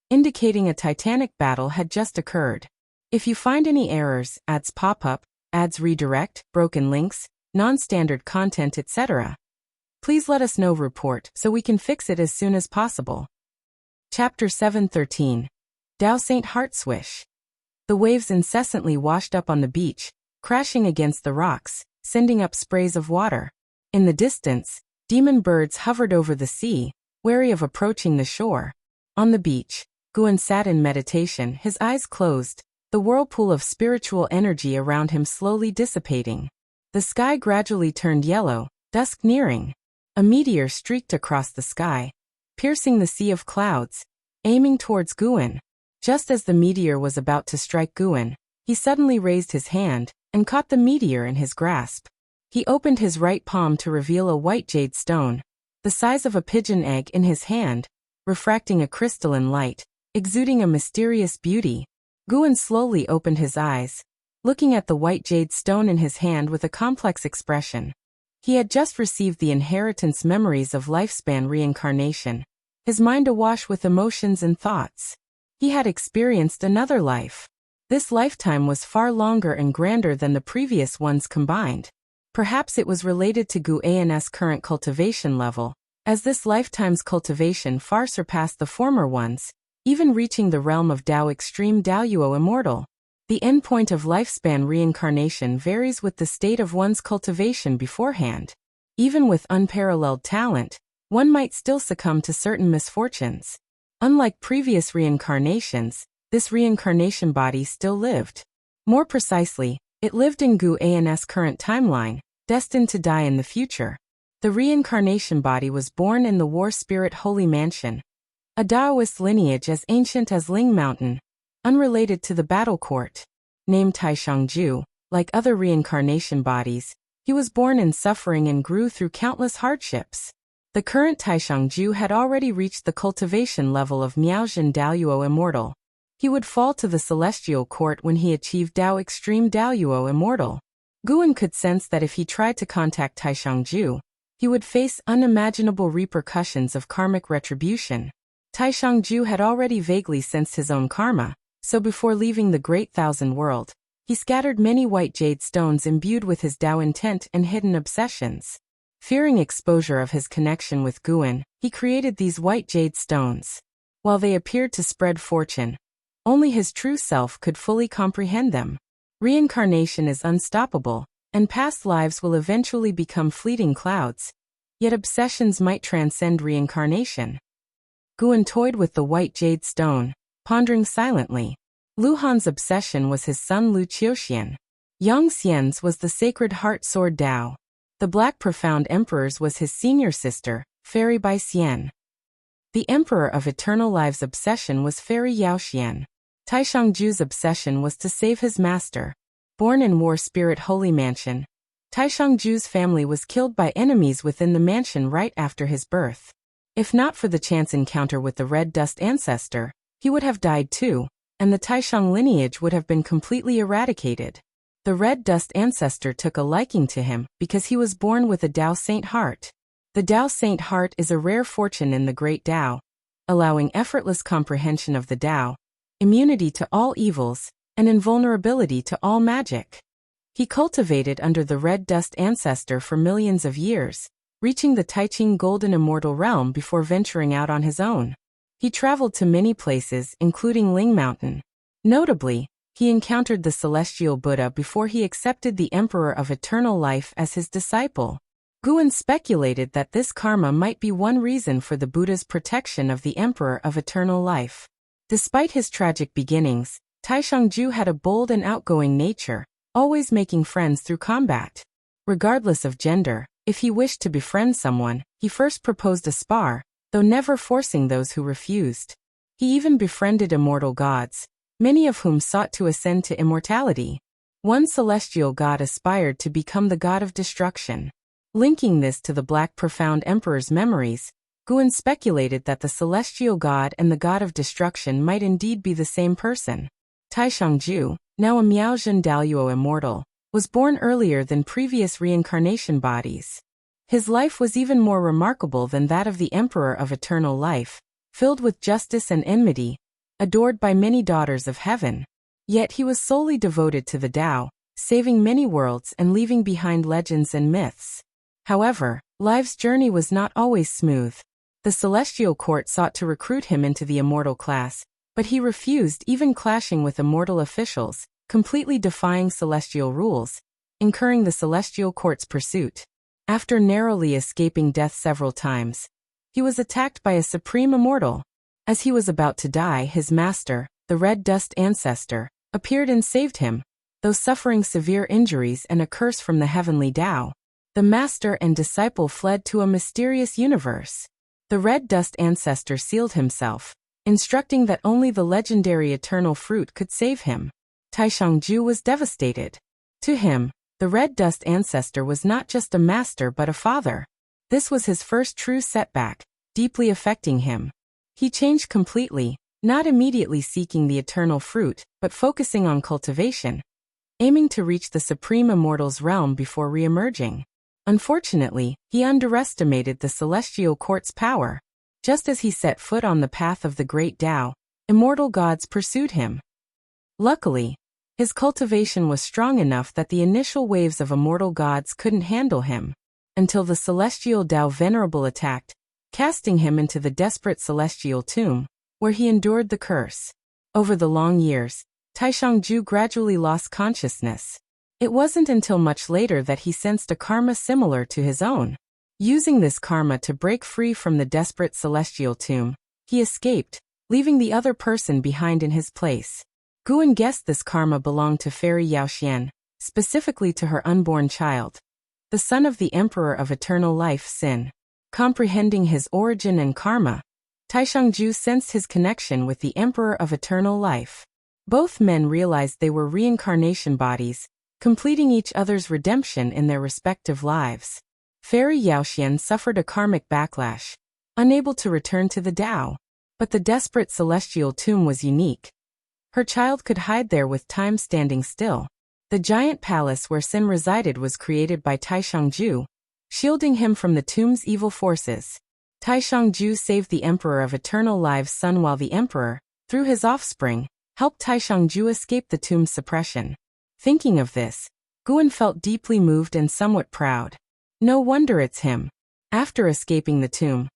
indicating a titanic battle had just occurred. If you find any errors, ads pop up, ads redirect, broken links, non-standard content, etc., please let us know. Report so we can fix it as soon as possible. Chapter 713. Dao Saint Heart Swish. The waves incessantly washed up on the beach, crashing against the rocks, sending up sprays of water. In the distance, demon birds hovered over the sea, wary of approaching the shore. On the beach, Guan sat in meditation, his eyes closed, the whirlpool of spiritual energy around him slowly dissipating. The sky gradually turned yellow, dusk nearing. A meteor streaked across the sky, piercing the sea of clouds, aiming towards Guan. Just as the meteor was about to strike Guan, he suddenly raised his hand and caught the meteor in his grasp. He opened his right palm to reveal a white jade stone, the size of a pigeon egg, in his hand, refracting a crystalline light, exuding a mysterious beauty. Guan slowly opened his eyes, looking at the white jade stone in his hand with a complex expression. He had just received the inheritance memories of lifespan reincarnation, his mind awash with emotions and thoughts. He had experienced another life. This lifetime was far longer and grander than the previous ones combined. Perhaps it was related to Gu An's current cultivation level, as this lifetime's cultivation far surpassed the former ones, even reaching the realm of Dao Extreme Daoyuo Immortal. The endpoint of lifespan reincarnation varies with the state of one's cultivation beforehand. Even with unparalleled talent, one might still succumb to certain misfortunes. Unlike previous reincarnations, this reincarnation body still lived. More precisely, it lived in Gu An's current timeline, destined to die in the future. The reincarnation body was born in the War Spirit Holy Mansion, a Taoist lineage as ancient as Ling Mountain, unrelated to the battle court. Named Taishangju, like other reincarnation bodies, he was born in suffering and grew through countless hardships. The current Taishangju had already reached the cultivation level of Miaojin Daoyuo Immortal. He would fall to the celestial court when he achieved Dao Extreme Daoyuo Immortal. Guan could sense that if he tried to contact Taishangju, he would face unimaginable repercussions of karmic retribution. Taishangju had already vaguely sensed his own karma, so before leaving the Great Thousand World, he scattered many white jade stones imbued with his Dao intent and hidden obsessions. Fearing exposure of his connection with Guan, he created these white jade stones. While they appeared to spread fortune, only his true self could fully comprehend them. Reincarnation is unstoppable, and past lives will eventually become fleeting clouds, yet obsessions might transcend reincarnation. Guan toyed with the white jade stone, pondering silently. Lu Han's obsession was his son Lu Qiuxian. Yang Xian's was the sacred heart sword Dao. The Black Profound Emperor's was his senior sister, Fairy Bai Xian. The Emperor of Eternal Lives' obsession was Fairy Yao Xian. Taishangju's obsession was to save his master. Born in War Spirit Holy Mansion, Taishangju's family was killed by enemies within the mansion right after his birth. If not for the chance encounter with the Red Dust Ancestor, he would have died too, and the Taishang lineage would have been completely eradicated. The Red Dust Ancestor took a liking to him because he was born with a Dao Saint heart. The Dao Saint heart is a rare fortune in the Great Dao, allowing effortless comprehension of the Dao, immunity to all evils, and invulnerability to all magic. He cultivated under the Red Dust Ancestor for millions of years, reaching the Taiching Golden Immortal Realm before venturing out on his own. He traveled to many places, including Ling Mountain. Notably, he encountered the Celestial Buddha before he accepted the Emperor of Eternal Life as his disciple. Guan speculated that this karma might be one reason for the Buddha's protection of the Emperor of Eternal Life. Despite his tragic beginnings, Taishangju had a bold and outgoing nature, always making friends through combat. Regardless of gender, if he wished to befriend someone, he first proposed a spar, though never forcing those who refused. He even befriended immortal gods, many of whom sought to ascend to immortality. One celestial god aspired to become the god of destruction. Linking this to the Black Profound Emperor's memories, Guan speculated that the celestial god and the god of destruction might indeed be the same person. Taishangju, now a Miaojin Daoyuo Immortal, was born earlier than previous reincarnation bodies. His life was even more remarkable than that of the Emperor of Eternal Life, filled with justice and enmity, adored by many daughters of heaven. Yet he was solely devoted to the Tao, saving many worlds and leaving behind legends and myths. However, life's journey was not always smooth. The Celestial Court sought to recruit him into the immortal class, but he refused, even clashing with immortal officials, completely defying celestial rules, incurring the Celestial Court's pursuit. After narrowly escaping death several times, he was attacked by a supreme immortal. As he was about to die, his master, the Red Dust Ancestor, appeared and saved him, though suffering severe injuries and a curse from the heavenly Tao. The master and disciple fled to a mysterious universe. The Red Dust Ancestor sealed himself, instructing that only the legendary eternal fruit could save him. Taishangju was devastated. To him, the Red Dust Ancestor was not just a master but a father. This was his first true setback, deeply affecting him. He changed completely, not immediately seeking the eternal fruit, but focusing on cultivation, aiming to reach the Supreme Immortal's realm before re-emerging. Unfortunately, he underestimated the Celestial Court's power. Just as he set foot on the path of the Great Tao, immortal gods pursued him. Luckily, his cultivation was strong enough that the initial waves of immortal gods couldn't handle him, until the Celestial Tao Venerable attacked, casting him into the desperate Celestial Tomb, where he endured the curse. Over the long years, Taishangju gradually lost consciousness. It wasn't until much later that he sensed a karma similar to his own. Using this karma to break free from the desperate celestial tomb, he escaped, leaving the other person behind in his place. Guan guessed this karma belonged to fairy Yaoxian, specifically to her unborn child, the son of the Emperor of Eternal Life Sin. Comprehending his origin and karma, Taishengju sensed his connection with the Emperor of Eternal Life. Both men realized they were reincarnation bodies, completing each other's redemption in their respective lives. Fairy Yaoxian suffered a karmic backlash, unable to return to the Tao. But the desperate celestial tomb was unique. Her child could hide there with time standing still. The giant palace where Sin resided was created by Taishengju, shielding him from the tomb's evil forces. Taishengju saved the Emperor of Eternal Lives' son while the Emperor, through his offspring, helped Taishengju escape the tomb's suppression. Thinking of this, Guan felt deeply moved and somewhat proud. No wonder it's him. After escaping the tomb,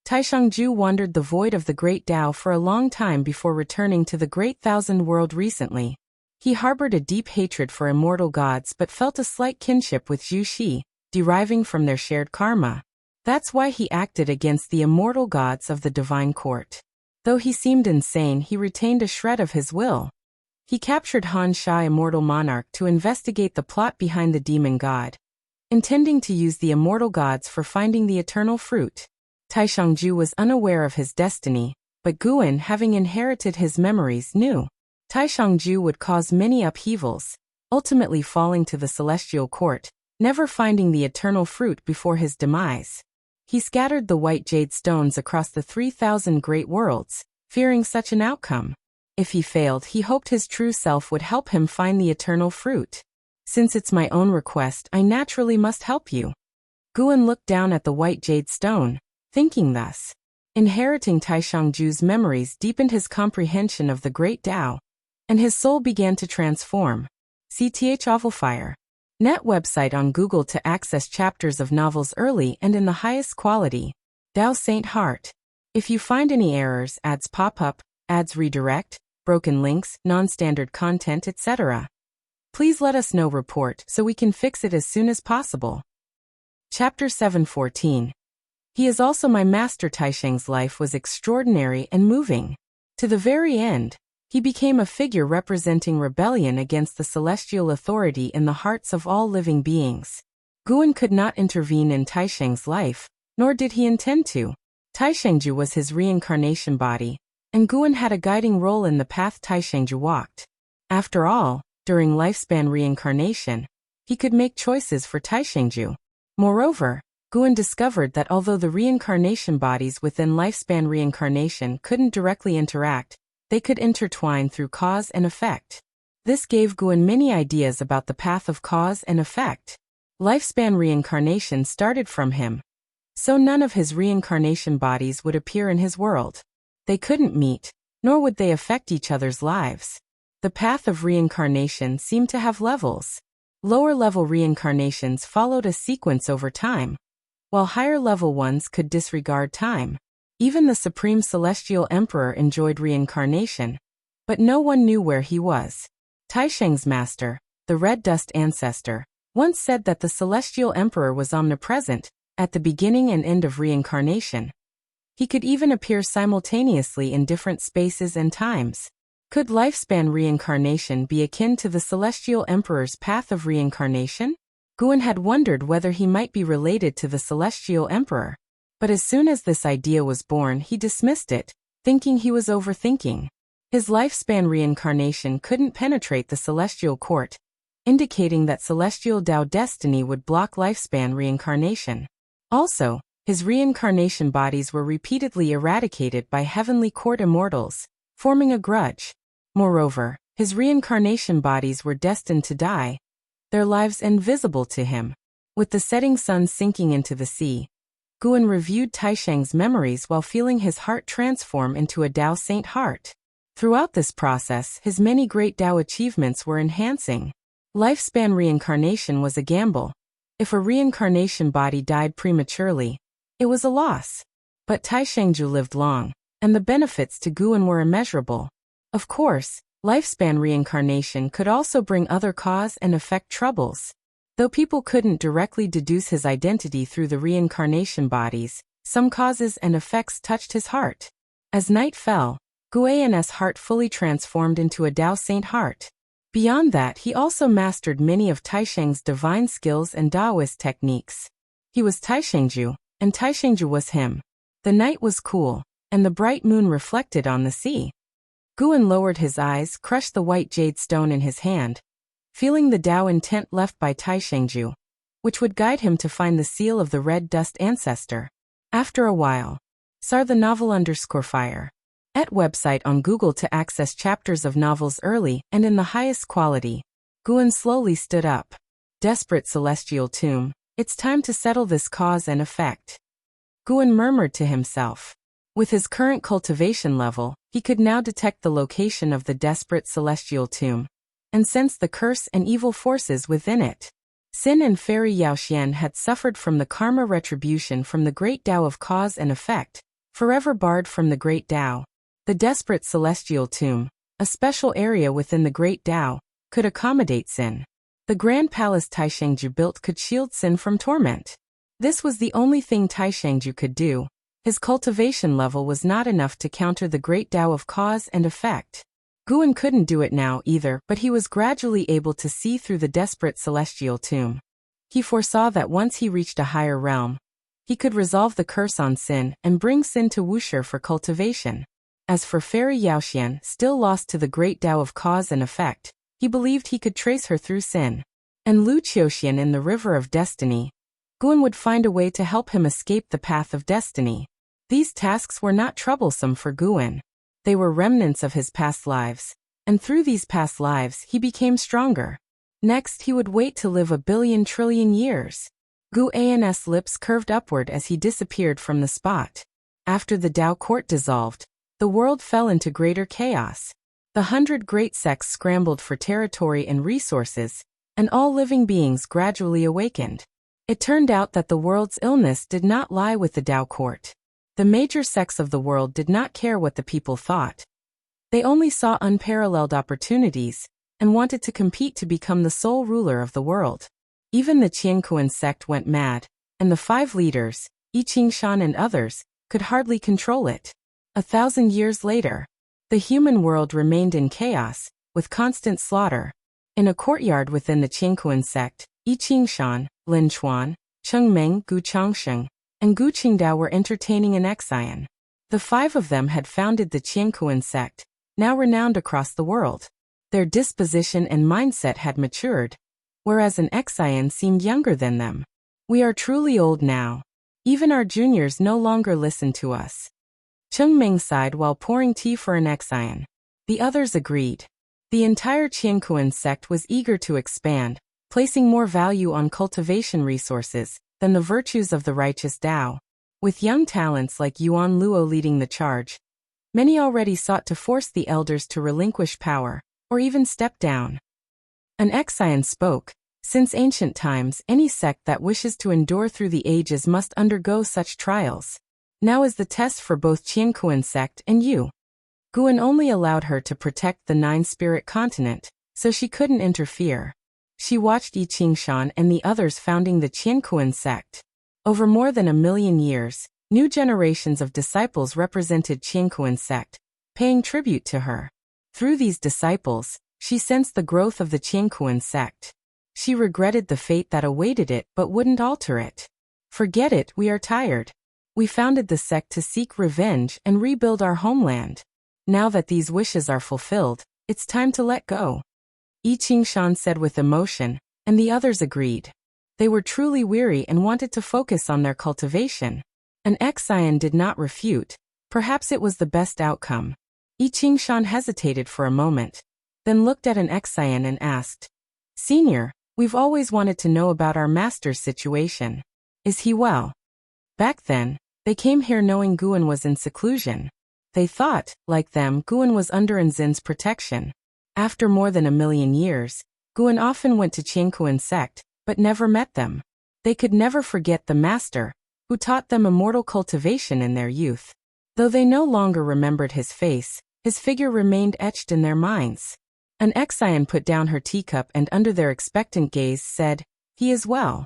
Taishengju wandered the void of the Great Tao for a long time before returning to the Great Thousand World recently. He harbored a deep hatred for immortal gods but felt a slight kinship with Zhu Xi, deriving from their shared karma. That's why he acted against the immortal gods of the divine court. Though he seemed insane, he retained a shred of his will. He captured Han Sha, immortal monarch, to investigate the plot behind the demon god, intending to use the immortal gods for finding the eternal fruit. Taishengju was unaware of his destiny, but Guan, having inherited his memories, knew Taishengju would cause many upheavals, ultimately falling to the celestial court, never finding the eternal fruit before his demise. He scattered the white jade stones across the 3,000 great worlds, fearing such an outcome. If he failed, he hoped his true self would help him find the eternal fruit. Since it's my own request, I naturally must help you. Guan looked down at the white jade stone, thinking thus. Inheriting Taishengju's memories deepened his comprehension of the great Tao, and his soul began to transform. CTH Ovalfire. Net website on Google to access chapters of novels early and in the highest quality. Tao Saint Heart. If you find any errors, ads pop up, ads redirect, broken links, non-standard content, etc., please let us know. Report so we can fix it as soon as possible. Chapter 714. He is also my master. Taisheng's life was extraordinary and moving. To the very end, he became a figure representing rebellion against the celestial authority in the hearts of all living beings. Guan could not intervene in Taisheng's life, nor did he intend to. Taishengju was his reincarnation body, and Guan had a guiding role in the path Taishengju walked. After all, during lifespan reincarnation, he could make choices for Taishengju. Moreover, Guan discovered that although the reincarnation bodies within lifespan reincarnation couldn't directly interact, they could intertwine through cause and effect. This gave Guan many ideas about the path of cause and effect. Lifespan reincarnation started from him, so none of his reincarnation bodies would appear in his world. They couldn't meet, nor would they affect each other's lives. The path of reincarnation seemed to have levels. Lower-level reincarnations followed a sequence over time, while higher-level ones could disregard time. Even the Supreme Celestial Emperor enjoyed reincarnation, but no one knew where he was. Taisheng's master, the Red Dust Ancestor, once said that the Celestial Emperor was omnipresent at the beginning and end of reincarnation. He could even appear simultaneously in different spaces and times. Could lifespan reincarnation be akin to the Celestial Emperor's path of reincarnation? Guan had wondered whether he might be related to the Celestial Emperor. But as soon as this idea was born, he dismissed it, thinking he was overthinking. His lifespan reincarnation couldn't penetrate the celestial court, indicating that celestial Tao destiny would block lifespan reincarnation. Also, his reincarnation bodies were repeatedly eradicated by heavenly court immortals, forming a grudge. Moreover, his reincarnation bodies were destined to die, their lives invisible to him. With the setting sun sinking into the sea, Guan reviewed Taisheng's memories while feeling his heart transform into a Tao Saint heart. Throughout this process, his many great Tao achievements were enhancing. Lifespan reincarnation was a gamble. If a reincarnation body died prematurely, it was a loss. But Taishengju lived long, and the benefits to Guan were immeasurable. Of course, lifespan reincarnation could also bring other cause and effect troubles. Though people couldn't directly deduce his identity through the reincarnation bodies, some causes and effects touched his heart. As night fell, Guan's heart fully transformed into a Tao Saint heart. Beyond that, he also mastered many of Taisheng's divine skills and Taoist techniques. He was Taishengju, and Taishengju was him. The night was cool, and the bright moon reflected on the sea. Guan lowered his eyes, crushed the white jade stone in his hand, feeling the Tao intent left by Taishengju, which would guide him to find the seal of the red dust ancestor. After a while, Sar the novel_fire. @ website on Google to access chapters of novels early and in the highest quality. Guan slowly stood up. Desperate celestial tomb, it's time to settle this cause and effect. Guan murmured to himself. With his current cultivation level, he could now detect the location of the desperate celestial tomb and sense the curse and evil forces within it. Sin and Fairy Yaoxian had suffered from the karma retribution from the great Tao of cause and effect, forever barred from the great Tao. The desperate celestial tomb, a special area within the great Tao, could accommodate Sin. The grand palace Taishengju built could shield Sin from torment. This was the only thing Taishengju could do. His cultivation level was not enough to counter the great Tao of cause and effect. Guan couldn't do it now either, but he was gradually able to see through the desperate celestial tomb. He foresaw that once he reached a higher realm, he could resolve the curse on Sin and bring Sin to Wuxia for cultivation. As for Fairy Yaoxian, still lost to the great Tao of cause and effect, he believed he could trace her through Sin. And Lu Qiuxian in the River of Destiny, Guan would find a way to help him escape the path of destiny. These tasks were not troublesome for Guan. They were remnants of his past lives, and through these past lives he became stronger. Next he would wait to live 1,000,000,000,000,000 years. Guan's lips curved upward as he disappeared from the spot. After the Tao court dissolved, the world fell into greater chaos. The 100 great sects scrambled for territory and resources, and all living beings gradually awakened. It turned out that the world's illness did not lie with the Tao court. The major sects of the world did not care what the people thought. They only saw unparalleled opportunities and wanted to compete to become the sole ruler of the world. Even the Qiankuan sect went mad, and the 5 leaders, Yi Qingshan and others, could hardly control it. 1,000 years later, the human world remained in chaos, with constant slaughter. In a courtyard within the Qiankuan sect, Yi Qingshan, Lin Chuan, Cheng Meng, Gu Changsheng, and Gu Qingdao were entertaining an Xian. The 5 of them had founded the Qiankuan sect, now renowned across the world. Their disposition and mindset had matured, whereas an Xian seemed younger than them. We are truly old now. Even our juniors no longer listen to us. Cheng Meng sighed while pouring tea for an Xian. The others agreed. The entire Qiankuan sect was eager to expand, placing more value on cultivation resources than the virtues of the righteous Tao. With young talents like Yuan Luo leading the charge, many already sought to force the elders to relinquish power, or even step down. An Xian spoke. Since ancient times, any sect that wishes to endure through the ages must undergo such trials. Now is the test for both Qiankuan sect and you. Guan only allowed her to protect the 9-spirit continent, so she couldn't interfere. She watched Yi Qingshan and the others founding the Qiankuan sect. Over more than 1,000,000 years, new generations of disciples represented Qiankuan sect, paying tribute to her. Through these disciples, she sensed the growth of the Qiankuan sect. She regretted the fate that awaited it but wouldn't alter it. Forget it, we are tired. We founded the sect to seek revenge and rebuild our homeland. Now that these wishes are fulfilled, it's time to let go. Yi Qingshan said with emotion, and the others agreed. They were truly weary and wanted to focus on their cultivation. An Xian did not refute. Perhaps it was the best outcome. Yi Qingshan hesitated for a moment, then looked at an Xian and asked, "Senior, we've always wanted to know about our master's situation. Is he well?" Back then, they came here knowing Guan was in seclusion. They thought, like them, Guan was under Nzin's protection. After more than 1,000,000 years, Guan often went to Qiankuan sect, but never met them. They could never forget the master, who taught them immortal cultivation in their youth. Though they no longer remembered his face, his figure remained etched in their minds. An Xian put down her teacup and under their expectant gaze said, He is well.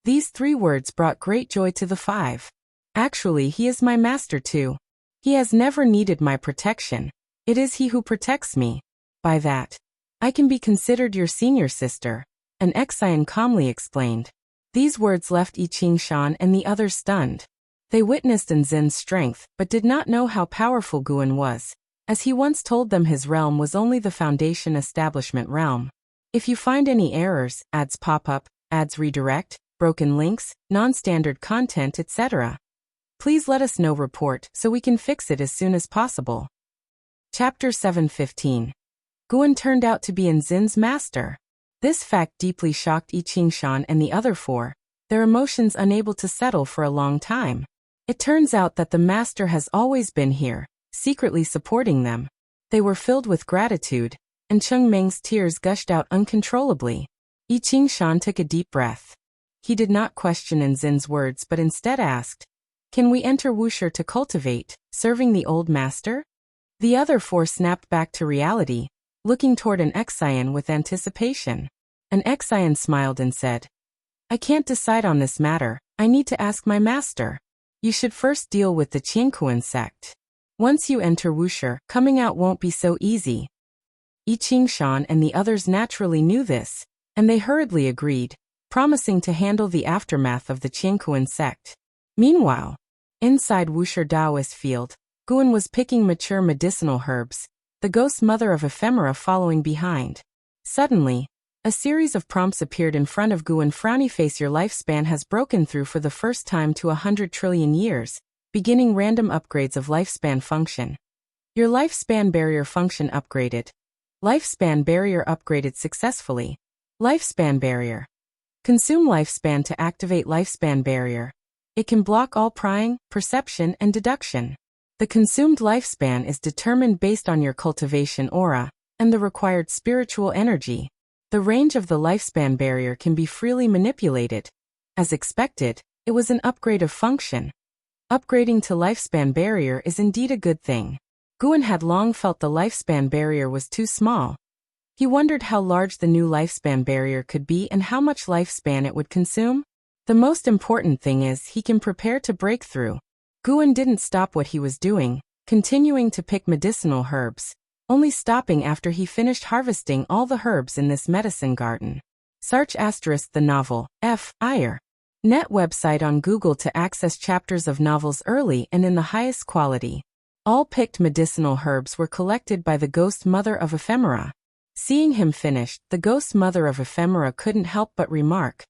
These 3 words brought great joy to the 5. Actually, he is my master too. He has never needed my protection. It is he who protects me. By that, I can be considered your senior sister, an Exian calmly explained. These words left I Ching Shan and the others stunned. They witnessed Nzin's strength, but did not know how powerful Guan was, as he once told them his realm was only the foundation establishment realm. If you find any errors, ads pop up, ads redirect, broken links, non-standard content, etc., please let us know report so we can fix it as soon as possible. Chapter 7:15. Guan turned out to be Nzin's master. This fact deeply shocked I Ching Shan and the other 4, their emotions unable to settle for a long time. It turns out that the master has always been here, secretly supporting them. They were filled with gratitude, and Cheng Meng's tears gushed out uncontrollably. I Ching Shan took a deep breath. He did not question Nzin's words but instead asked, "Can we enter Wuxia to cultivate, serving the old master?" The other 4 snapped back to reality, looking toward an Exian with anticipation. An Exian smiled and said, "I can't decide on this matter, I need to ask my master. You should first deal with the Qingkuan sect. Once you enter Wuxia, coming out won't be so easy." I Ching Shan and the others naturally knew this, and they hurriedly agreed, promising to handle the aftermath of the Qingkuan sect. Meanwhile, inside Wuxia Daoist field, Guan was picking mature medicinal herbs, the ghost mother of ephemera following behind. Suddenly, a series of prompts appeared in front of Guan. Frowny face, your lifespan has broken through for the first time to 100 trillion years, beginning random upgrades of lifespan function. Your lifespan barrier function upgraded. Lifespan barrier upgraded successfully. Lifespan barrier. Consume lifespan to activate lifespan barrier. It can block all prying, perception, and deduction. The consumed lifespan is determined based on your cultivation aura and the required spiritual energy. The range of the lifespan barrier can be freely manipulated. As expected, it was an upgrade of function. Upgrading to lifespan barrier is indeed a good thing. Guan had long felt the lifespan barrier was too small. He wondered how large the new lifespan barrier could be and how much lifespan it would consume. The most important thing is he can prepare to break through. Guan didn't stop what he was doing, continuing to pick medicinal herbs, only stopping after he finished harvesting all the herbs in this medicine garden. Search * the novel, F.I.R. Net website on Google to access chapters of novels early and in the highest quality. All picked medicinal herbs were collected by the ghost mother of ephemera. Seeing him finished, the ghost mother of ephemera couldn't help but remark,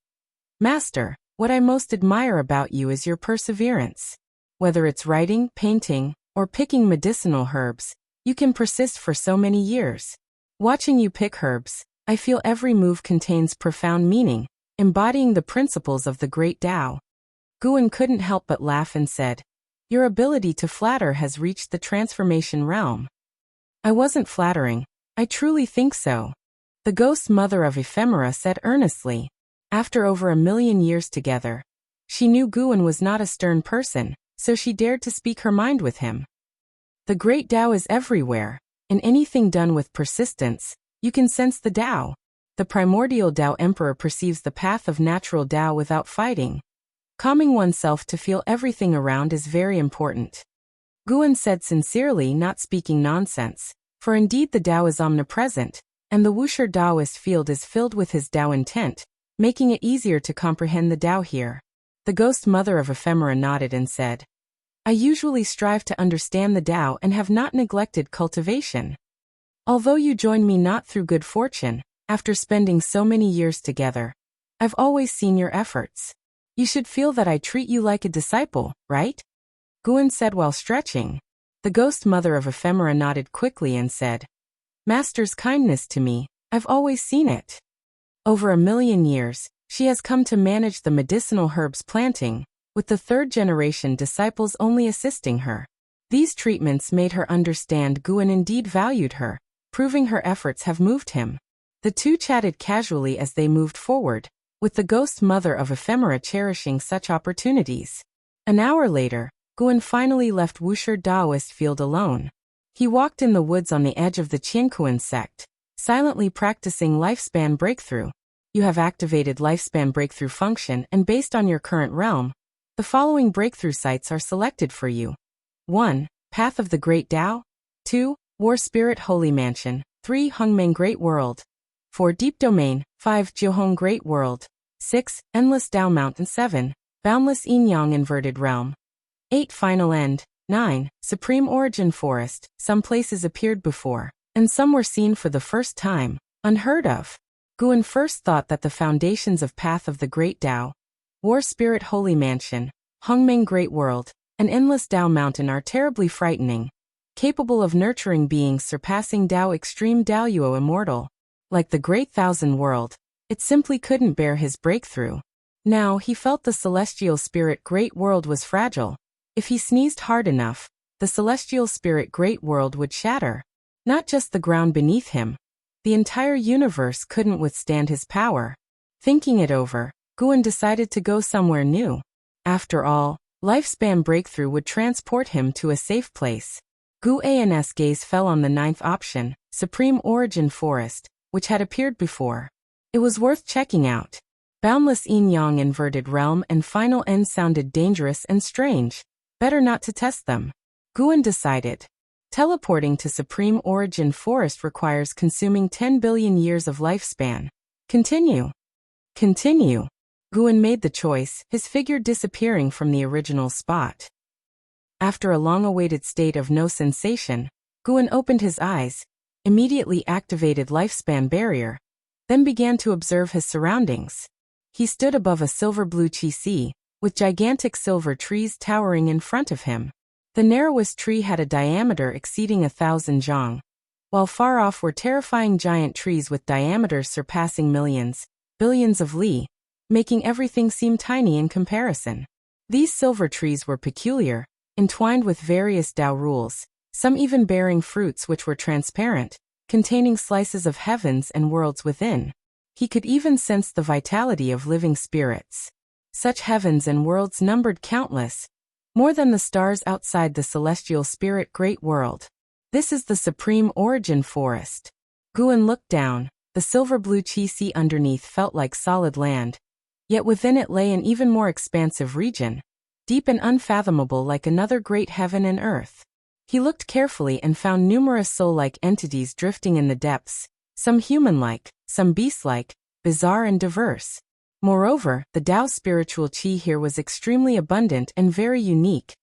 "Master, what I most admire about you is your perseverance. Whether it's writing, painting, or picking medicinal herbs, you can persist for so many years. Watching you pick herbs, I feel every move contains profound meaning, embodying the principles of the great Tao." Guan couldn't help but laugh and said, "Your ability to flatter has reached the transformation realm." "I wasn't flattering, I truly think so," the ghost mother of ephemera said earnestly. After over 1,000,000 years together, she knew Guan was not a stern person, so she dared to speak her mind with him. The great Tao is everywhere. In anything done with persistence, you can sense the Tao. The primordial Tao Emperor perceives the path of natural Tao without fighting. Calming oneself to feel everything around is very important. Guan said sincerely, not speaking nonsense, for indeed the Tao is omnipresent, and the Wuxia Daoist field is filled with his Tao intent, making it easier to comprehend the Tao here. The ghost mother of ephemera nodded and said, "I usually strive to understand the Tao and have not neglected cultivation. Although you joined me not through good fortune, after spending so many years together, I've always seen your efforts. You should feel that I treat you like a disciple, right?" Guan said while stretching. The ghost mother of ephemera nodded quickly and said, "Master's kindness to me, I've always seen it. Over 1,000,000 years, she has come to manage the medicinal herbs planting, with the 3rd generation disciples only assisting her. These treatments made her understand Guan indeed valued her, proving her efforts have moved him." The two chatted casually as they moved forward, with the ghost mother of ephemera cherishing such opportunities. An hour later, Guan finally left Wuxia Daoist field alone. He walked in the woods on the edge of the Qingkuan sect, silently practicing lifespan breakthrough. You have activated lifespan breakthrough function, and based on your current realm, the following breakthrough sites are selected for you. 1. Path of the Great Tao. 2. War Spirit Holy Mansion. 3. Hungmeng Great World. 4. Deep Domain. 5. Jiuhong Great World. 6. Endless Tao Mountain. 7. Boundless Yin Yang Inverted Realm. 8. Final End. 9. Supreme Origin Forest. Some places appeared before, and some were seen for the first time. Unheard of. Guan first thought that the foundations of Path of the Great Tao, War Spirit Holy Mansion, Hungmeng Great World, and Endless Tao Mountain are terribly frightening, capable of nurturing beings surpassing Tao Extreme Daoyuo Immortal. Like the Great Thousand World, it simply couldn't bear his breakthrough. Now he felt the celestial spirit Great World was fragile. If he sneezed hard enough, the celestial spirit Great World would shatter. Not just the ground beneath him. The entire universe couldn't withstand his power. Thinking it over, Guan decided to go somewhere new. After all, lifespan breakthrough would transport him to a safe place. Guan's gaze fell on the 9th option, Supreme Origin Forest, which had appeared before. It was worth checking out. Boundless Yin Yang Inverted Realm and Final End sounded dangerous and strange. Better not to test them. Guan decided. Teleporting to Supreme Origin Forest requires consuming 10 billion years of lifespan. Continue. Continue. Guan made the choice, his figure disappearing from the original spot. After a long-awaited state of no sensation, Guan opened his eyes, immediately activated lifespan barrier, then began to observe his surroundings. He stood above a silver-blue chi sea, with gigantic silver trees towering in front of him. The narrowest tree had a diameter exceeding 1,000 zhang, while far off were terrifying giant trees with diameters surpassing millions, billions of li, making everything seem tiny in comparison. These silver trees were peculiar, entwined with various Tao rules, some even bearing fruits which were transparent, containing slices of heavens and worlds within. He could even sense the vitality of living spirits. Such heavens and worlds numbered countless, more than the stars outside the celestial spirit Great World. This is the Supreme Origin Forest. Guan looked down. The silver-blue chi sea underneath felt like solid land, yet within it lay an even more expansive region, deep and unfathomable like another great heaven and earth. He looked carefully and found numerous soul-like entities drifting in the depths, some human-like, some beast-like, bizarre and diverse. Moreover, the Tao spiritual qi here was extremely abundant and very unique.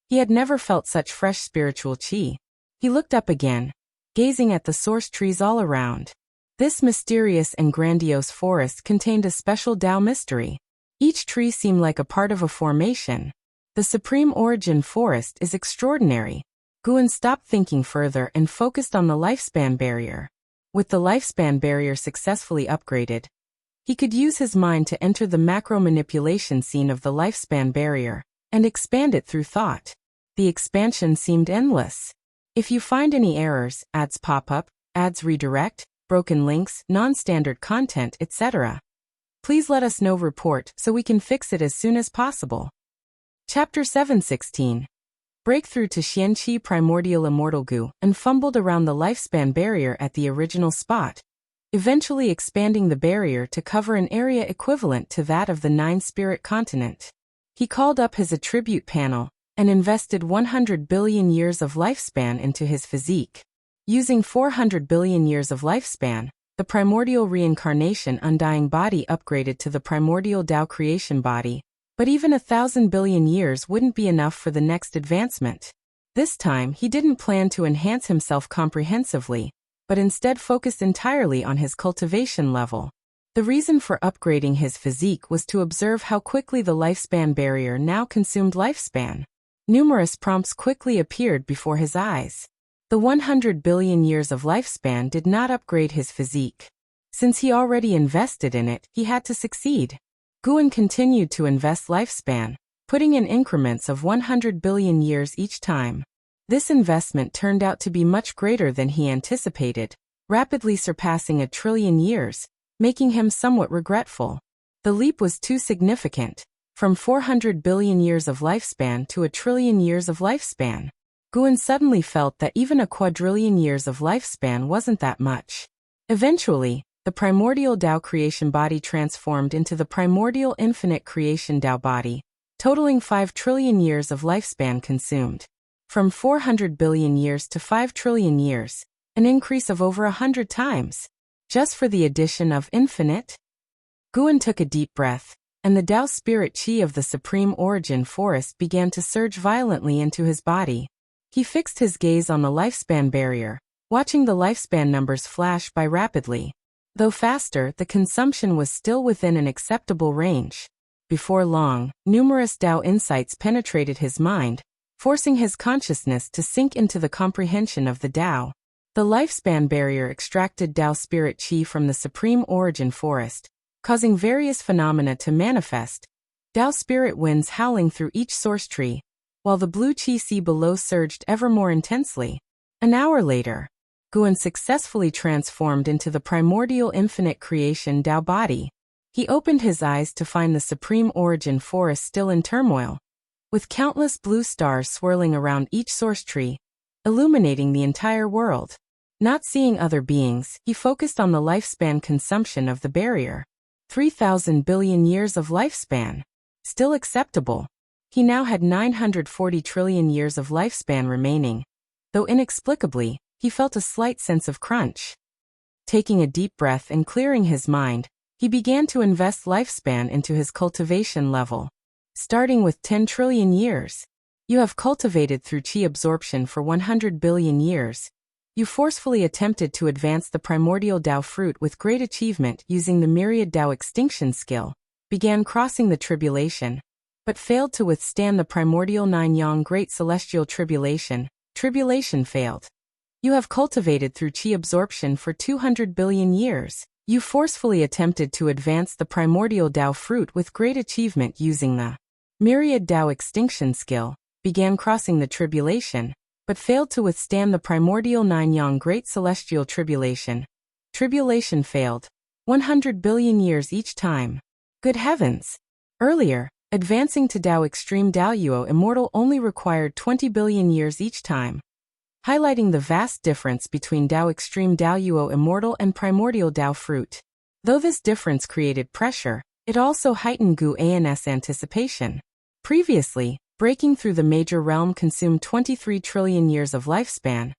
He had never felt such fresh spiritual qi. He looked up again, gazing at the source trees all around. This mysterious and grandiose forest contained a special Tao mystery. Each tree seemed like a part of a formation. The Supreme Origin Forest is extraordinary. Guan stopped thinking further and focused on the lifespan barrier. With the lifespan barrier successfully upgraded, he could use his mind to enter the macro manipulation scene of the lifespan barrier and expand it through thought. The expansion seemed endless. If you find any errors, ads pop up, ads redirect, broken links, non-standard content, etc., please let us know. Report so we can fix it as soon as possible. Chapter 716. Breakthrough to Xianqi Primordial Immortal Gu and fumbled around the lifespan barrier at the original spot, eventually expanding the barrier to cover an area equivalent to that of the 9-spirit continent. He called up his attribute panel and invested 100 billion years of lifespan into his physique. Using 400 billion years of lifespan, the primordial reincarnation undying body upgraded to the primordial Tao creation body, but even 1,000 billion years wouldn't be enough for the next advancement. This time he didn't plan to enhance himself comprehensively, but instead focused entirely on his cultivation level. The reason for upgrading his physique was to observe how quickly the lifespan barrier now consumed lifespan. Numerous prompts quickly appeared before his eyes. The 100 billion years of lifespan did not upgrade his physique. Since he already invested in it, he had to succeed. Guan continued to invest lifespan, putting in increments of 100 billion years each time. This investment turned out to be much greater than he anticipated, rapidly surpassing 1 trillion years, making him somewhat regretful. The leap was too significant, from 400 billion years of lifespan to 1 trillion years of lifespan. Guan suddenly felt that even 1 quadrillion years of lifespan wasn't that much. Eventually, the primordial Tao creation body transformed into the primordial infinite creation Tao body, totaling 5 trillion years of lifespan consumed. From 400 billion years to 5 trillion years, an increase of over 100 times. Just for the addition of infinite? Guan took a deep breath, and the Tao spirit chi of the supreme origin forest began to surge violently into his body. He fixed his gaze on the lifespan barrier, watching the lifespan numbers flash by rapidly. Though faster, the consumption was still within an acceptable range. Before long, numerous Tao insights penetrated his mind, forcing his consciousness to sink into the comprehension of the Tao. The lifespan barrier extracted Tao spirit chi from the supreme origin forest, causing various phenomena to manifest. Tao spirit winds howling through each source tree, while the blue chi sea below surged ever more intensely. An hour later, Guan successfully transformed into the primordial infinite creation Tao body. He opened his eyes to find the supreme origin forest still in turmoil, with countless blue stars swirling around each source tree, illuminating the entire world. Not seeing other beings, he focused on the lifespan consumption of the barrier. 3,000 billion years of lifespan. Still acceptable. He now had 940 trillion years of lifespan remaining, though inexplicably, he felt a slight sense of crunch. Taking a deep breath and clearing his mind, he began to invest lifespan into his cultivation level. Starting with 10 trillion years. You have cultivated through chi absorption for 100 billion years. You forcefully attempted to advance the primordial Tao fruit with great achievement using the myriad Tao extinction skill, began crossing the tribulation, but failed to withstand the primordial nine yang great celestial tribulation. Tribulation failed. You have cultivated through chi absorption for 200 billion years. You forcefully attempted to advance the primordial Tao fruit with great achievement using the myriad Tao extinction skill, began crossing the tribulation, but failed to withstand the primordial nine yang great celestial tribulation. Tribulation failed. 100 billion years each time. Good heavens! Earlier, advancing to Tao extreme Tao Yuo immortal only required 20 billion years each time, highlighting the vast difference between Tao extreme Tao Yuo immortal and primordial Tao fruit. Though this difference created pressure, it also heightened Gu An's anticipation. Previously, breaking through the major realm consumed 23 trillion years of lifespan.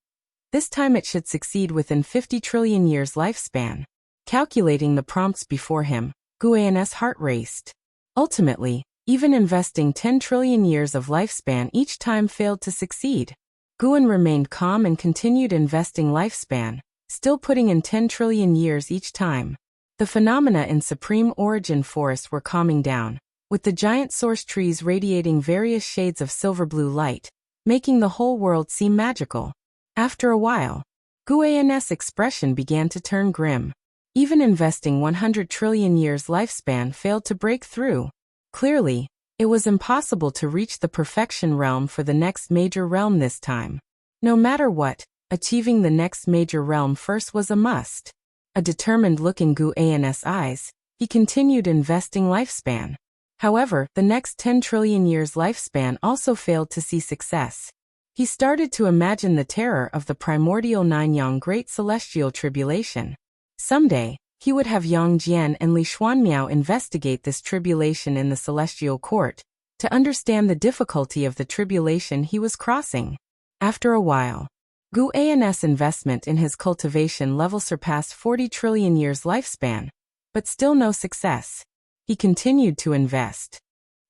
This time it should succeed within 50 trillion years lifespan. Calculating the prompts before him, Gu An's heart raced. Ultimately, even investing 10 trillion years of lifespan each time failed to succeed. Guan remained calm and continued investing lifespan, still putting in 10 trillion years each time. The phenomena in supreme origin forest were calming down, with the giant source trees radiating various shades of silver-blue light, making the whole world seem magical. After a while, Gu An's expression began to turn grim. Even investing 100 trillion years lifespan failed to break through. Clearly, it was impossible to reach the perfection realm for the next major realm this time. No matter what, achieving the next major realm first was a must. A determined look in Gu An's eyes, he continued investing lifespan. However, the next 10 trillion years lifespan also failed to see success. He started to imagine the terror of the primordial nine yang great celestial tribulation. Someday, he would have Yang Jian and Li Xuanmiao investigate this tribulation in the celestial court, to understand the difficulty of the tribulation he was crossing. After a while, Gu An's investment in his cultivation level surpassed 40 trillion years lifespan, but still no success. He continued to invest.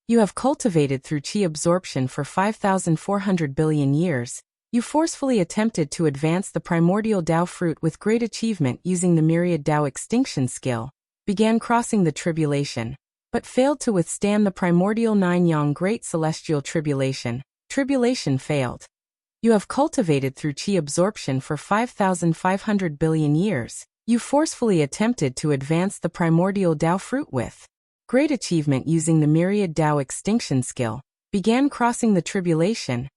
You have cultivated through chi absorption for 5,400 billion years. You forcefully attempted to advance the primordial Tao fruit with great achievement using the myriad Tao extinction skill, began crossing the tribulation, but failed to withstand the primordial nine yang great celestial tribulation. Tribulation failed. You have cultivated through chi absorption for 5,500 billion years. You forcefully attempted to advance the primordial Tao fruit with great achievement using the myriad Tao extinction skill, began crossing the tribulation.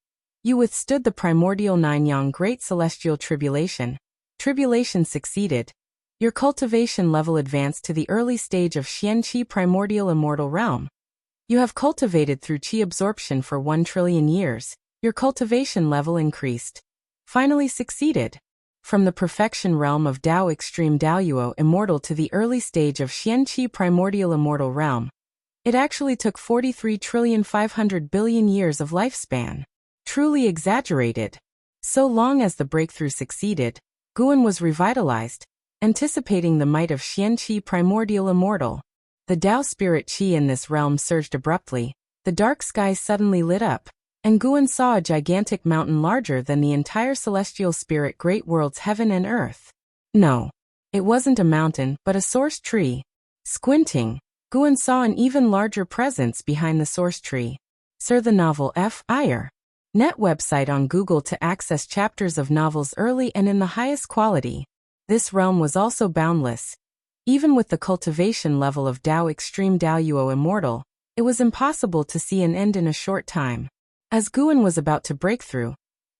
You withstood the primordial nine yang great celestial tribulation. Tribulation succeeded. Your cultivation level advanced to the early stage of Xian Qi primordial immortal realm. You have cultivated through chi absorption for 1 trillion years. Your cultivation level increased. Finally succeeded. From the perfection realm of Dao Extreme Daoyuo Immortal to the early stage of Xianqi Primordial Immortal Realm, it actually took 43,500,000,000,000 years of lifespan. Truly exaggerated. So long as the breakthrough succeeded, Guan was revitalized, anticipating the might of Xianqi Primordial Immortal. The Dao spirit qi in this realm surged abruptly, the dark sky suddenly lit up, and Guan saw a gigantic mountain larger than the entire celestial spirit great worlds heaven and earth. No, it wasn't a mountain but a source tree. Squinting, Guan saw an even larger presence behind the source tree. Sir, the novel F.I.R. Net website on Google to access chapters of novels early and in the highest quality. This realm was also boundless. Even with the cultivation level of Dao Extreme Daoyuo Immortal, it was impossible to see an end in a short time. As Guan was about to break through,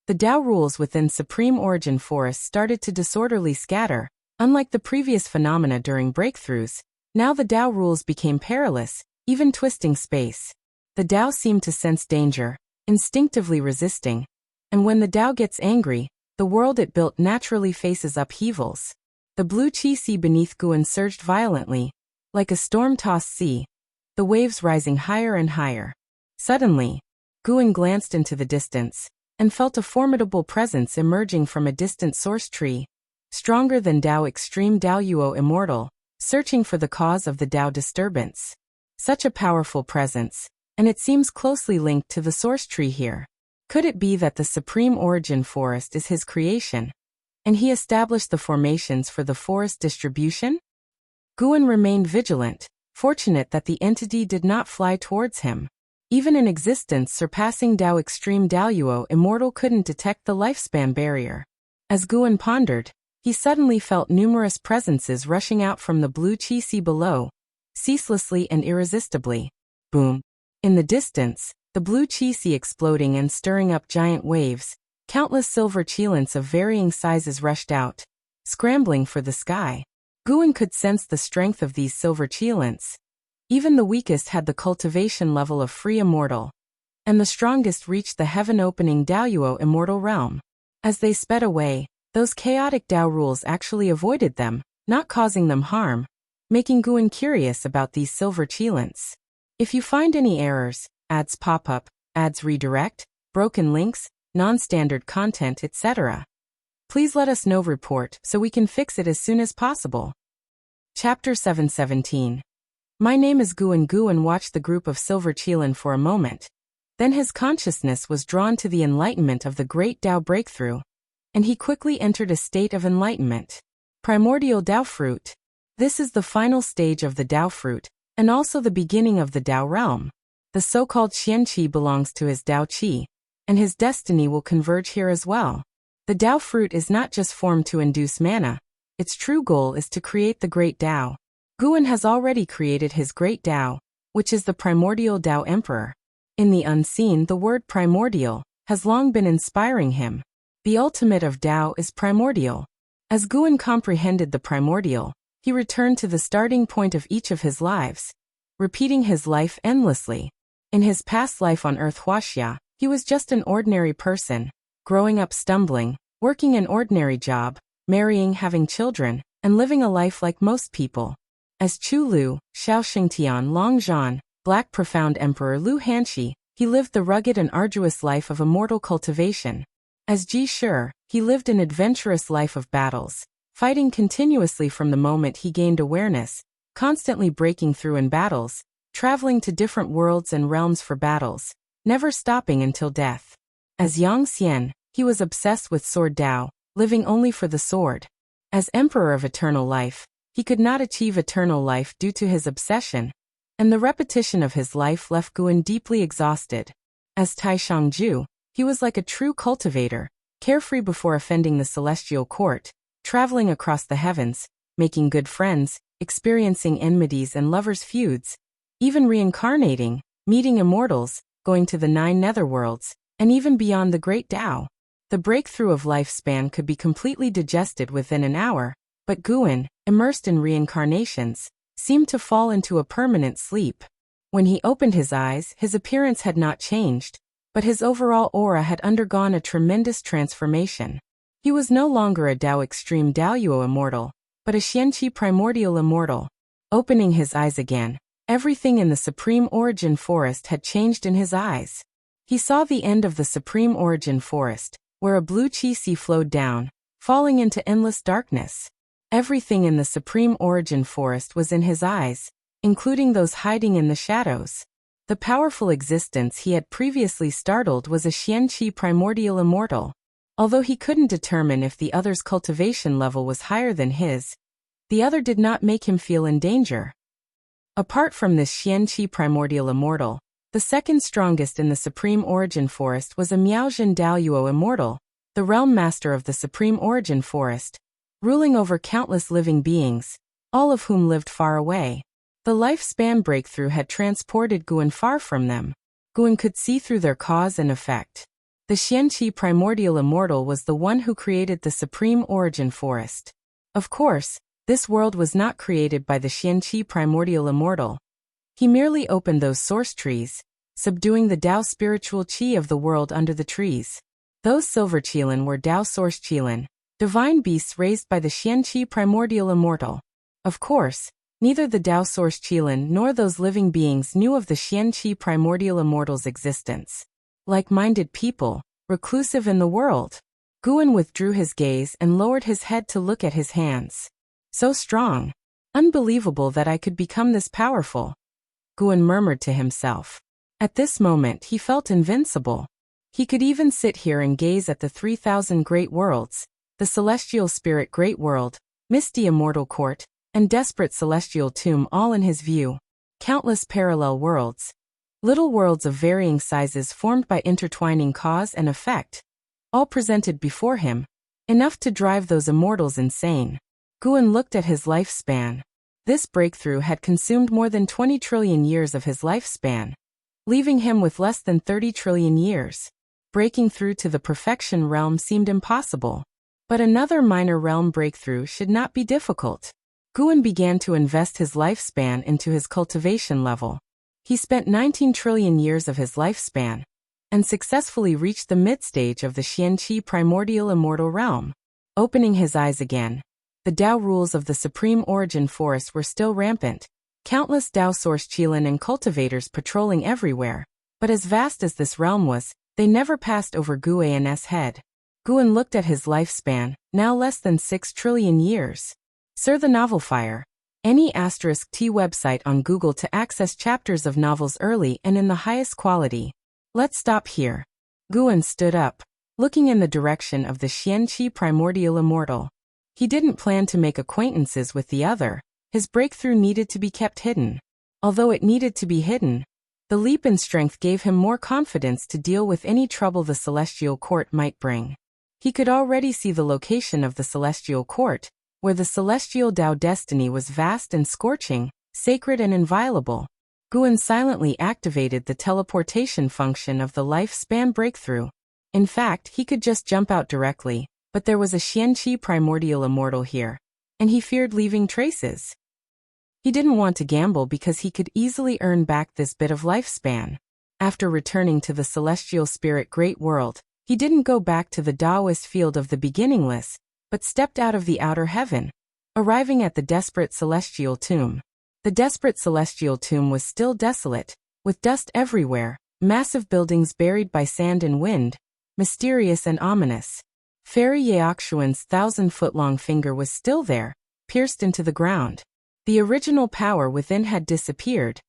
the Dao rules within Supreme Origin Forest started to disorderly scatter. Unlike the previous phenomena during breakthroughs, now the Dao rules became perilous, even twisting space. The Dao seemed to sense danger, instinctively resisting. And when the Dao gets angry, the world it built naturally faces upheavals. The blue qi sea beneath Guan surged violently, like a storm-tossed sea, the waves rising higher and higher. Suddenly, Guan glanced into the distance, and felt a formidable presence emerging from a distant source tree, stronger than Dao Extreme Daoyuo Immortal, searching for the cause of the Dao disturbance. Such a powerful presence, and it seems closely linked to the source tree here. Could it be that the Supreme Origin Forest is his creation, and he established the formations for the forest distribution? Guan remained vigilant, fortunate that the entity did not fly towards him. Even in existence surpassing Dao Extreme Daoyuo Immortal couldn't detect the lifespan barrier. As Guan pondered, he suddenly felt numerous presences rushing out from the blue qi sea below, ceaselessly and irresistibly. Boom! In the distance, the blue qi sea exploding and stirring up giant waves, countless silver qilins of varying sizes rushed out, scrambling for the sky. Guan could sense the strength of these silver qilins. Even the weakest had the cultivation level of free immortal, and the strongest reached the heaven-opening Daoyuo Immortal Realm. As they sped away, those chaotic Dao rules actually avoided them, not causing them harm, making Guan curious about these silver qilins. If you find any errors, ads pop up, ads redirect, broken links, non-standard content, etc., please let us know. Report so we can fix it as soon as possible. Chapter 717. My name is Guan. Guan watched the group of silver qilin for a moment. Then his consciousness was drawn to the enlightenment of the great Dao breakthrough, and he quickly entered a state of enlightenment. Primordial Dao fruit. This is the final stage of the Dao fruit, and also the beginning of the Dao realm. The so-called Xianqi belongs to his Dao Qi, and his destiny will converge here as well. The Dao fruit is not just formed to induce mana, its true goal is to create the great Dao. Guan has already created his great Dao, which is the primordial Dao Emperor. In the unseen, the word primordial has long been inspiring him. The ultimate of Dao is primordial. As Guan comprehended the primordial, he returned to the starting point of each of his lives, repeating his life endlessly. In his past life on Earth Huaxia, he was just an ordinary person, growing up stumbling, working an ordinary job, marrying, having children, and living a life like most people. As Chu Lu, Xiao Xingtian Long Zhan, Black Profound Emperor Lu Hanxi, he lived the rugged and arduous life of immortal cultivation. As Ji Shi, he lived an adventurous life of battles, fighting continuously from the moment he gained awareness, constantly breaking through in battles, traveling to different worlds and realms for battles, never stopping until death. As Yang Xian, he was obsessed with sword Dao, living only for the sword. As Emperor of Eternal Life, he could not achieve eternal life due to his obsession, and the repetition of his life left Guan deeply exhausted. As Tai Shangju, he was like a true cultivator, carefree before offending the celestial court, traveling across the heavens, making good friends, experiencing enmities and lovers' feuds, even reincarnating, meeting immortals, going to the 9 netherworlds, and even beyond the great Dao. The breakthrough of lifespan could be completely digested within an hour, but Guan, immersed in reincarnations, seemed to fall into a permanent sleep. When he opened his eyes, his appearance had not changed, but his overall aura had undergone a tremendous transformation. He was no longer a Dao Extreme Daoyuo immortal, but a Xianqi primordial immortal. Opening his eyes again, everything in the Supreme Origin Forest had changed in his eyes. He saw the end of the Supreme Origin Forest, where a blue chi sea flowed down, falling into endless darkness. Everything in the Supreme Origin Forest was in his eyes, including those hiding in the shadows. The powerful existence he had previously startled was a Xianqi primordial immortal. Although he couldn't determine if the other's cultivation level was higher than his, the other did not make him feel in danger. Apart from this Xianqi primordial immortal, the second strongest in the Supreme Origin Forest was a Miaojin Daoyuo immortal, the realm master of the Supreme Origin Forest, ruling over countless living beings, all of whom lived far away. The lifespan breakthrough had transported Guan far from them. Guan could see through their cause and effect. The Xianqi primordial immortal was the one who created the Supreme Origin Forest. Of course, this world was not created by the Xianqi primordial immortal. He merely opened those source trees, subduing the Dao spiritual qi of the world under the trees. Those silver qilin were Dao source qilin, divine beasts raised by the Xianqi primordial immortal. Of course, neither the Dao source qilin nor those living beings knew of the Xianqi primordial immortal's existence. Like-minded people, reclusive in the world. Guan withdrew his gaze and lowered his head to look at his hands. So strong. Unbelievable that I could become this powerful. Guan murmured to himself. At this moment he felt invincible. He could even sit here and gaze at the 3,000 great worlds, the celestial spirit great world, misty immortal court, and desperate celestial tomb all in his view. Countless parallel worlds. Little worlds of varying sizes formed by intertwining cause and effect. All presented before him. Enough to drive those immortals insane. Guan looked at his lifespan. This breakthrough had consumed more than 20 trillion years of his lifespan, leaving him with less than 30 trillion years. Breaking through to the perfection realm seemed impossible. But another minor realm breakthrough should not be difficult. Guan began to invest his lifespan into his cultivation level. He spent 19 trillion years of his lifespan, and successfully reached the mid-stage of the Xianqi primordial immortal realm. Opening his eyes again, the Dao rules of the Supreme Origin Forest were still rampant, countless Dao source qilin and cultivators patrolling everywhere, but as vast as this realm was, they never passed over Guan's head. Guan looked at his lifespan, now less than 6 trillion years. Sir the Novel Fire. Any *T website on Google to access chapters of novels early and in the highest quality. Let's stop here. Guan stood up, looking in the direction of the Xianqi primordial immortal. He didn't plan to make acquaintances with the other. His breakthrough needed to be kept hidden. Although it needed to be hidden, the leap in strength gave him more confidence to deal with any trouble the Celestial Court might bring. He could already see the location of the Celestial Court, where the celestial Dao destiny was vast and scorching, sacred and inviolable. Guan silently activated the teleportation function of the lifespan breakthrough. In fact, he could just jump out directly, but there was a Xianqi primordial immortal here, and he feared leaving traces. He didn't want to gamble because he could easily earn back this bit of lifespan. After returning to the celestial spirit great world, he didn't go back to the Taoist field of the beginningless, but stepped out of the outer heaven, arriving at the desperate celestial tomb. The desperate celestial tomb was still desolate, with dust everywhere, massive buildings buried by sand and wind, mysterious and ominous. Fairy Yaoxuan's 1,000-foot-long finger was still there, pierced into the ground. The original power within had disappeared,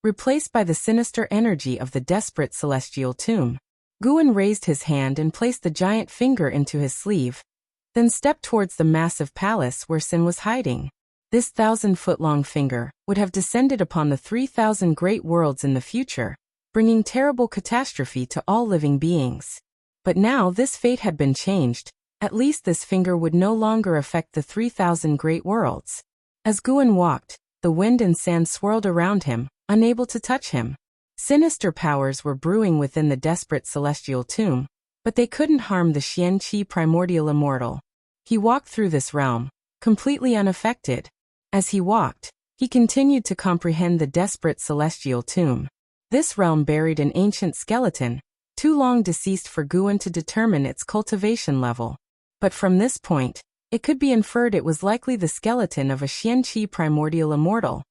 replaced by the sinister energy of the desperate celestial tomb. Guan raised his hand and placed the giant finger into his sleeve, then stepped towards the massive palace where Sin was hiding. This 1,000-foot-long finger would have descended upon the 3,000 great worlds in the future, bringing terrible catastrophe to all living beings. But now this fate had been changed. At least this finger would no longer affect the 3,000 great worlds. As Guan walked, the wind and sand swirled around him, unable to touch him. Sinister powers were brewing within the desperate celestial tomb, but they couldn't harm the Xianqi primordial immortal. He walked through this realm, completely unaffected. As he walked, he continued to comprehend the desperate celestial tomb. This realm buried an ancient skeleton, too long deceased for Guan to determine its cultivation level. But from this point, it could be inferred it was likely the skeleton of a Xianqi primordial immortal.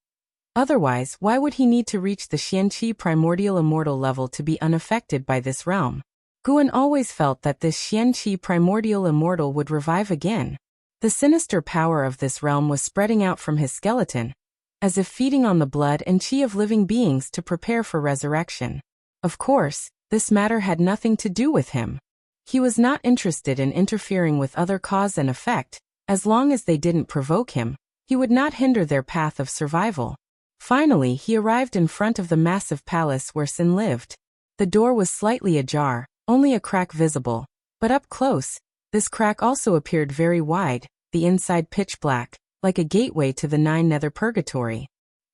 Otherwise, why would he need to reach the Xianqi primordial immortal level to be unaffected by this realm? Guan always felt that this Xianqi primordial immortal would revive again. The sinister power of this realm was spreading out from his skeleton, as if feeding on the blood and qi of living beings to prepare for resurrection. Of course, this matter had nothing to do with him. He was not interested in interfering with other cause and effect. As long as they didn't provoke him, he would not hinder their path of survival. Finally, he arrived in front of the massive palace where Sin lived. The door was slightly ajar, only a crack visible, but up close, this crack also appeared very wide, the inside pitch black, like a gateway to the 9 nether purgatory.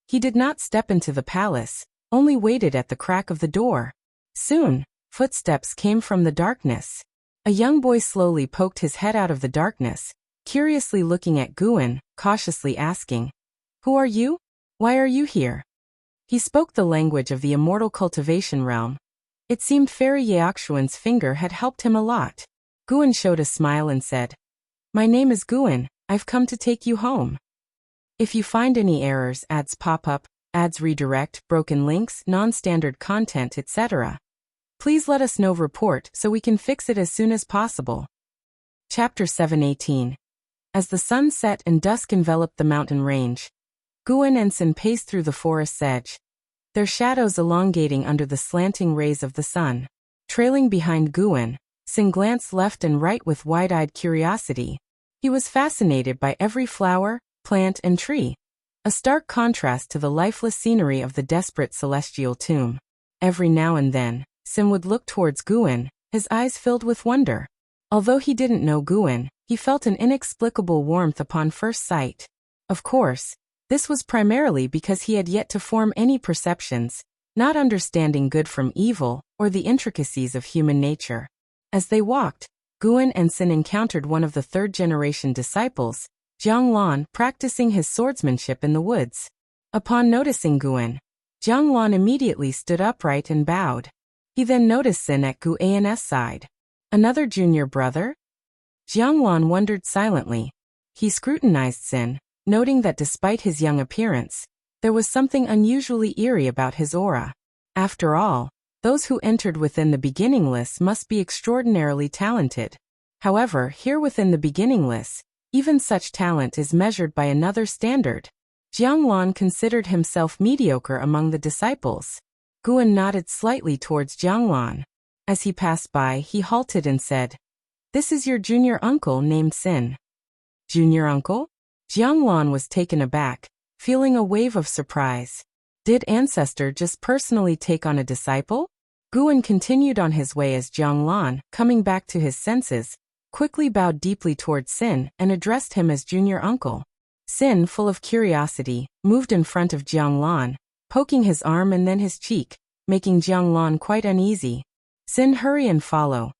He did not step into the palace, only waited at the crack of the door. Soon, footsteps came from the darkness. A young boy slowly poked his head out of the darkness, curiously looking at Guan, cautiously asking, "Who are you? Why are you here?" He spoke the language of the immortal cultivation realm. It seemed Fairy Yaoxuan's finger had helped him a lot. Guan showed a smile and said, "My name is Guan, I've come to take you home. If you find any errors, ads pop up, ads redirect, broken links, non-standard content, etc., please let us know report so we can fix it as soon as possible." Chapter 718. As the sun set and dusk enveloped the mountain range, Guan and Sin paced through the forest's edge, their shadows elongating under the slanting rays of the sun. Trailing behind Guan, Sin glanced left and right with wide-eyed curiosity. He was fascinated by every flower, plant, and tree, a stark contrast to the lifeless scenery of the desperate celestial tomb. Every now and then, Sin would look towards Guan, his eyes filled with wonder. Although he didn't know Guan, he felt an inexplicable warmth upon first sight. Of course, this was primarily because he had yet to form any perceptions, not understanding good from evil or the intricacies of human nature. As they walked, Guan and Sin encountered one of the third-generation disciples, Jiang Lan, practicing his swordsmanship in the woods. Upon noticing Guan, Jiang Lan immediately stood upright and bowed. He then noticed Sin at Guan's side. Another junior brother? Jiang Lan wondered silently. He scrutinized Sin, noting that despite his young appearance, there was something unusually eerie about his aura. After all, those who entered within the beginningless must be extraordinarily talented. However, here within the beginningless, even such talent is measured by another standard. Jiang Lan considered himself mediocre among the disciples. Guan nodded slightly towards Jiang Lan. As he passed by, he halted and said, "This is your junior uncle named Sin." "Junior uncle?" Jiang Lan was taken aback, feeling a wave of surprise. Did Ancestor just personally take on a disciple? Guan continued on his way as Jiang Lan, coming back to his senses, quickly bowed deeply towards Sin and addressed him as junior uncle. Sin, full of curiosity, moved in front of Jiang Lan, poking his arm and then his cheek, making Jiang Lan quite uneasy. "Sin, hurry and follow."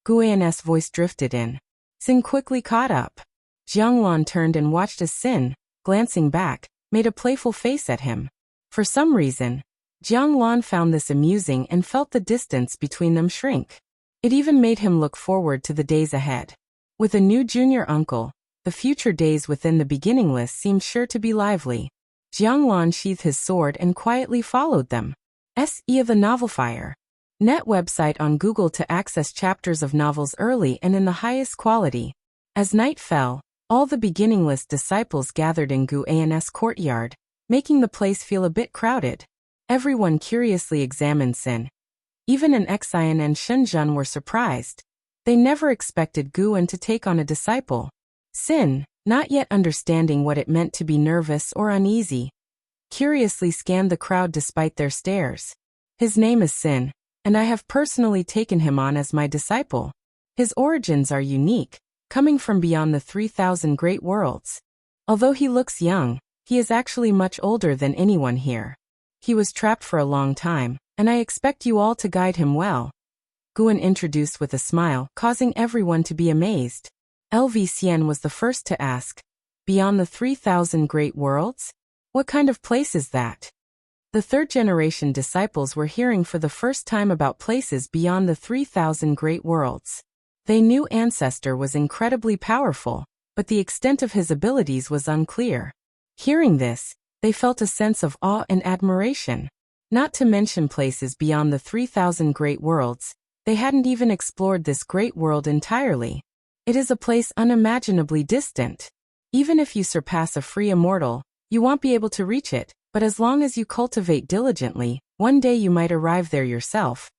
Guan's voice drifted in. Sin quickly caught up. Jiang Lan turned and watched as Sin, glancing back, made a playful face at him. For some reason, Jiang Lan found this amusing and felt the distance between them shrink. It even made him look forward to the days ahead. With a new junior uncle, the future days within the beginningless seemed sure to be lively. Jiang Lan sheathed his sword and quietly followed them. S.E. of the Novelfire. Net website on Google to access chapters of novels early and in the highest quality. As night fell, all the beginningless disciples gathered in Guan's courtyard, making the place feel a bit crowded. Everyone curiously examined Sin. Even an Xian and Shenzhen were surprised. They never expected Guan to take on a disciple. Sin, not yet understanding what it meant to be nervous or uneasy, curiously scanned the crowd despite their stares. "His name is Sin, and I have personally taken him on as my disciple. His origins are unique, coming from beyond the 3,000 great worlds. Although he looks young, he is actually much older than anyone here. He was trapped for a long time, and I expect you all to guide him well." Guan introduced with a smile, causing everyone to be amazed. LV Xian was the first to ask, "Beyond the 3,000 great worlds? What kind of place is that?" The third-generation disciples were hearing for the first time about places beyond the 3,000 great worlds. They knew Ancestor was incredibly powerful, but the extent of his abilities was unclear. Hearing this, they felt a sense of awe and admiration. Not to mention places beyond the 3,000 great worlds, they hadn't even explored this great world entirely. It is a place unimaginably distant. Even if you surpass a free immortal, you won't be able to reach it, but as long as you cultivate diligently, one day you might arrive there yourself.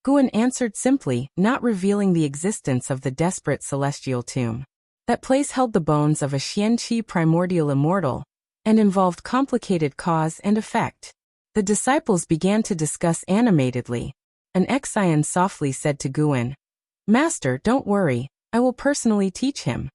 Guan answered simply, not revealing the existence of the desperate celestial tomb. That place held the bones of a Xianqi primordial immortal, and involved complicated cause and effect. The disciples began to discuss animatedly. An Exian softly said to Guan, "Master, don't worry, I will personally teach him."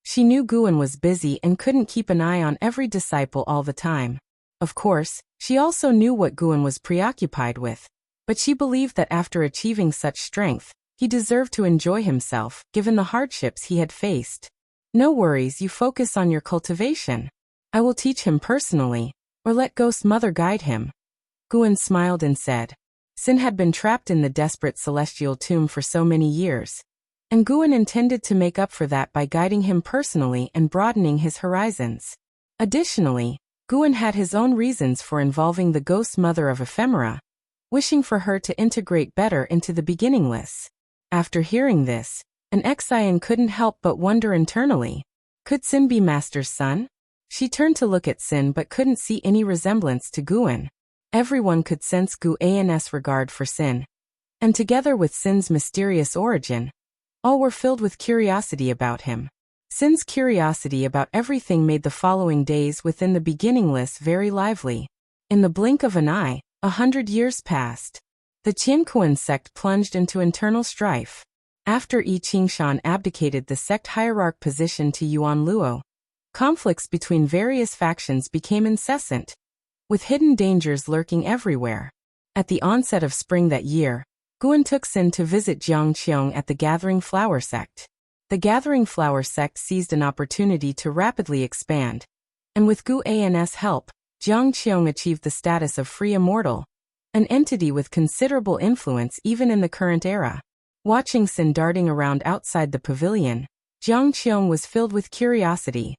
She knew Guan was busy and couldn't keep an eye on every disciple all the time. Of course, she also knew what Guan was preoccupied with, but she believed that after achieving such strength, he deserved to enjoy himself, given the hardships he had faced. "No worries, you focus on your cultivation. I will teach him personally, or let Ghost Mother guide him." Guan smiled and said. Sin had been trapped in the desperate celestial tomb for so many years, and Guan intended to make up for that by guiding him personally and broadening his horizons. Additionally, Guan had his own reasons for involving the Ghost Mother of Ephemera, wishing for her to integrate better into the beginningless. After hearing this, an Exian couldn't help but wonder internally. Could Sin be Master's son? She turned to look at Sin but couldn't see any resemblance to Guan. Everyone could sense Guan's regard for Sin, and together with Sin's mysterious origin, all were filled with curiosity about him. Sin's curiosity about everything made the following days within the beginningless very lively. In the blink of an eye, 100 years passed. The Qianquan sect plunged into internal strife. After Yi Qingshan abdicated the sect hierarch position to Yuan Luo, conflicts between various factions became incessant, with hidden dangers lurking everywhere. At the onset of spring that year, Guan took Sin to visit Jiang Qiong at the Gathering Flower sect. The Gathering Flower sect seized an opportunity to rapidly expand, and with Guan's help, Jiang Qiong achieved the status of free immortal, an entity with considerable influence even in the current era. Watching Sin darting around outside the pavilion, Jiang Qiong was filled with curiosity.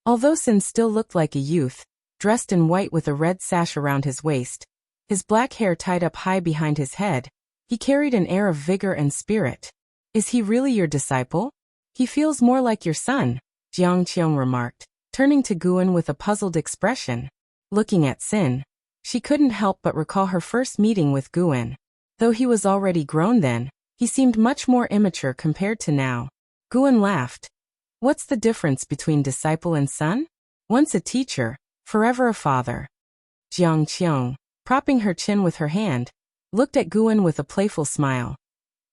Although Sin still looked like a youth, dressed in white with a red sash around his waist, his black hair tied up high behind his head, he carried an air of vigor and spirit. "Is he really your disciple? He feels more like your son," Jiang Qiong remarked, turning to Guan with a puzzled expression. Looking at Sin, she couldn't help but recall her first meeting with Guan. Though he was already grown then, he seemed much more immature compared to now. Guan laughed. "What's the difference between disciple and son? Once a teacher, forever a father." Jiang Qiong, propping her chin with her hand, looked at Guan with a playful smile.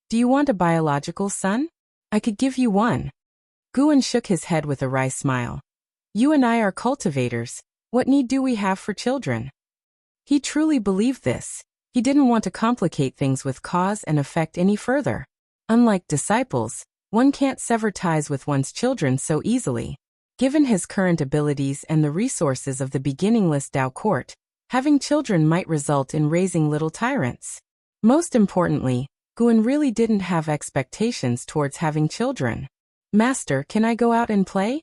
"Do you want a biological son? I could give you one." Guan shook his head with a wry smile. "You and I are cultivators. What need do we have for children?" He truly believed this. He didn't want to complicate things with cause and effect any further. Unlike disciples, one can't sever ties with one's children so easily. Given his current abilities and the resources of the beginningless Dao court, having children might result in raising little tyrants. Most importantly, Guan really didn't have expectations towards having children. "Master, can I go out and play?"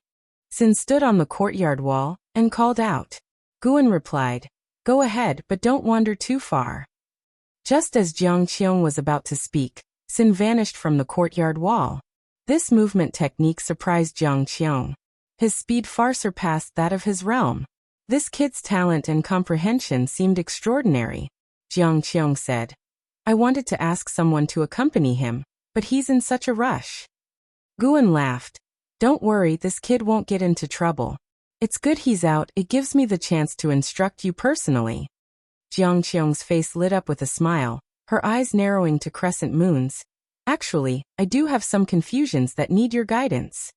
Sin stood on the courtyard wall and called out. Guan replied, "Go ahead, but don't wander too far." Just as Jiang Qiong was about to speak, Sin vanished from the courtyard wall. This movement technique surprised Jiang Qiong. His speed far surpassed that of his realm. This kid's talent and comprehension seemed extraordinary. Jiang Qiong said, "I wanted to ask someone to accompany him, but he's in such a rush." Guan laughed. "Don't worry, this kid won't get into trouble. It's good he's out, it gives me the chance to instruct you personally." Jiang Qiong's face lit up with a smile, her eyes narrowing to crescent moons. "Actually, I do have some confusions that need your guidance."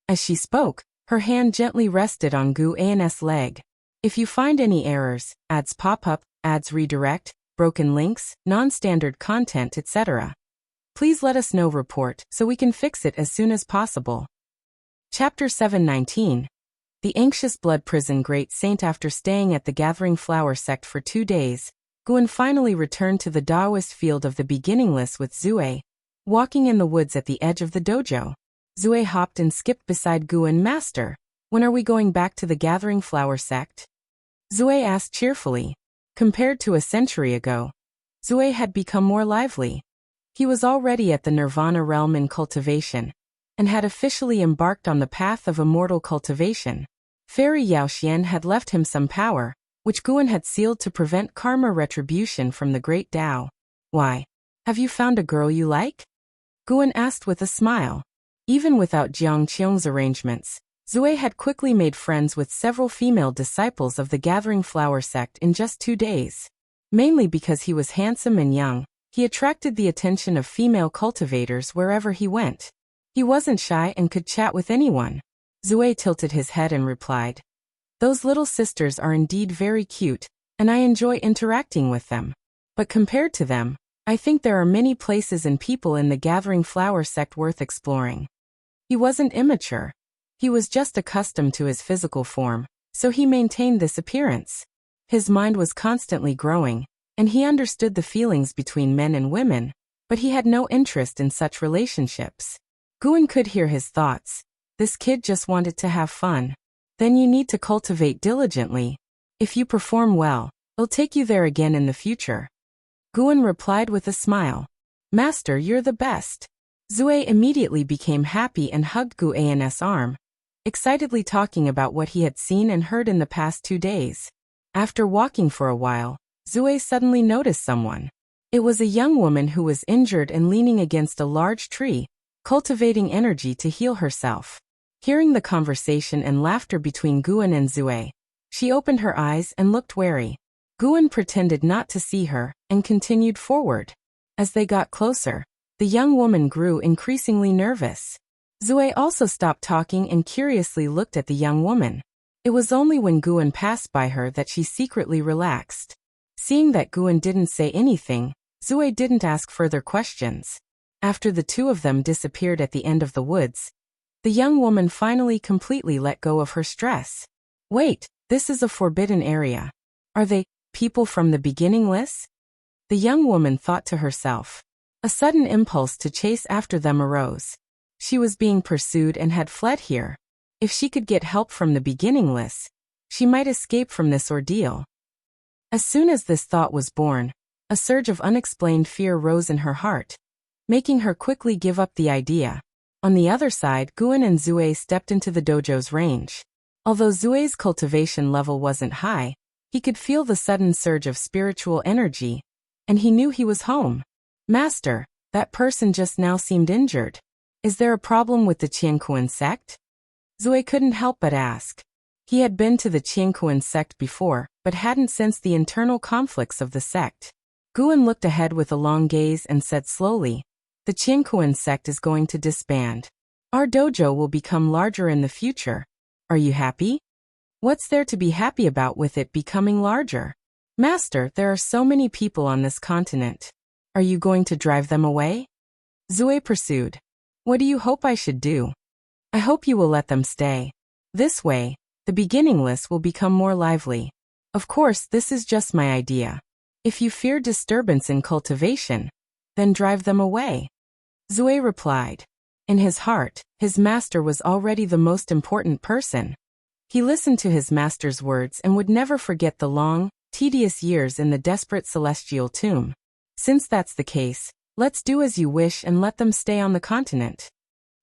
As she spoke, her hand gently rested on Guan's leg. "If you find any errors, ads pop up, ads redirect, broken links, non-standard content, etc., please let us know report so we can fix it as soon as possible." Chapter 719. The Anxious Blood Prison. Great Saint. After staying at the Gathering Flower sect for 2 days, Guan finally returned to the Taoist field of the beginningless with Zue. Walking in the woods at the edge of the dojo, Zue hopped and skipped beside Guan. Master, when are we going back to the Gathering Flower sect? Zue asked cheerfully. Compared to a century ago, Zue had become more lively. He was already at the Nirvana realm in cultivation, and had officially embarked on the path of immortal cultivation. Fairy Yaoxian had left him some power, which Guan had sealed to prevent karma retribution from the great Tao. Why? Have you found a girl you like? Guan asked with a smile. Even without Jiang Qiong's arrangements, Zue had quickly made friends with several female disciples of the Gathering Flower sect in just 2 days. Mainly because he was handsome and young, he attracted the attention of female cultivators wherever he went. He wasn't shy and could chat with anyone. Zue tilted his head and replied, "Those little sisters are indeed very cute, and I enjoy interacting with them. But compared to them, I think there are many places and people in the Gathering Flower sect worth exploring." He wasn't immature. He was just accustomed to his physical form, so he maintained this appearance. His mind was constantly growing, and he understood the feelings between men and women, but he had no interest in such relationships. Guan could hear his thoughts. This kid just wanted to have fun. Then you need to cultivate diligently. If you perform well, it'll take you there again in the future. Guan replied with a smile. Master, you're the best. Zue immediately became happy and hugged Guan's arm, excitedly talking about what he had seen and heard in the past 2 days. After walking for a while, Zue suddenly noticed someone. It was a young woman who was injured and leaning against a large tree, cultivating energy to heal herself. Hearing the conversation and laughter between Guan and Zue, she opened her eyes and looked wary. Guan pretended not to see her and continued forward. As they got closer, the young woman grew increasingly nervous. Zue also stopped talking and curiously looked at the young woman. It was only when Guan passed by her that she secretly relaxed. Seeing that Guan didn't say anything, Zue didn't ask further questions. After the two of them disappeared at the end of the woods, the young woman finally completely let go of her stress. Wait, this is a forbidden area. Are they people from the beginning list? The young woman thought to herself. A sudden impulse to chase after them arose. She was being pursued and had fled here. If she could get help from the beginning list, she might escape from this ordeal. As soon as this thought was born, a surge of unexplained fear rose in her heart, making her quickly give up the idea. On the other side, Guan and Zue stepped into the dojo's range. Although Zue's cultivation level wasn't high, he could feel the sudden surge of spiritual energy, and he knew he was home. Master, that person just now seemed injured. Is there a problem with the Qiankuan sect? Zue couldn't help but ask. He had been to the Qiankuan sect before, but hadn't sensed the internal conflicts of the sect. Guan looked ahead with a long gaze and said slowly, "The Qiankuan sect is going to disband. Our dojo will become larger in the future. Are you happy?" "What's there to be happy about with it becoming larger? Master, there are so many people on this continent. Are you going to drive them away?" Zue pursued. "What do you hope I should do?" "I hope you will let them stay. This way, the beginning list will become more lively. Of course, this is just my idea. If you fear disturbance in cultivation, then drive them away." Zue replied. In his heart, his master was already the most important person. He listened to his master's words and would never forget the long, tedious years in the desperate celestial tomb. Since that's the case, let's do as you wish and let them stay on the continent.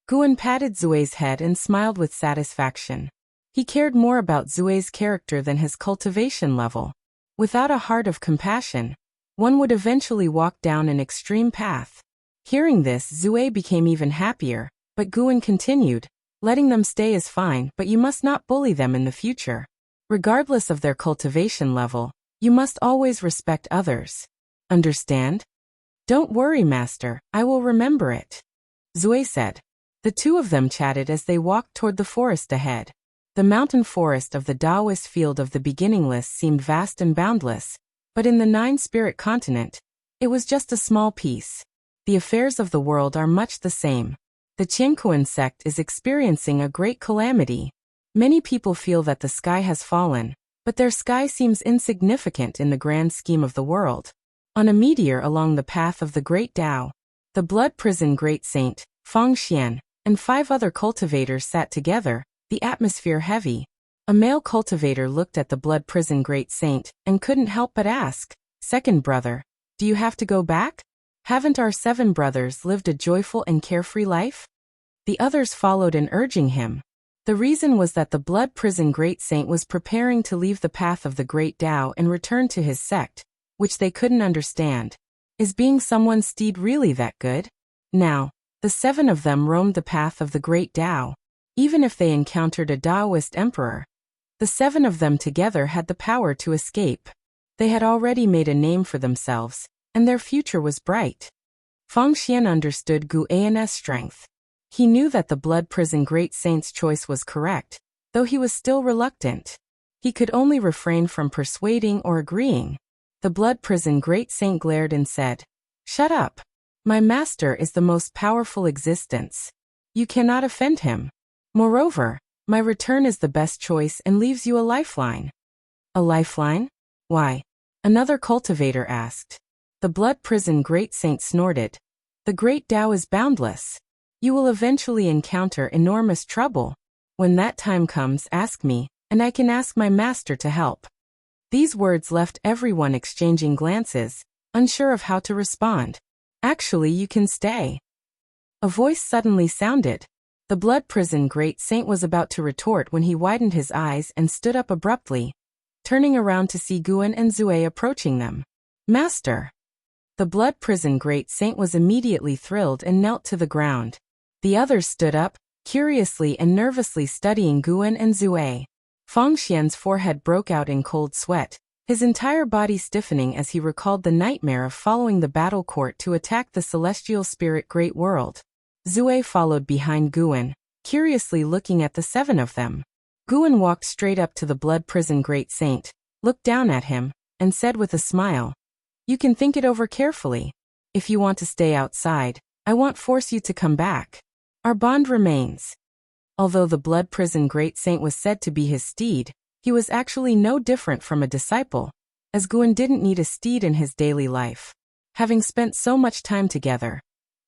Guan patted Zue's head and smiled with satisfaction. He cared more about Zue's character than his cultivation level. Without a heart of compassion, one would eventually walk down an extreme path. Hearing this, Zue became even happier, but Guan continued, "Letting them stay is fine, but you must not bully them in the future. Regardless of their cultivation level, you must always respect others. Understand?" "Don't worry, Master, I will remember it," Zue said. The two of them chatted as they walked toward the forest ahead. The mountain forest of the Taoist field of the beginning list seemed vast and boundless, but in the 9-spirit continent, it was just a small piece. The affairs of the world are much the same. The Qiankuan sect is experiencing a great calamity. Many people feel that the sky has fallen, but their sky seems insignificant in the grand scheme of the world. On a meteor along the path of the great Tao, The blood prison great saint, Feng Xian, and 5 other cultivators sat together, the atmosphere heavy. A male cultivator looked at the blood prison great saint and couldn't help but ask, "Second brother, do you have to go back? Haven't our 7 brothers lived a joyful and carefree life?" The others followed in urging him. The reason was that the blood prison great saint was preparing to leave the path of the great Tao and return to his sect, which they couldn't understand. Is being someone's steed really that good? Now, the 7 of them roamed the path of the great Tao. Even if they encountered a Taoist emperor, the 7 of them together had the power to escape. They had already made a name for themselves, and their future was bright. Feng Xian understood Gu An's strength. He knew that the blood prison great saint's choice was correct, though he was still reluctant. He could only refrain from persuading or agreeing. The blood prison great saint glared and said, "Shut up. My master is the most powerful existence. You cannot offend him. Moreover, my return is the best choice and leaves you a lifeline." "A lifeline? Why?" another cultivator asked. The blood prison great saint snorted. "The great Tao is boundless. You will eventually encounter enormous trouble. When that time comes, ask me, and I can ask my master to help." These words left everyone exchanging glances, unsure of how to respond. "Actually, you can stay." A voice suddenly sounded. The blood prison great saint was about to retort when he widened his eyes and stood up abruptly, turning around to see Guan and Zue approaching them. "Master!" The blood prison great saint was immediately thrilled and knelt to the ground. The others stood up, curiously and nervously studying Guan and Zue. Feng Xian's forehead broke out in cold sweat, his entire body stiffening as he recalled the nightmare of following the battle court to attack the celestial spirit great world. Zue followed behind Guan, curiously looking at the 7 of them. Guan walked straight up to the blood prison great saint, looked down at him, and said with a smile, "You can think it over carefully. If you want to stay outside, I won't force you to come back. Our bond remains." Although the blood prison great saint was said to be his steed, he was actually no different from a disciple, as Guan didn't need a steed in his daily life. Having spent so much time together,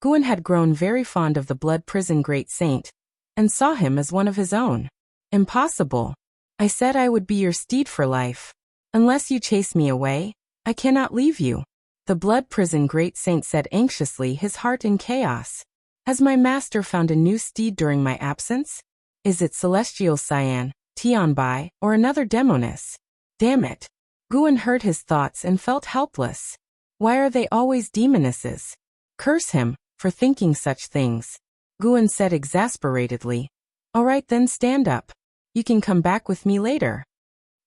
Guan had grown very fond of the blood prison great saint, and saw him as one of his own. "Impossible. I said I would be your steed for life. Unless you chase me away, I cannot leave you," the blood prison great saint said anxiously, his heart in chaos. "Has my master found a new steed during my absence? Is it Celestial Cyan, Tianbai, or another demoness? Damn it." Guan heard his thoughts and felt helpless. Why are they always demonesses? Curse him for thinking such things. Guan said exasperatedly, "All right then, stand up. You can come back with me later."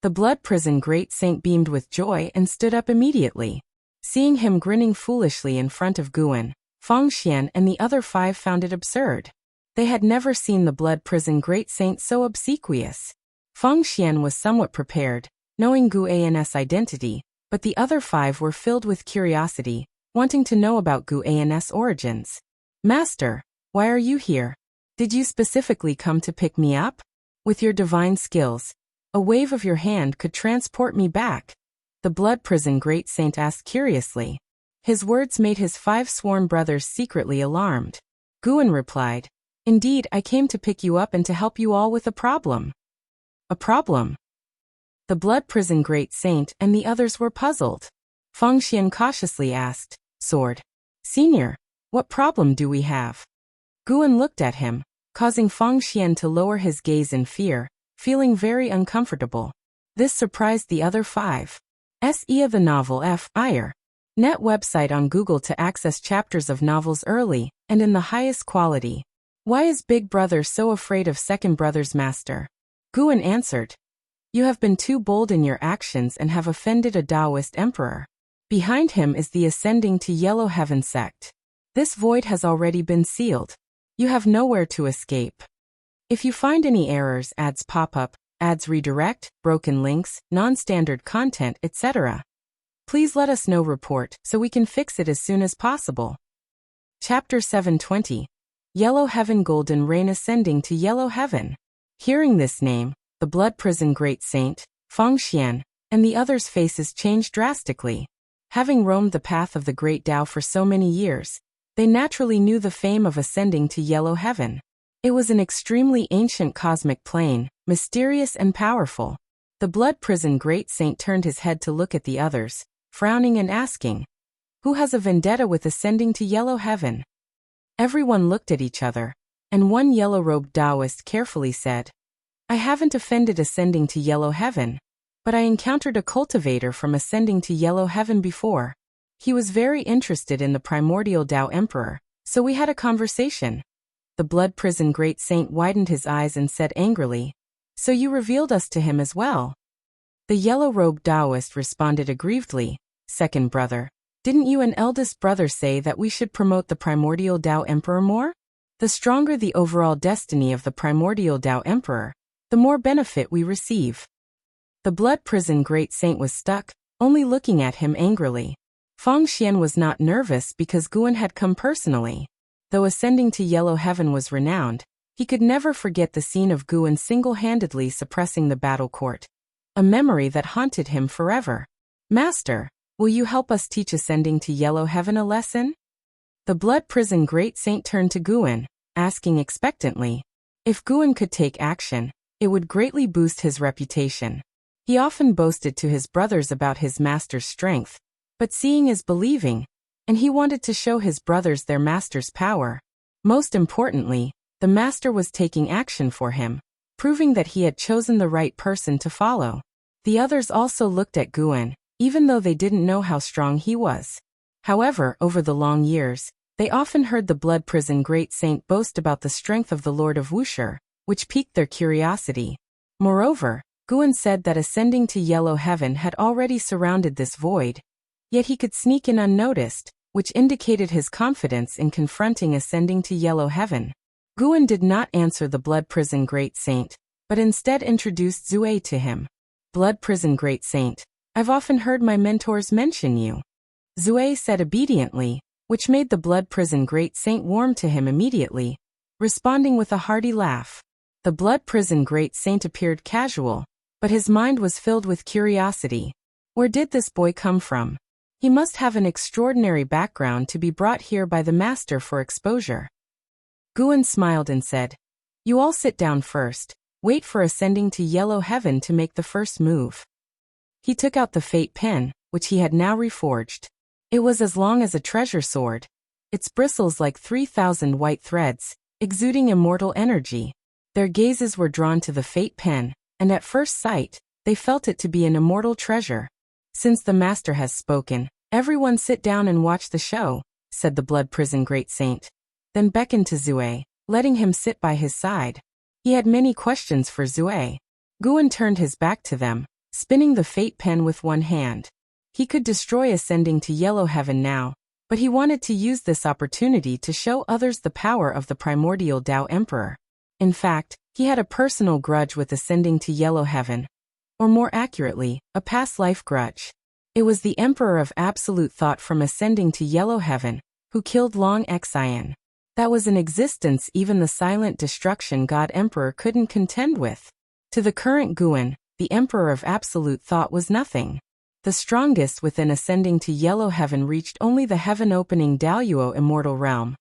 The blood prison great saint beamed with joy and stood up immediately. Seeing him grinning foolishly in front of Guan, Feng Xian and the other 5 found it absurd. They had never seen the blood prison great saint so obsequious. Feng Xian was somewhat prepared, knowing Gu An's identity, but the other 5 were filled with curiosity, wanting to know about Gu An's origins. "Master, why are you here? Did you specifically come to pick me up? With your divine skills, a wave of your hand could transport me back," the blood prison great saint asked curiously. His words made his 5 sworn brothers secretly alarmed. Guan replied, "Indeed, I came to pick you up and to help you all with a problem." "A problem?" The blood prison great saint and the others were puzzled. Feng Xian cautiously asked, "Sword Senior, what problem do we have?" Guan looked at him, causing Feng Xian to lower his gaze in fear, feeling very uncomfortable. This surprised the other 5. The novel F.I.R. Net website on Google to access chapters of novels early and in the highest quality. Why is Big Brother so afraid of second brother's master? Guan answered, "You have been too bold in your actions and have offended a Taoist emperor. Behind him is the ascending to Yellow Heaven sect. This void has already been sealed. You have nowhere to escape. If you find any errors, ads pop up, ads redirect, broken links, non-standard content, etc., please let us know report so we can fix it as soon as possible." Chapter 720. Yellow Heaven Golden Rain Ascending to Yellow Heaven. Hearing this name, the blood prison great saint, Feng Xian, and the others' faces changed drastically. Having roamed the path of the great Tao for so many years, They naturally knew the fame of ascending to yellow heaven. It was an extremely ancient cosmic plane, mysterious and powerful. The blood prison great saint turned his head to look at the others, frowning and asking, "Who has a vendetta with ascending to yellow heaven?" Everyone looked at each other, and one yellow-robed Taoist carefully said, "I haven't offended ascending to yellow heaven, but I encountered a cultivator from ascending to yellow heaven before. He was very interested in the primordial Tao Emperor, so we had a conversation." The blood prison great saint widened his eyes and said angrily, "So you revealed us to him as well?" The yellow-robed Taoist responded aggrievedly, "Second brother, didn't you and eldest brother say that we should promote the primordial Tao Emperor more? The stronger the overall destiny of the primordial Tao Emperor, the more benefit we receive." The blood prison great saint was stuck, only looking at him angrily. Feng Xian was not nervous because Guan had come personally. Though ascending to yellow heaven was renowned, he could never forget the scene of Guan single-handedly suppressing the battle court, a memory that haunted him forever. "Master, will you help us teach ascending to yellow heaven a lesson?" The blood prison great saint turned to Guan, asking expectantly. If Guan could take action, it would greatly boost his reputation. He often boasted to his brothers about his master's strength, but seeing is believing, and he wanted to show his brothers their master's power. Most importantly, the master was taking action for him, proving that he had chosen the right person to follow. The others also looked at Guan, even though they didn't know how strong he was. However, over the long years, they often heard the blood prison great saint boast about the strength of the Lord of Wuxia, which piqued their curiosity. Moreover, Guan said that ascending to yellow heaven had already surrounded this void, yet he could sneak in unnoticed, which indicated his confidence in confronting ascending to yellow heaven. Guan did not answer the blood prison great saint, but instead introduced Zue to him. "Blood prison great saint, I've often heard my mentors mention you." Zue said obediently, which made the blood prison great saint warm to him immediately, responding with a hearty laugh. The blood prison great saint appeared casual, but his mind was filled with curiosity. Where did this boy come from? He must have an extraordinary background to be brought here by the master for exposure. Guan smiled and said, "You all sit down first, wait for ascending to yellow heaven to make the first move." He took out the fate pen, which he had now reforged. It was as long as a treasure sword, its bristles like 3,000 white threads, exuding immortal energy. Their gazes were drawn to the fate pen, and at first sight, they felt it to be an immortal treasure. "Since the master has spoken, everyone sit down and watch the show," said the blood prison great saint. Then beckoned to Zue, letting him sit by his side. He had many questions for Zue. Guan turned his back to them, spinning the fate pen with one hand. He could destroy ascending to yellow heaven now, but he wanted to use this opportunity to show others the power of the primordial Tao Emperor. In fact, he had a personal grudge with ascending to yellow heaven, or more accurately, a past life grudge. It was the Emperor of Absolute Thought from ascending to yellow heaven, who killed Long Xian. That was an existence even the silent destruction God Emperor couldn't contend with. To the current Guan, the Emperor of Absolute Thought was nothing. The strongest within ascending to yellow heaven reached only the heaven-opening Daoyuo immortal realm.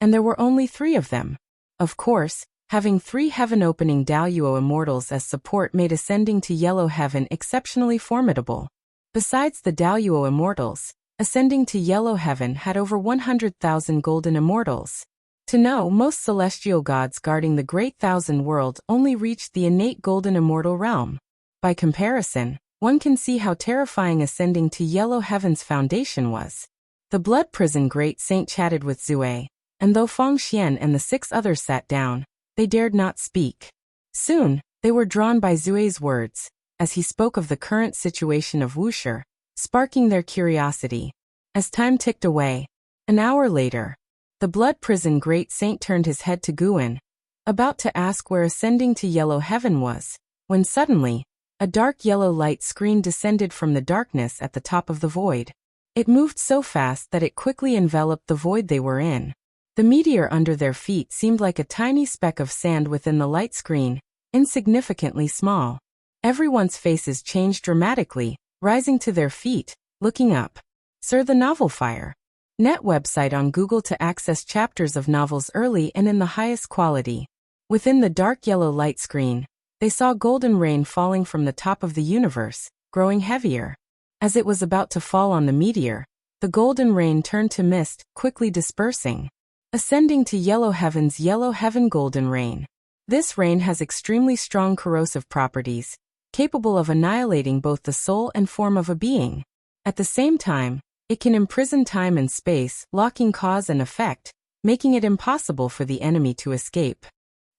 And there were only 3 of them. Of course, having 3 heaven-opening Daoyuo immortals as support made ascending to yellow heaven exceptionally formidable. Besides the Daoyuo immortals, ascending to yellow heaven had over 100,000 golden immortals. To know, most celestial gods guarding the great thousand world only reached the innate golden immortal realm. By comparison, one can see how terrifying ascending to yellow heaven's foundation was. The blood prison great saint chatted with Zue, and though Feng Xian and the 6 others sat down, they dared not speak. Soon, they were drawn by Zue's words, as he spoke of the current situation of Wuxia, sparking their curiosity. As time ticked away, an hour later, the blood prison great saint turned his head to Guan, about to ask where ascending to yellow heaven was, when suddenly, a dark yellow light screen descended from the darkness at the top of the void. It moved so fast that it quickly enveloped the void they were in. The meteor under their feet seemed like a tiny speck of sand within the light screen, insignificantly small. Everyone's faces changed dramatically, rising to their feet, looking up. "Sir, the novel fire. Net website on Google to access chapters of novels early and in the highest quality. Within the dark yellow light screen, they saw golden rain falling from the top of the universe, growing heavier. As it was about to fall on the meteor, the golden rain turned to mist, quickly dispersing. Ascending to yellow heaven golden rain. This rain has extremely strong corrosive properties, capable of annihilating both the soul and form of a being. At the same time, it can imprison time and space, locking cause and effect, making it impossible for the enemy to escape.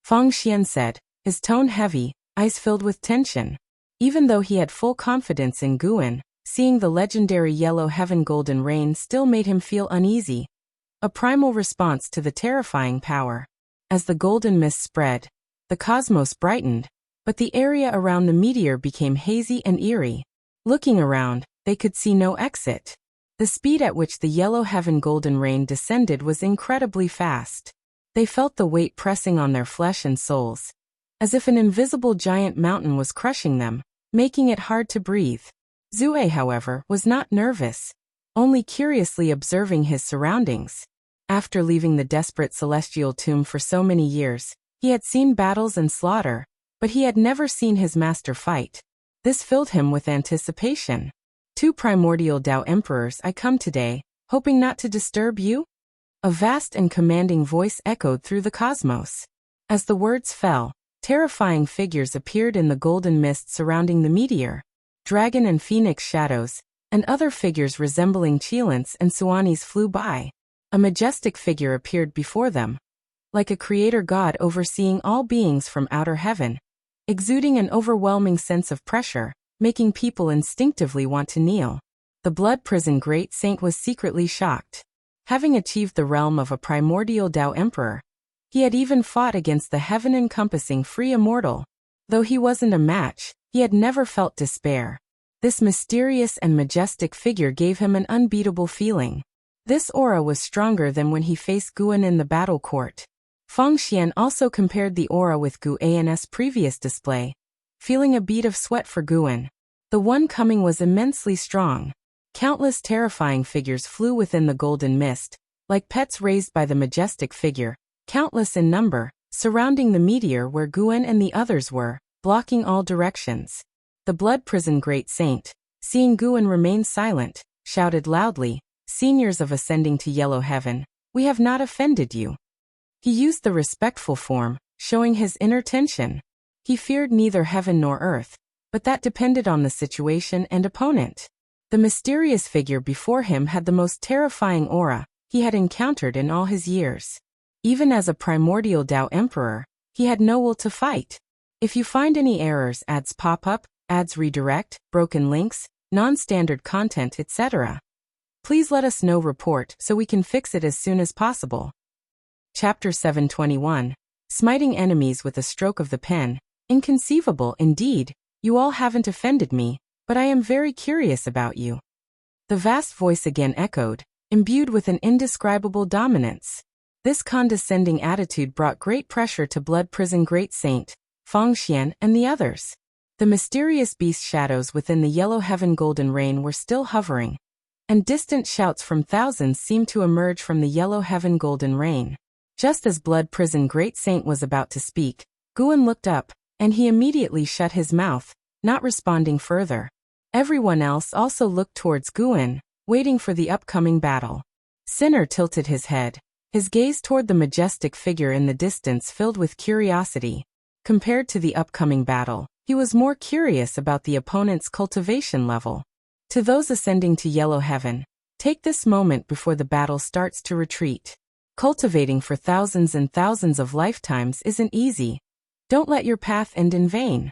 Feng Xian said, his tone heavy, eyes filled with tension. Even though he had full confidence in Guan, seeing the legendary yellow heaven golden rain still made him feel uneasy. A primal response to the terrifying power. As the golden mist spread, the cosmos brightened, but the area around the meteor became hazy and eerie. Looking around, they could see no exit. The speed at which the yellow heaven golden rain descended was incredibly fast. They felt the weight pressing on their flesh and souls, as if an invisible giant mountain was crushing them, making it hard to breathe. Zue, however, was not nervous, only curiously observing his surroundings. After leaving the desperate celestial tomb for so many years, he had seen battles and slaughter, but he had never seen his master fight. This filled him with anticipation. "Two primordial Tao emperors, I come today, hoping not to disturb you?" A vast and commanding voice echoed through the cosmos. As the words fell, terrifying figures appeared in the golden mist surrounding the meteor. Dragon and phoenix shadows, and other figures resembling Qilins and Suanis flew by. A majestic figure appeared before them, like a creator god overseeing all beings from outer heaven, exuding an overwhelming sense of pressure, making people instinctively want to kneel. The blood prison great saint was secretly shocked. Having achieved the realm of a primordial Tao emperor, he had even fought against the heaven-encompassing free immortal. Though he wasn't a match, he had never felt despair. This mysterious and majestic figure gave him an unbeatable feeling. This aura was stronger than when he faced Guan in the battle court. Feng Xian also compared the aura with Guan's previous display, feeling a bead of sweat for Guan. The one coming was immensely strong. Countless terrifying figures flew within the golden mist, like pets raised by the majestic figure, countless in number, surrounding the meteor where Guan and the others were, blocking all directions. The blood prison great saint, seeing Guan remain silent, shouted loudly, "Seniors of ascending to yellow heaven, we have not offended you." He used the respectful form, showing his inner tension. He feared neither heaven nor earth, but that depended on the situation and opponent. The mysterious figure before him had the most terrifying aura he had encountered in all his years. Even as a primordial Tao emperor, he had no will to fight. If you find any errors, ads pop up, ads redirect, broken links, non-standard content, etc., please let us know. Report so we can fix it as soon as possible. Chapter 721. Smiting enemies with a stroke of the pen. Inconceivable indeed, you all haven't offended me, but I am very curious about you. The vast voice again echoed, imbued with an indescribable dominance. This condescending attitude brought great pressure to blood prison great saint, Feng Xian, and the others. The mysterious beast shadows within the yellow heaven golden rain were still hovering, and distant shouts from thousands seemed to emerge from the yellow heaven golden rain. Just as blood prison great saint was about to speak, Guan looked up, and he immediately shut his mouth, not responding further. Everyone else also looked towards Guan, waiting for the upcoming battle. Sinner tilted his head, his gaze toward the majestic figure in the distance filled with curiosity. Compared to the upcoming battle, he was more curious about the opponent's cultivation level. To those ascending to yellow heaven, take this moment before the battle starts to retreat. Cultivating for thousands and thousands of lifetimes isn't easy. Don't let your path end in vain.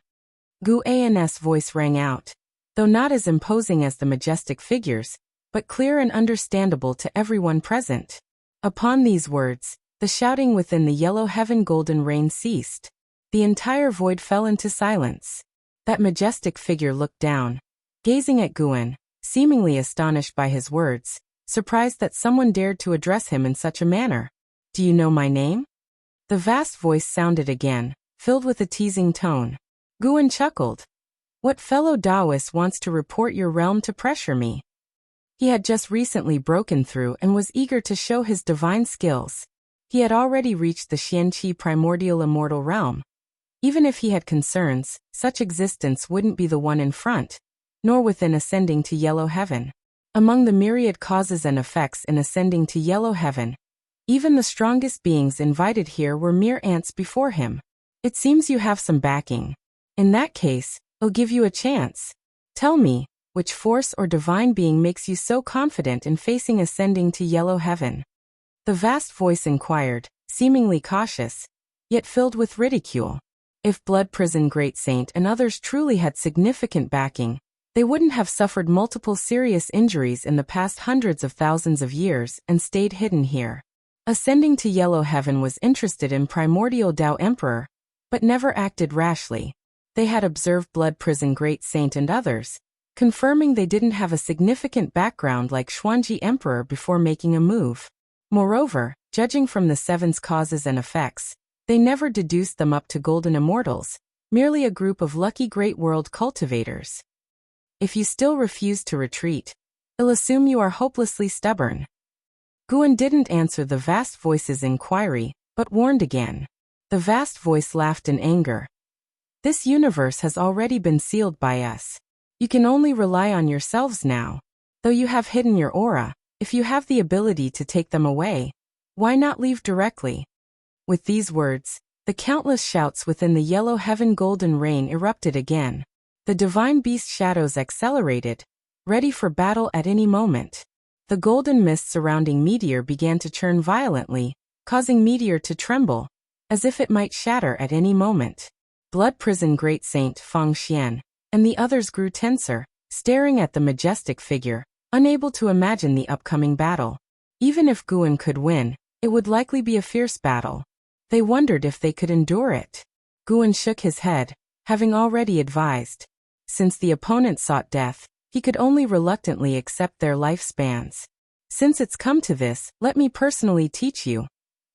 Guan's voice rang out, though not as imposing as the majestic figures, but clear and understandable to everyone present. Upon these words, the shouting within the yellow heaven golden rain ceased. The entire void fell into silence. That majestic figure looked down, gazing at Guan, seemingly astonished by his words, surprised that someone dared to address him in such a manner. "Do you know my name?" The vast voice sounded again, filled with a teasing tone. Guan chuckled. "What fellow Taoist wants to report your realm to pressure me?" He had just recently broken through and was eager to show his divine skills. He had already reached the Xianqi primordial immortal realm. Even if he had concerns, such existence wouldn't be the one in front, nor within ascending to yellow heaven. Among the myriad causes and effects in ascending to yellow heaven, even the strongest beings invited here were mere ants before him. It seems you have some backing. In that case, I'll give you a chance. Tell me, which force or divine being makes you so confident in facing ascending to yellow heaven? The vast voice inquired, seemingly cautious, yet filled with ridicule. If Blood Prison Great Saint and others truly had significant backing, they wouldn't have suffered multiple serious injuries in the past hundreds of thousands of years and stayed hidden here. Ascending to yellow heaven was interested in primordial Tao Emperor, but never acted rashly. They had observed Blood Prison Great Saint and others, confirming they didn't have a significant background like Xuanji Emperor before making a move. Moreover, judging from the seven's causes and effects, they never deduced them up to golden immortals, merely a group of lucky great world cultivators. If you still refuse to retreat, I'll assume you are hopelessly stubborn. Guan didn't answer the vast voice's inquiry, but warned again. The vast voice laughed in anger. This universe has already been sealed by us. You can only rely on yourselves now. Though you have hidden your aura, if you have the ability to take them away, why not leave directly? With these words, the countless shouts within the yellow heaven golden rain erupted again. The divine beast shadows accelerated, ready for battle at any moment. The golden mist surrounding Meteor began to churn violently, causing Meteor to tremble, as if it might shatter at any moment. Blood Prison Great Saint Fang Xian and the others grew tenser, staring at the majestic figure, unable to imagine the upcoming battle. Even if Guan could win, it would likely be a fierce battle. They wondered if they could endure it. Guan shook his head, having already advised. Since the opponent sought death, he could only reluctantly accept their lifespans. Since it's come to this, let me personally teach you.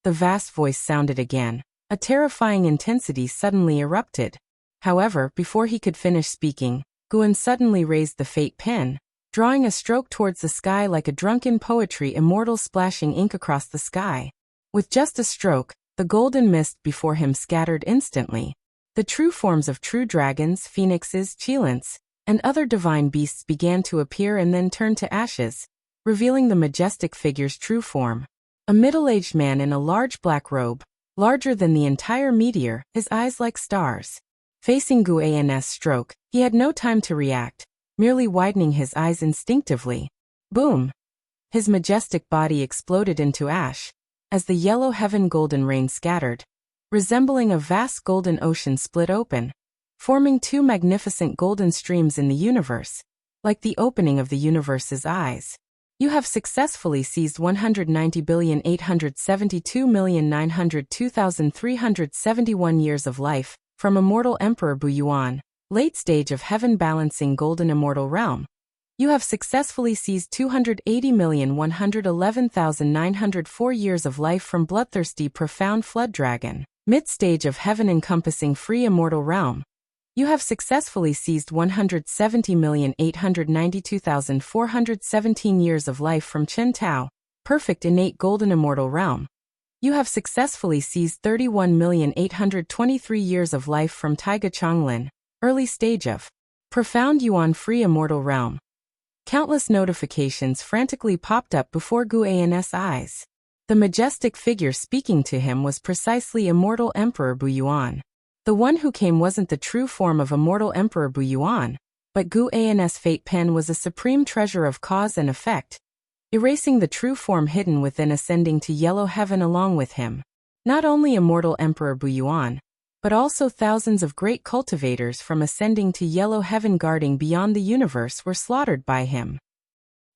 The vast voice sounded again. A terrifying intensity suddenly erupted. However, before he could finish speaking, Guan suddenly raised the fate pen, drawing a stroke towards the sky like a drunken poetry immortal splashing ink across the sky. With just a stroke, the golden mist before him scattered instantly. The true forms of true dragons, phoenixes, cheilants, and other divine beasts began to appear and then turn to ashes, revealing the majestic figure's true form. A middle-aged man in a large black robe, larger than the entire meteor, his eyes like stars. Facing Guan's stroke, he had no time to react, merely widening his eyes instinctively. Boom! His majestic body exploded into ash, as the yellow heaven golden rain scattered, resembling a vast golden ocean split open, forming two magnificent golden streams in the universe, like the opening of the universe's eyes. You have successfully seized 190,872,902,371 years of life from Immortal Emperor Bu Yuan, late stage of heaven balancing golden immortal realm. You have successfully seized 280,111,904 years of life from Bloodthirsty Profound Flood Dragon, mid-stage of heaven encompassing free immortal realm. You have successfully seized 170,892,417 years of life from Chen Tao, perfect innate golden immortal realm. You have successfully seized 31,823 years of life from Taiga Changlin, early stage of profound Yuan free immortal realm. Countless notifications frantically popped up before Guan's eyes. The majestic figure speaking to him was precisely Immortal Emperor Bu Yuan. The one who came wasn't the true form of Immortal Emperor Bu Yuan, but Guan's fate pen was a supreme treasure of cause and effect, erasing the true form hidden within ascending to yellow heaven along with him. Not only Immortal Emperor Bu Yuan, but also thousands of great cultivators from ascending to yellow heaven guarding beyond the universe were slaughtered by him.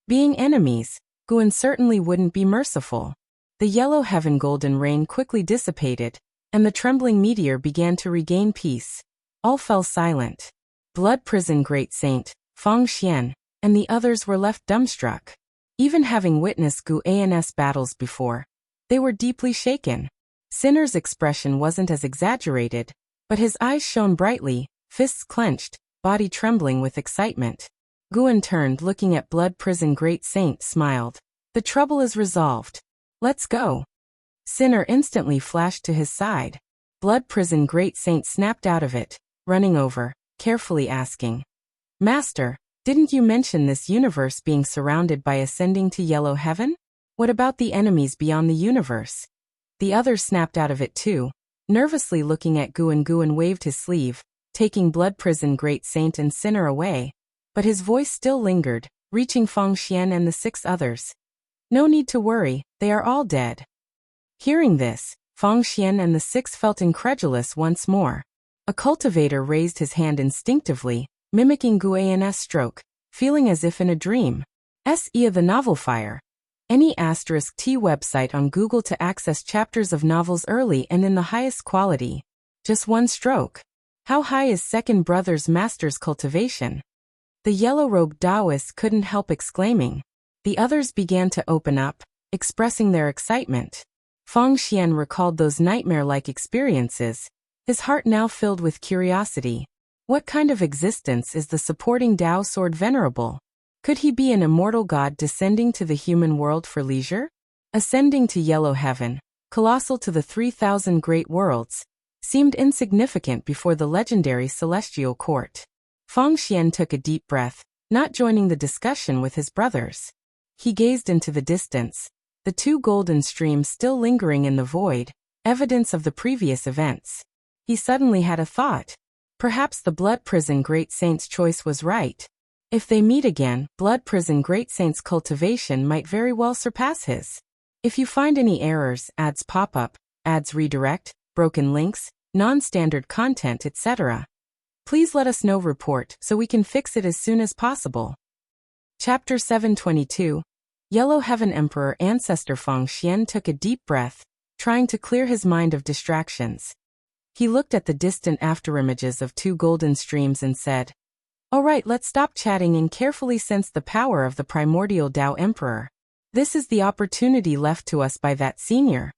Being enemies, Guan certainly wouldn't be merciful. The yellow heaven golden rain quickly dissipated, and the trembling meteor began to regain peace. All fell silent. Blood Prison Great Saint, Fang Xian, and the others were left dumbstruck. Even having witnessed Guan's battles before, they were deeply shaken. Sinner's expression wasn't as exaggerated, but his eyes shone brightly, fists clenched, body trembling with excitement. Guan turned, looking at Blood Prison Great Saint, smiled. The trouble is resolved. Let's go. Sinner instantly flashed to his side. Blood Prison Great Saint snapped out of it, running over, carefully asking. Master, didn't you mention this universe being surrounded by ascending to yellow heaven? What about the enemies beyond the universe? The other snapped out of it too, nervously looking at Guan. Guan waved his sleeve, taking Blood Prison Great Saint and Sinner away, but his voice still lingered, reaching Feng Xian and the 6 others. No need to worry, they are all dead. Hearing this, Feng Xian and the 6 felt incredulous once more. A cultivator raised his hand instinctively, mimicking Guan's stroke, feeling as if in a dream. S.E. of the novel Fire. Any *T website on Google to access chapters of novels early and in the highest quality. Just one stroke. How high is Second Brother's master's cultivation? The yellow-robed Taoist couldn't help exclaiming. The others began to open up, expressing their excitement. Feng Xian recalled those nightmare-like experiences, his heart now filled with curiosity. What kind of existence is the supporting Tao sword venerable? Could he be an immortal god descending to the human world for leisure? Ascending to yellow heaven, colossal to the 3,000 great worlds, seemed insignificant before the legendary celestial court. Feng Xian took a deep breath, not joining the discussion with his brothers. He gazed into the distance, the 2 golden streams still lingering in the void, evidence of the previous events. He suddenly had a thought. Perhaps the Blood Prison Great Saint's choice was right. If they meet again, Blood Prison Great Saint's cultivation might very well surpass his. If you find any errors, ads pop up, ads redirect, broken links, non-standard content, etc., please let us know. Report so we can fix it as soon as possible. Chapter 722. Yellow Heaven. Emperor Ancestor Feng Xian took a deep breath, trying to clear his mind of distractions. He looked at the distant afterimages of 2 golden streams and said, All right, let's stop chatting and carefully sense the power of the primordial Tao Emperor. This is the opportunity left to us by that senior.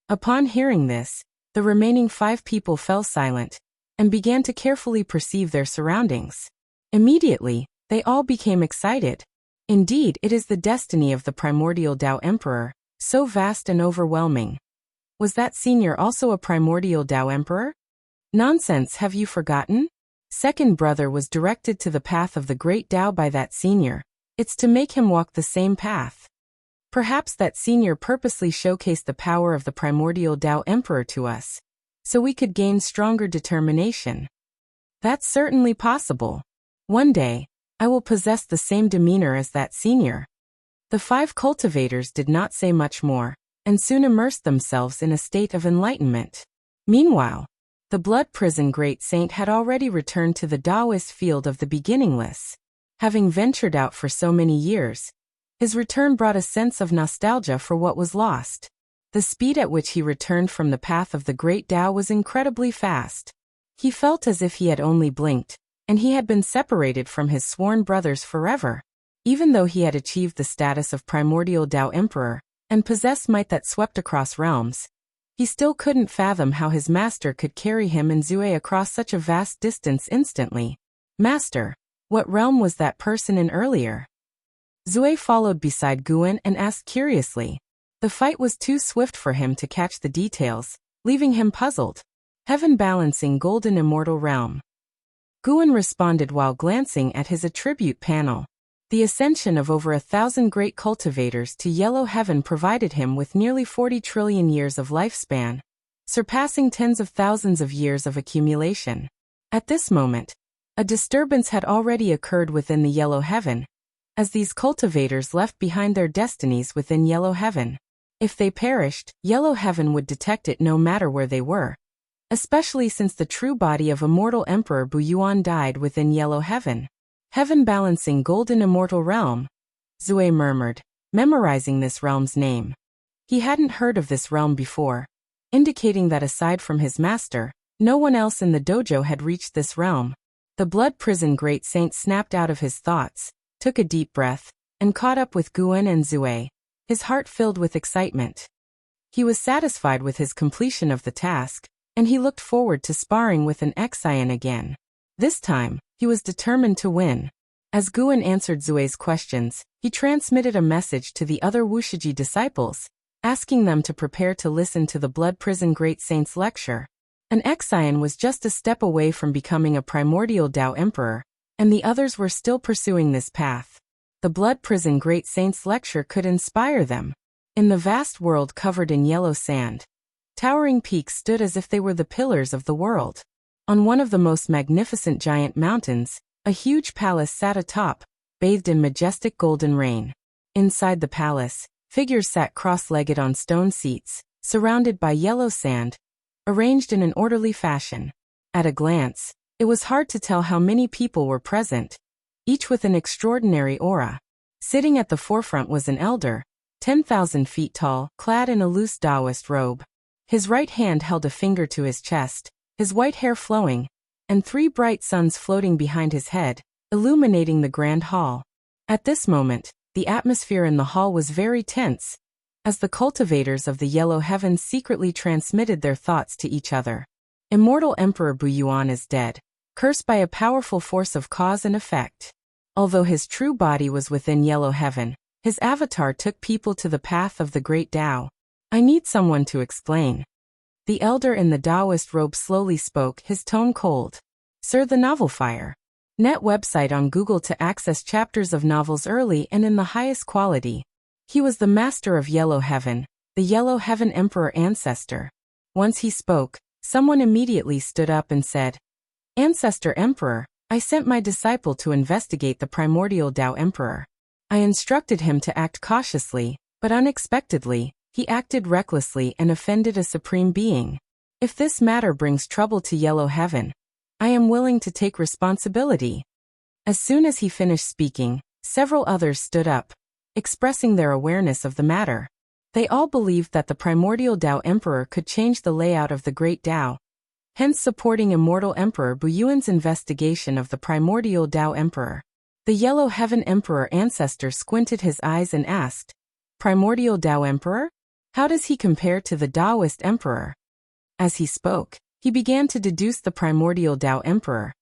Upon hearing this, the remaining 5 people fell silent and began to carefully perceive their surroundings. Immediately, they all became excited. Indeed, it is the destiny of the primordial Tao Emperor, so vast and overwhelming. Was that senior also a primordial Tao Emperor? Nonsense, have you forgotten? Second Brother was directed to the path of the great Tao by that senior. It's to make him walk the same path. Perhaps that senior purposely showcased the power of the primordial Tao Emperor to us, so we could gain stronger determination. That's certainly possible. One day, I will possess the same demeanor as that senior. The 5 cultivators did not say much more, and soon immersed themselves in a state of enlightenment. Meanwhile, the Blood Prison Great Saint had already returned to the Taoist field of the beginningless. Having ventured out for so many years, his return brought a sense of nostalgia for what was lost. The speed at which he returned from the path of the great Tao was incredibly fast. He felt as if he had only blinked, and he had been separated from his sworn brothers forever. Even though he had achieved the status of primordial Tao Emperor, and possessed might that swept across realms, he still couldn't fathom how his master could carry him and Zue across such a vast distance instantly. Master, what realm was that person in earlier? Zue followed beside Guan and asked curiously. The fight was too swift for him to catch the details, leaving him puzzled. Heaven Balancing Golden Immortal Realm. Guan responded while glancing at his attribute panel. The ascension of over 1,000 great cultivators to yellow heaven provided him with nearly 40 trillion years of lifespan, surpassing tens of thousands of years of accumulation. At this moment, a disturbance had already occurred within the yellow heaven, as these cultivators left behind their destinies within yellow heaven. If they perished, yellow heaven would detect it no matter where they were, especially since the true body of immortal Emperor Bu Yuan died within yellow heaven. Heaven Balancing Golden Immortal Realm, Zue murmured, memorizing this realm's name. He hadn't heard of this realm before, indicating that aside from his master, no one else in the dojo had reached this realm. The Blood Prison Great Saint snapped out of his thoughts, took a deep breath, and caught up with Guan and Zue, his heart filled with excitement. He was satisfied with his completion of the task, and he looked forward to sparring with an Xian again. This time, he was determined to win. As Guan answered Zue's questions, he transmitted a message to the other Wushiji disciples, asking them to prepare to listen to the Blood Prison Great Saint's lecture. An Exian was just a step away from becoming a primordial Tao Emperor, and the others were still pursuing this path. The Blood Prison Great Saint's lecture could inspire them. In the vast world covered in yellow sand, towering peaks stood as if they were the pillars of the world. On one of the most magnificent giant mountains, a huge palace sat atop, bathed in majestic golden rain. Inside the palace, figures sat cross-legged on stone seats, surrounded by yellow sand, arranged in an orderly fashion. At a glance, it was hard to tell how many people were present, each with an extraordinary aura. Sitting at the forefront was an elder, 10,000 feet tall, clad in a loose Taoist robe. His right hand held a finger to his chest, his white hair flowing, and 3 bright suns floating behind his head, illuminating the grand hall. At this moment, the atmosphere in the hall was very tense, as the cultivators of the yellow heavens secretly transmitted their thoughts to each other. Immortal Emperor Buyuan is dead, cursed by a powerful force of cause and effect. Although his true body was within yellow heaven, his avatar took people to the path of the great Tao. I need someone to explain. The elder in the Taoist robe slowly spoke, his tone cold. Sir, the Novel Fire. Net website on Google to access chapters of novels early and in the highest quality. He was the master of Yellow Heaven, the Yellow Heaven Emperor ancestor. Once he spoke, someone immediately stood up and said, Ancestor Emperor, I sent my disciple to investigate the primordial Tao Emperor. I instructed him to act cautiously, but unexpectedly, he acted recklessly and offended a supreme being. If this matter brings trouble to Yellow Heaven, I am willing to take responsibility. As soon as he finished speaking, several others stood up, expressing their awareness of the matter. They all believed that the primordial Tao Emperor could change the layout of the great Tao, hence supporting Immortal Emperor Buyuan's investigation of the primordial Tao Emperor. The Yellow Heaven Emperor ancestor squinted his eyes and asked, Primordial Tao Emperor? How does he compare to the Taoist Emperor? As he spoke, he began to deduce the primordial Tao Emperor,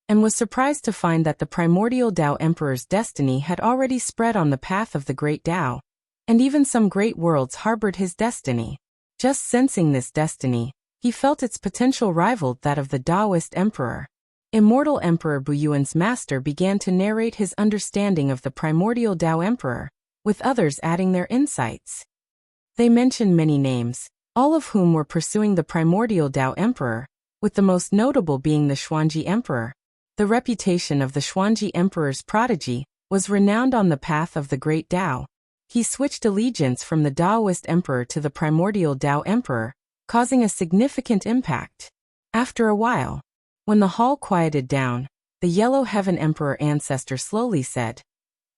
and was surprised to find that the primordial Tao Emperor's destiny had already spread on the path of the great Tao, and even some great worlds harbored his destiny. Just sensing this destiny, he felt its potential rivaled that of the Taoist Emperor. Immortal Emperor Buyuan's master began to narrate his understanding of the primordial Tao Emperor, with others adding their insights. They mentioned many names, all of whom were pursuing the primordial Tao Emperor, with the most notable being the Xuanji Emperor. The reputation of the Xuanji Emperor's prodigy was renowned on the path of the great Tao. He switched allegiance from the Taoist Emperor to the primordial Tao Emperor, causing a significant impact. After a while, when the hall quieted down, the Yellow Heaven Emperor ancestor slowly said,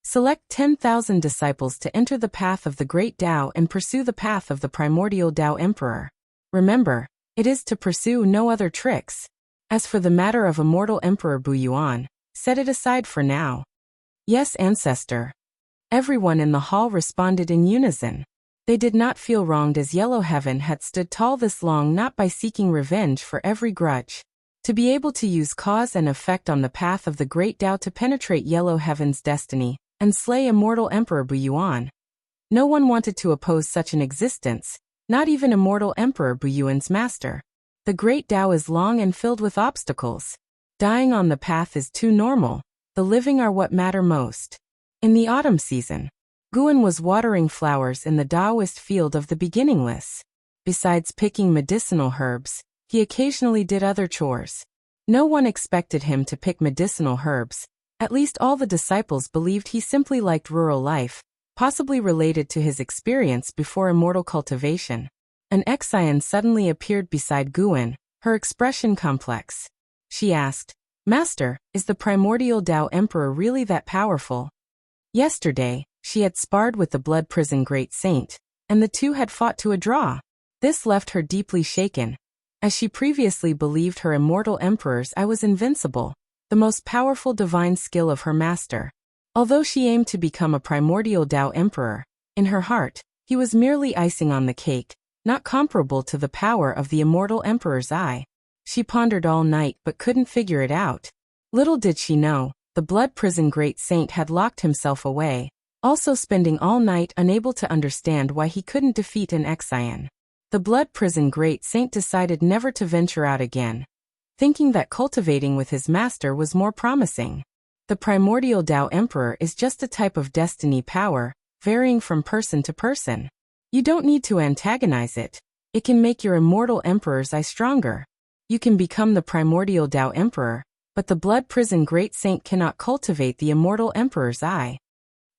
Select 10,000 disciples to enter the path of the great Tao and pursue the path of the primordial Tao Emperor. Remember, it is to pursue no other tricks. As for the matter of Immortal Emperor Buyuan, set it aside for now. Yes, ancestor. Everyone in the hall responded in unison. They did not feel wronged as Yellow Heaven had stood tall this long not by seeking revenge for every grudge. To be able to use cause and effect on the path of the great Tao to penetrate Yellow Heaven's destiny, and slay Immortal Emperor Buyuan. No one wanted to oppose such an existence, not even Immortal Emperor Buyuan's master. The great Tao is long and filled with obstacles. Dying on the path is too normal. The living are what matter most. In the autumn season, Guan was watering flowers in the Taoist field of the beginningless. Besides picking medicinal herbs, he occasionally did other chores. No one expected him to pick medicinal herbs. At least all the disciples believed he simply liked rural life, possibly related to his experience before immortal cultivation. An Exian suddenly appeared beside Guan, her expression complex. She asked, Master, is the primordial Tao Emperor really that powerful? Yesterday, she had sparred with the Blood Prison Great Saint, and the two had fought to a draw. This left her deeply shaken, as she previously believed her immortal emperor's eye was invincible, the most powerful divine skill of her master. Although she aimed to become a primordial Tao Emperor, in her heart, he was merely icing on the cake, not comparable to the power of the immortal emperor's eye. She pondered all night but couldn't figure it out. Little did she know, the blood prison great saint had locked himself away, also spending all night unable to understand why he couldn't defeat an Exian. The blood prison great saint decided never to venture out again, thinking that cultivating with his master was more promising. The primordial Tao Emperor is just a type of destiny power, varying from person to person. You don't need to antagonize it. It can make your immortal Emperor's eye stronger. You can become the primordial Tao Emperor, but the blood prison great saint cannot cultivate the immortal Emperor's eye.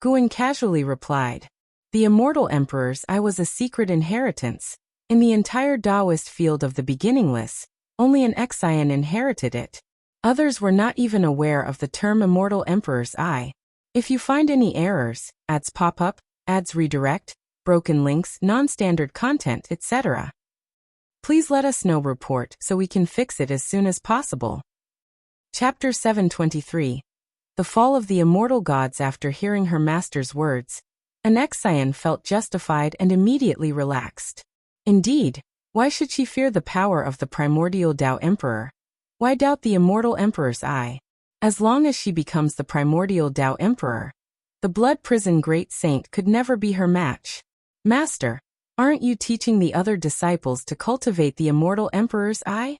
Guan casually replied. The immortal Emperor's eye was a secret inheritance. In the entire Taoist field of the beginningless, only an Exian inherited it. Others were not even aware of the term immortal Emperor's eye. If you find any errors, ads pop up, ads redirect, broken links, non-standard content, etc., please let us know. Report so we can fix it as soon as possible. Chapter 723. The Fall of the Immortal Gods. After hearing her master's words, an Exian felt justified and immediately relaxed. Indeed, why should she fear the power of the primordial Tao Emperor? Why doubt the immortal Emperor's eye? As long as she becomes the primordial Tao Emperor, the blood prison great saint could never be her match. Master, aren't you teaching the other disciples to cultivate the immortal Emperor's eye?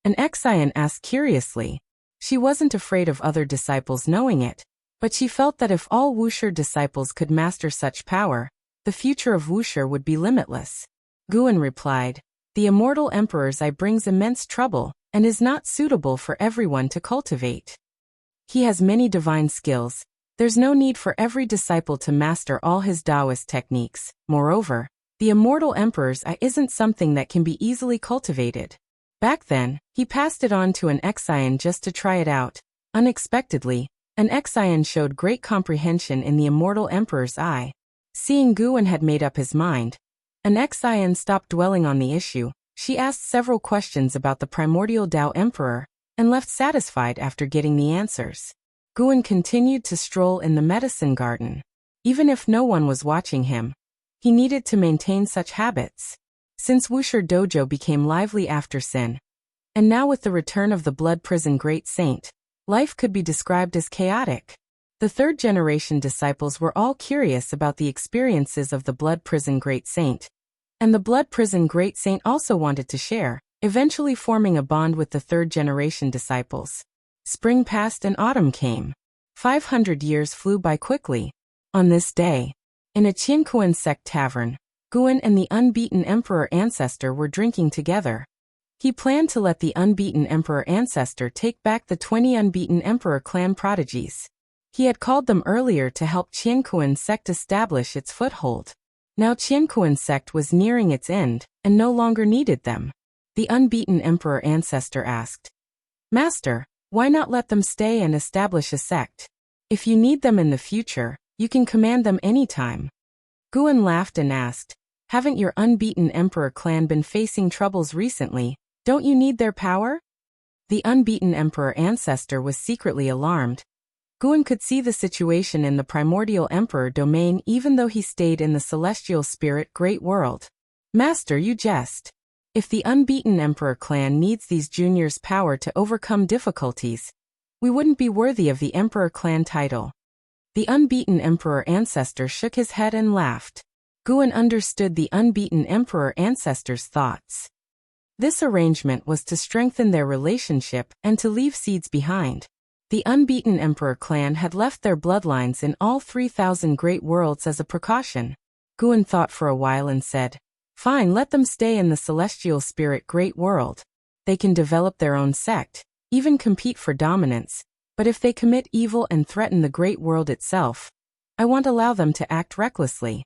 An Exian asked curiously. She wasn't afraid of other disciples knowing it, but she felt that if all Wuxia disciples could master such power, the future of Wuxia would be limitless. Guan replied, the immortal Emperor's eye brings immense trouble, and is not suitable for everyone to cultivate. He has many divine skills. There's no need for every disciple to master all his Taoist techniques. Moreover, the immortal Emperor's eye isn't something that can be easily cultivated. Back then, he passed it on to an Exian just to try it out. Unexpectedly, an Exian showed great comprehension in the immortal Emperor's eye. Seeing Guan had made up his mind, an Exian stopped dwelling on the issue. She asked several questions about the primordial Tao Emperor, and left satisfied after getting the answers. Guan continued to stroll in the medicine garden. Even if no one was watching him, he needed to maintain such habits. Since Wuxia Dojo became lively after Sin, and now with the return of the blood prison great saint, life could be described as chaotic. The third-generation disciples were all curious about the experiences of the blood prison great saint, and the blood prison great saint also wanted to share, eventually forming a bond with the third-generation disciples. Spring passed and autumn came. 500 years flew by quickly. On this day, in a Qiankuan sect tavern, Guan and the unbeaten emperor ancestor were drinking together. He planned to let the unbeaten emperor ancestor take back the 20 unbeaten emperor clan prodigies. He had called them earlier to help Qiankuan sect establish its foothold. Now Qiankuan sect was nearing its end, and no longer needed them. The unbeaten emperor ancestor asked, Master, why not let them stay and establish a sect? If you need them in the future, you can command them anytime. Guan laughed and asked, haven't your unbeaten emperor clan been facing troubles recently? Don't you need their power? The unbeaten emperor ancestor was secretly alarmed. Guan could see the situation in the primordial emperor domain even though he stayed in the celestial spirit great world. Master, you jest. If the unbeaten emperor clan needs these juniors' power to overcome difficulties, we wouldn't be worthy of the emperor clan title. The unbeaten emperor ancestor shook his head and laughed. Guan understood the unbeaten emperor ancestor's thoughts. This arrangement was to strengthen their relationship and to leave seeds behind. The unbeaten emperor clan had left their bloodlines in all 3,000 great worlds as a precaution. Guan thought for a while and said, fine, let them stay in the celestial spirit great world. They can develop their own sect, even compete for dominance, but if they commit evil and threaten the great world itself, I won't allow them to act recklessly.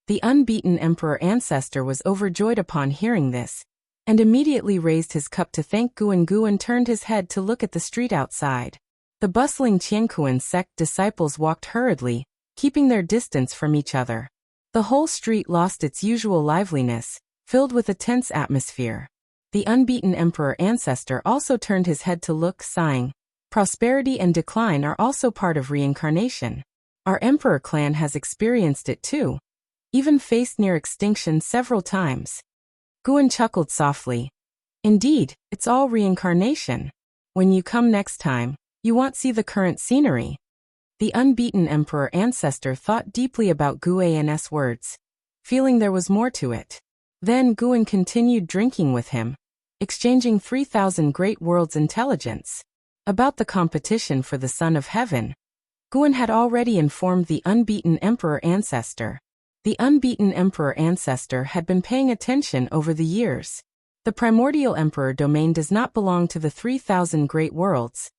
The unbeaten emperor ancestor was overjoyed upon hearing this, and immediately raised his cup to thank Guan. Guan turned his head to look at the street outside. The bustling Qiankuan sect disciples walked hurriedly, keeping their distance from each other. The whole street lost its usual liveliness, filled with a tense atmosphere. The unbeaten emperor ancestor also turned his head to look, sighing. Prosperity and decline are also part of reincarnation. Our emperor clan has experienced it too, even faced near extinction several times. Guan chuckled softly. Indeed, it's all reincarnation. When you come next time, You want see the current scenery? The unbeaten emperor ancestor thought deeply about Guan's words, feeling there was more to it. Then Guan continued drinking with him, exchanging 3,000 great worlds' intelligence. About the competition for the Son of Heaven, Guan had already informed the unbeaten emperor ancestor. The unbeaten emperor ancestor had been paying attention over the years. The primordial emperor domain does not belong to the 3,000 great worlds.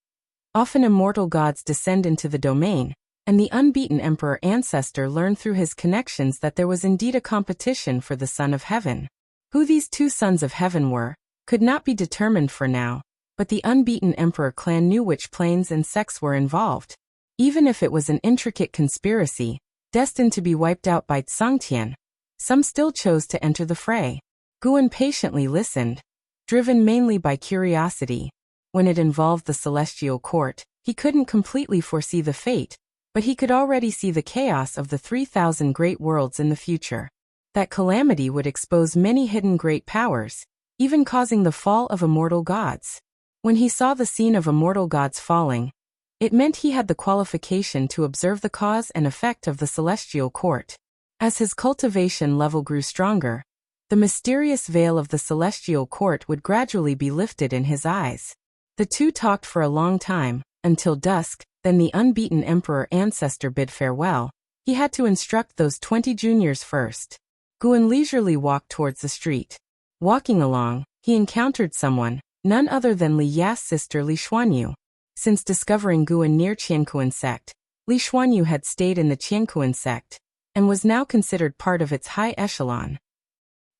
Often immortal gods descend into the domain, and the unbeaten emperor ancestor learned through his connections that there was indeed a competition for the Son of Heaven. Who these two sons of heaven were could not be determined for now, but the unbeaten emperor clan knew which planes and sects were involved. Even if it was an intricate conspiracy, destined to be wiped out by Tsangtian, some still chose to enter the fray. Guan patiently listened, driven mainly by curiosity. When it involved the celestial court, he couldn't completely foresee the fate, but he could already see the chaos of the 3,000 great worlds in the future. That calamity would expose many hidden great powers, even causing the fall of immortal gods. When he saw the scene of immortal gods falling, it meant he had the qualification to observe the cause and effect of the celestial court. As his cultivation level grew stronger, the mysterious veil of the celestial court would gradually be lifted in his eyes. The two talked for a long time, until dusk, then the unbeaten emperor ancestor bid farewell. He had to instruct those 20 juniors first. Guan leisurely walked towards the street. Walking along, he encountered someone, none other than Li Ya's sister Li Xuanyu. Since discovering Guan near Qiankuan sect, Li Xuanyu had stayed in the Qiankuan sect, and was now considered part of its high echelon.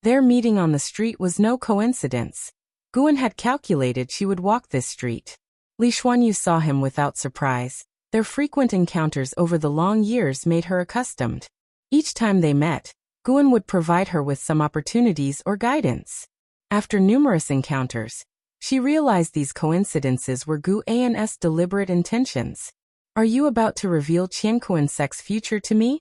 Their meeting on the street was no coincidence. Guan had calculated she would walk this street. Li Xuanyu saw him without surprise. Their frequent encounters over the long years made her accustomed. Each time they met, Guan would provide her with some opportunities or guidance. After numerous encounters, she realized these coincidences were Guan's deliberate intentions. Are you about to reveal Qiankuan sect's future to me?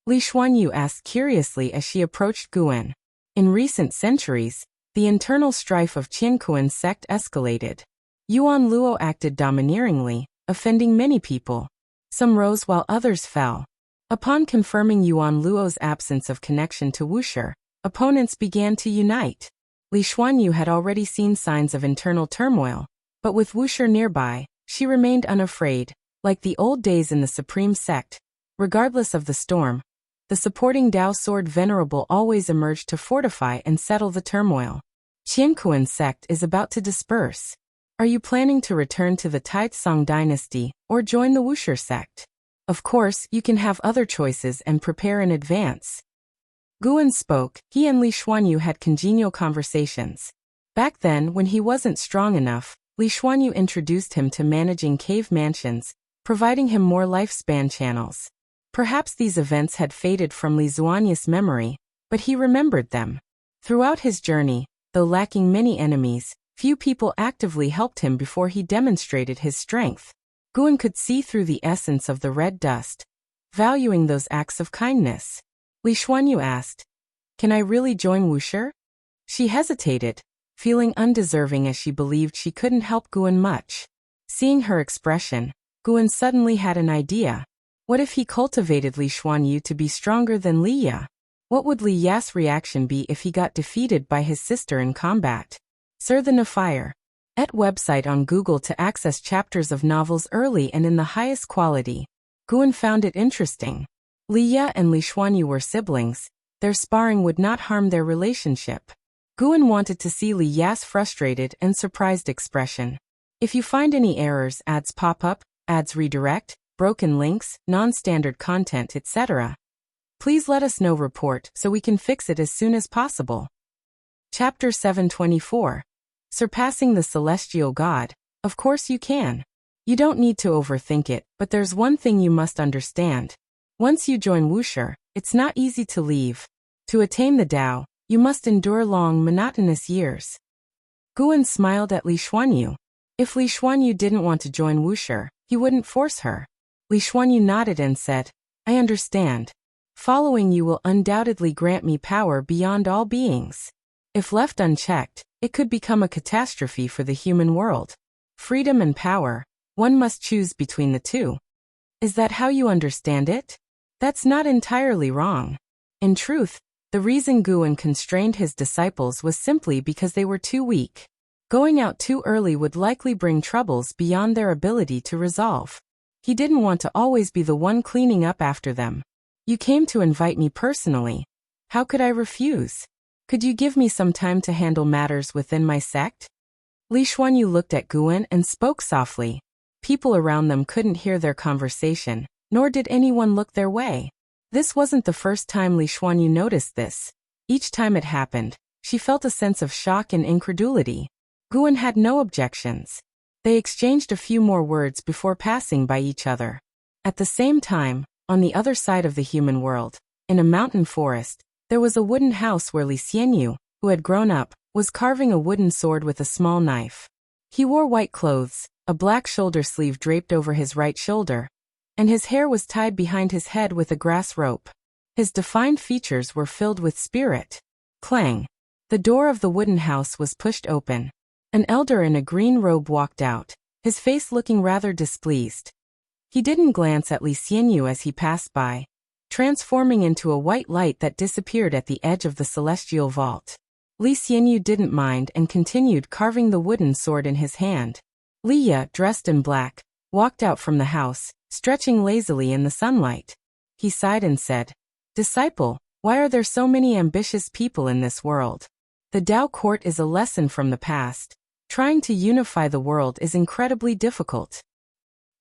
Li Xuanyu asked curiously as she approached Guan. In recent centuries, the internal strife of Qiankuan sect escalated. Yuan Luo acted domineeringly, offending many people. Some rose while others fell. Upon confirming Yuan Luo's absence of connection to Wuxia, opponents began to unite. Li Xuanyu had already seen signs of internal turmoil, but with Wuxia nearby, she remained unafraid. Like the old days in the supreme sect, regardless of the storm, the supporting Dao Sword Venerable always emerged to fortify and settle the turmoil. Qiankuan sect is about to disperse. Are you planning to return to the Taizong dynasty, or join the Wuxia sect? Of course, you can have other choices and prepare in advance. Guan spoke. He and Li Xuanyu had congenial conversations. Back then, when he wasn't strong enough, Li Xuanyu introduced him to managing cave mansions, providing him more lifespan channels. Perhaps these events had faded from Li Xuanyu's memory, but he remembered them. Throughout his journey, though lacking many enemies, few people actively helped him before he demonstrated his strength. Guan could see through the essence of the red dust, valuing those acts of kindness. Li Xuanyu asked, "Can I really join Wuxia?" She hesitated, feeling undeserving as she believed she couldn't help Guan much. Seeing her expression, Guan suddenly had an idea. What if he cultivated Li Xuanyu to be stronger than Li Ya? What would Li Ya's reaction be if he got defeated by his sister in combat? Sir the Nafire. Et website on Google to access chapters of novels early and in the highest quality. Guan found it interesting. Li Ya and Li Xuanyu were siblings. Their sparring would not harm their relationship. Guan wanted to see Li Ya's frustrated and surprised expression. If you find any errors, ads pop up, ads redirect, broken links, non-standard content, etc., please let us know report so we can fix it as soon as possible. Chapter 724. Surpassing the Celestial God. Of course you can. You don't need to overthink it, but there's one thing you must understand. Once you join Wuxia, it's not easy to leave. To attain the Tao, you must endure long, monotonous years. Guan smiled at Li Xuanyu. If Li Xuanyu didn't want to join Wuxia, he wouldn't force her. Li Xuanyu nodded and said, "I understand. Following you will undoubtedly grant me power beyond all beings. If left unchecked, it could become a catastrophe for the human world. Freedom and power, One must choose between the two. Is that how you understand it? That's not entirely wrong. In truth, the reason Guan constrained his disciples was simply because they were too weak. Going out too early would likely bring troubles beyond their ability to resolve. He didn't want to always be the one cleaning up after them. You came to invite me personally. How could I refuse? Could you give me some time to handle matters within my sect? Li Xuanyu looked at Guan and spoke softly. People around them couldn't hear their conversation, nor did anyone look their way. This wasn't the first time Li Xuanyu noticed this. Each time it happened, she felt a sense of shock and incredulity. Guan had no objections. They exchanged a few more words before passing by each other. At the same time, on the other side of the human world, in a mountain forest, there was a wooden house where Li Xianyu, who had grown up, was carving a wooden sword with a small knife. He wore white clothes, a black shoulder sleeve draped over his right shoulder, and his hair was tied behind his head with a grass rope. His defined features were filled with spirit. Clang! The door of the wooden house was pushed open. An elder in a green robe walked out, his face looking rather displeased. He didn't glance at Li Xianyu as he passed by, transforming into a white light that disappeared at the edge of the celestial vault. Li Xianyu didn't mind and continued carving the wooden sword in his hand. Liya, dressed in black, walked out from the house, stretching lazily in the sunlight. He sighed and said, "Disciple, why are there so many ambitious people in this world? The Tao court is a lesson from the past. Trying to unify the world is incredibly difficult."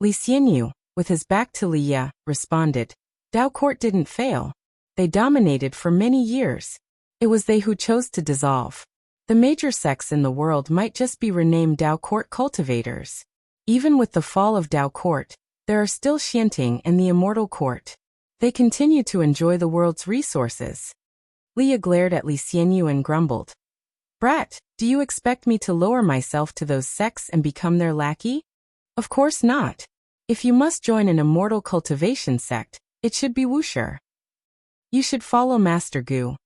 Li Xianyu, with his back to Liya, responded, "Tao court didn't fail. They dominated for many years. It was they who chose to dissolve. The major sects in the world might just be renamed Tao court cultivators. Even with the fall of Tao court, there are still Xianting and the immortal court. They continue to enjoy the world's resources." Liya glared at Li Xianyu and grumbled, "Brat, do you expect me to lower myself to those sects and become their lackey? Of course not. If you must join an immortal cultivation sect, it should be Wuxia. You should follow Master Gu."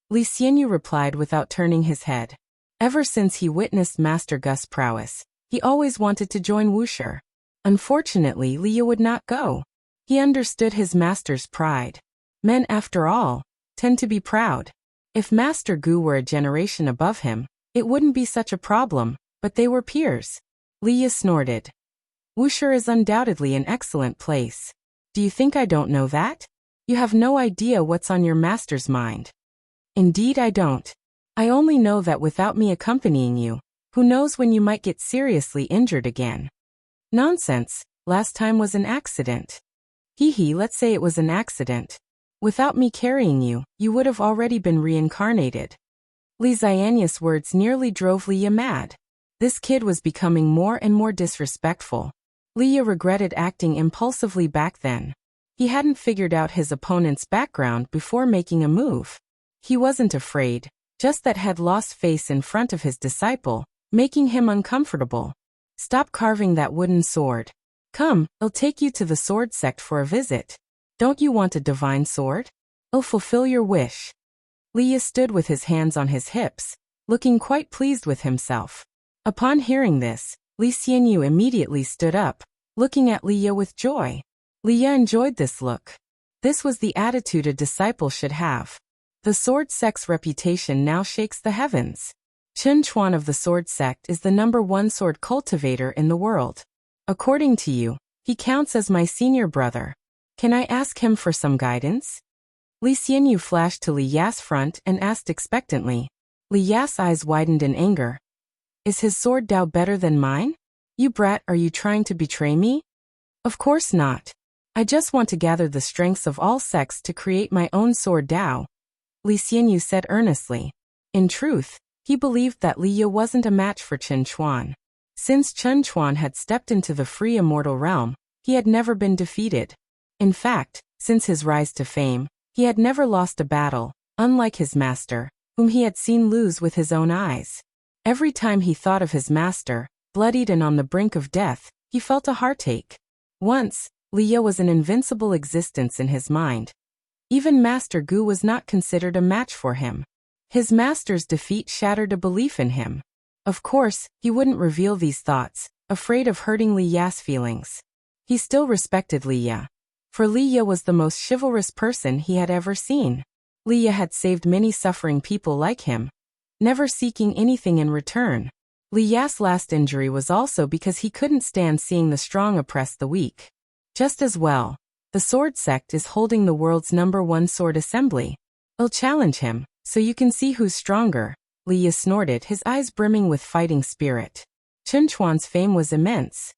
Li Xianyu replied without turning his head. Ever since he witnessed Master Gu's prowess, he always wanted to join Wuxia. Unfortunately, Liya would not go. He understood his master's pride. Men, after all, tend to be proud. If Master Gu were a generation above him, it wouldn't be such a problem, but they were peers. Liya snorted. "Wuxia is undoubtedly an excellent place. Do you think I don't know that? You have no idea what's on your master's mind." "Indeed I don't. I only know that without me accompanying you, who knows when you might get seriously injured again." "Nonsense, last time was an accident." "Hee, let's say it was an accident. Without me carrying you, you would have already been reincarnated." Li Xianyu's words nearly drove Liya mad. This kid was becoming more and more disrespectful. Liya regretted acting impulsively back then. He hadn't figured out his opponent's background before making a move. He wasn't afraid, just that had lost face in front of his disciple, making him uncomfortable. "Stop carving that wooden sword. Come, I'll take you to the sword sect for a visit. Don't you want a divine sword? I'll fulfill your wish." Liya stood with his hands on his hips, looking quite pleased with himself. Upon hearing this, Li Xianyu immediately stood up, looking at Liya with joy. Liya enjoyed this look. This was the attitude a disciple should have. The sword sect's reputation now shakes the heavens. Chen Chuan of the sword sect is the #1 sword cultivator in the world. According to you, he counts as my senior brother. Can I ask him for some guidance?" Li Xianyu flashed to Li Ya's front and asked expectantly. Li Ya's eyes widened in anger. "Is his sword Tao better than mine? You brat, are you trying to betray me?" "Of course not. I just want to gather the strengths of all sects to create my own sword Tao," Li Xianyu said earnestly. In truth, he believed that Liya wasn't a match for Chen Chuan. Since Chen Chuan had stepped into the free immortal realm, he had never been defeated. In fact, since his rise to fame, he had never lost a battle, unlike his master, whom he had seen lose with his own eyes. Every time he thought of his master, bloodied and on the brink of death, he felt a heartache. Once, Liya was an invincible existence in his mind. Even Master Gu was not considered a match for him. His master's defeat shattered a belief in him. Of course, he wouldn't reveal these thoughts, afraid of hurting Li Ya's feelings. He still respected Li Ya, for Li Ya was the most chivalrous person he had ever seen. Li Ya had saved many suffering people like him, never seeking anything in return. Li Ya's last injury was also because he couldn't stand seeing the strong oppress the weak. Just as well, the sword sect is holding the world's #1 sword assembly. I'll challenge him, so you can see who's stronger. Li Ya snorted, his eyes brimming with fighting spirit. Chen Chuan's fame was immense.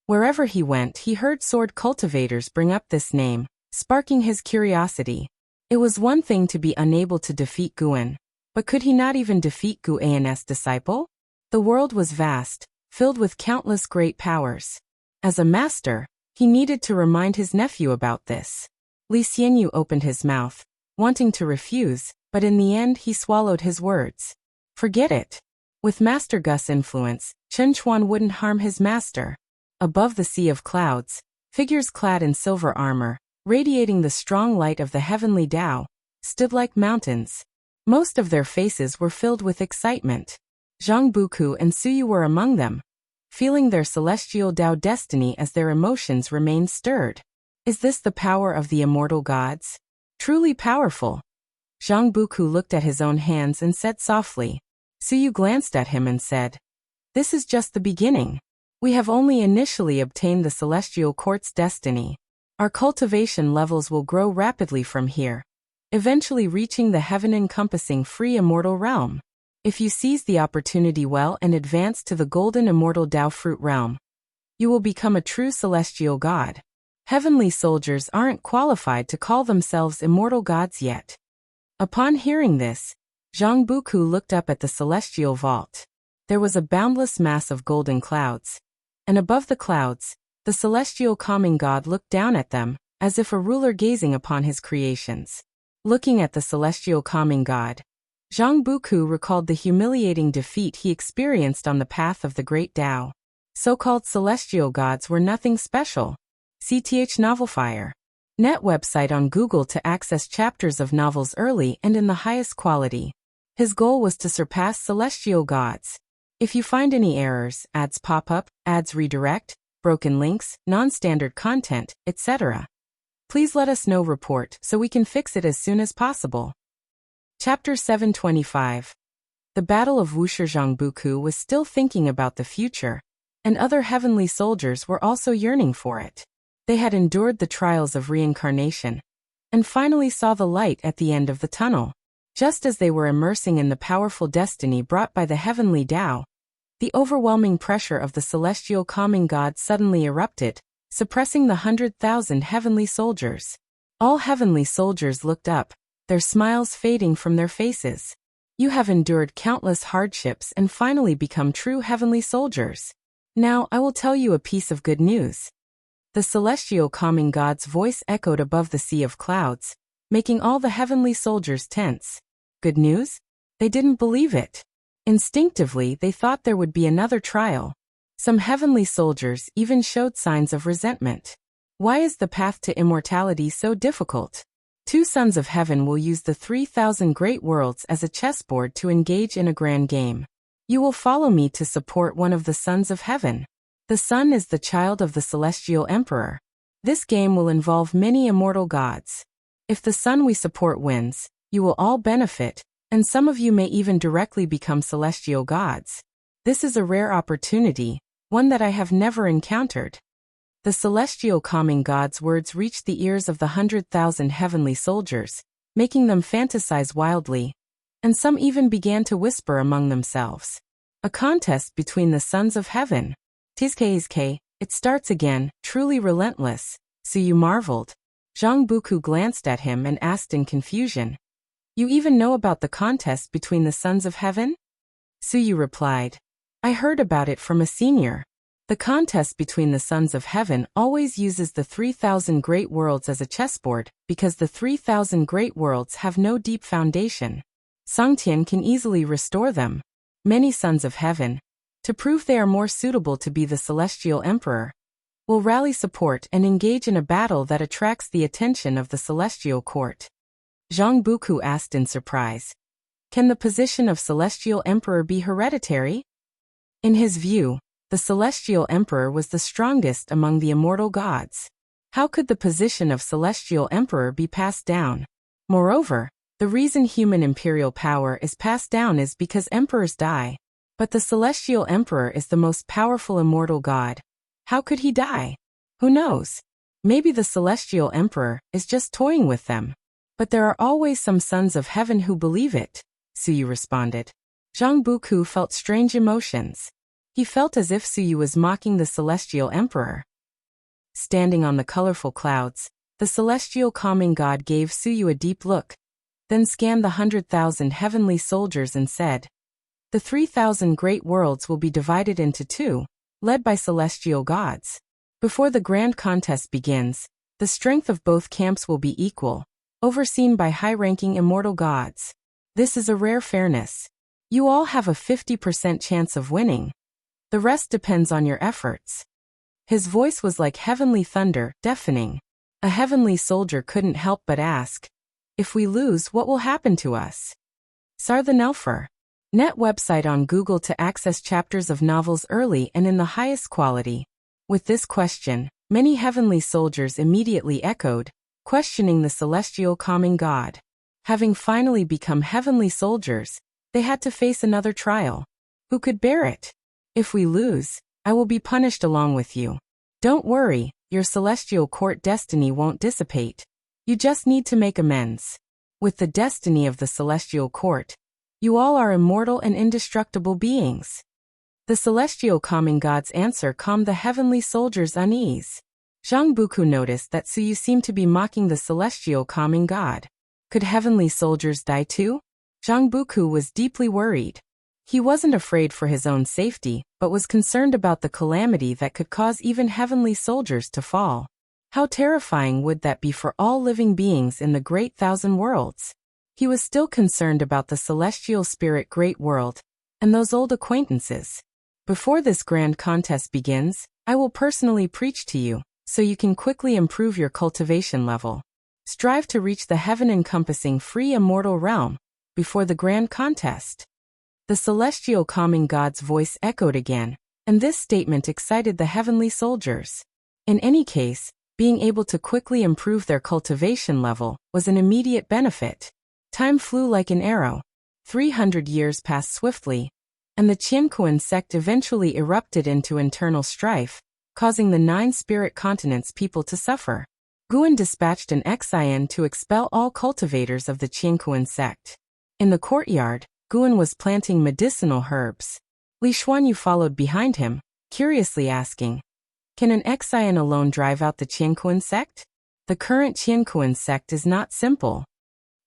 Wherever he went, he heard sword cultivators bring up this name, sparking his curiosity. It was one thing to be unable to defeat Guan, but could he not even defeat Gu An's disciple? The world was vast, filled with countless great powers. As a master, he needed to remind his nephew about this. Li Xianyu opened his mouth, wanting to refuse, but in the end he swallowed his words. Forget it. With Master Gus' influence, Chen Chuan wouldn't harm his master. Above the sea of clouds, figures clad in silver armor, radiating the strong light of the heavenly Tao, stood like mountains. Most of their faces were filled with excitement. Zhang Buku and Suyu were among them, feeling their celestial Tao destiny as their emotions remained stirred. Is this the power of the immortal gods? Truly powerful. Zhang Buku looked at his own hands and said softly. Suyu glanced at him and said, "This is just the beginning. We have only initially obtained the celestial court's destiny. Our cultivation levels will grow rapidly from here, eventually reaching the heaven-encompassing free immortal realm. If you seize the opportunity well and advance to the golden immortal Tao fruit realm, you will become a true celestial god. Heavenly soldiers aren't qualified to call themselves immortal gods yet." Upon hearing this, Zhang Buku looked up at the celestial vault. There was a boundless mass of golden clouds, and above the clouds, the celestial calming god looked down at them, as if a ruler gazing upon his creations. Looking at the celestial calming god, Zhang Buku recalled the humiliating defeat he experienced on the path of the great Tao. So-called celestial gods were nothing special. CTH Novelfire. Net website on Google to access chapters of novels early and in the highest quality. His goal was to surpass celestial gods. If you find any errors, ads pop up, ads redirect, broken links, non-standard content, etc., please let us know. Report so we can fix it as soon as possible. Chapter 725. The Battle of Wushi. Zhang Buku was still thinking about the future, and other heavenly soldiers were also yearning for it. They had endured the trials of reincarnation, and finally saw the light at the end of the tunnel. Just as they were immersing in the powerful destiny brought by the heavenly Tao, the overwhelming pressure of the celestial calming god suddenly erupted, suppressing the 100,000 heavenly soldiers. All heavenly soldiers looked up, their smiles fading from their faces. You have endured countless hardships and finally become true heavenly soldiers. Now I will tell you a piece of good news. The celestial calming god's voice echoed above the sea of clouds, making all the heavenly soldiers tense. Good news? They didn't believe it. Instinctively, they thought there would be another trial. Some heavenly soldiers even showed signs of resentment. Why is the path to immortality so difficult? 2 sons of heaven will use the 3,000 great worlds as a chessboard to engage in a grand game. You will follow me to support one of the sons of heaven. The sun is the child of the celestial emperor. This game will involve many immortal gods. If the sun we support wins, you will all benefit, and some of you may even directly become celestial gods. This is a rare opportunity, one that I have never encountered. The celestial calming god's words reached the ears of the 100,000 heavenly soldiers, making them fantasize wildly, and some even began to whisper among themselves. A contest between the sons of heaven. Tizke, it starts again, truly relentless. Suyu marveled. Zhang Buku glanced at him and asked in confusion. You even know about the contest between the sons of heaven? Suyu replied. I heard about it from a senior. The contest between the sons of heaven always uses the 3,000 great worlds as a chessboard, because the 3,000 great worlds have no deep foundation. Sangtian can easily restore them. Many sons of heaven, to prove they are more suitable to be the celestial emperor, will rally support and engage in a battle that attracts the attention of the celestial court. Zhang Buku asked in surprise. Can the position of celestial emperor be hereditary? In his view, The celestial emperor was the strongest among the immortal gods. How could the position of celestial emperor be passed down? Moreover, the reason human imperial power is passed down is because emperors die. But the celestial emperor is the most powerful immortal god. How could he die? Who knows? Maybe the celestial emperor is just toying with them. But there are always some sons of heaven who believe it, Suyu responded. Zhang Buku felt strange emotions. He felt as if Suyu was mocking the celestial emperor. Standing on the colorful clouds, the celestial calming god gave Suyu a deep look, then scanned the 100,000 heavenly soldiers and said, "The 3,000 great worlds will be divided into two, led by celestial gods. Before the grand contest begins, the strength of both camps will be equal, overseen by high-ranking immortal gods. This is a rare fairness. You all have a 50% chance of winning. The rest depends on your efforts." His voice was like heavenly thunder, deafening. A heavenly soldier couldn't help but ask, "If we lose, what will happen to us?" Sarthanelfer. Net website on Google to access chapters of novels early and in the highest quality. With this question, many heavenly soldiers immediately echoed, questioning the celestial calming god. Having finally become heavenly soldiers, they had to face another trial. Who could bear it? "If we lose, I will be punished along with you. Don't worry, your celestial court destiny won't dissipate. You just need to make amends. With the destiny of the celestial court, you all are immortal and indestructible beings." The celestial calming god's answer calmed the heavenly soldiers' unease. Zhang Buku noticed that Suyu seemed to be mocking the celestial calming god. Could heavenly soldiers die too? Zhang Buku was deeply worried. He wasn't afraid for his own safety, but was concerned about the calamity that could cause even heavenly soldiers to fall. How terrifying would that be for all living beings in the great thousand worlds? He was still concerned about the celestial spirit great world, and those old acquaintances. "Before this grand contest begins, I will personally preach to you, so you can quickly improve your cultivation level. Strive to reach the heaven-encompassing free immortal realm before the grand contest." The celestial calming god's voice echoed again, and this statement excited the heavenly soldiers. In any case, being able to quickly improve their cultivation level was an immediate benefit. Time flew like an arrow. 300 years passed swiftly, and the Qiankuan sect eventually erupted into internal strife, causing the 9 spirit continents people to suffer. Guan dispatched an Xian to expel all cultivators of the Qiankuan sect. In the courtyard, Guan was planting medicinal herbs. Li Xuanyu followed behind him, curiously asking, "Can an Xian alone drive out the Qiankuan sect?" The current Qiankuan sect is not simple.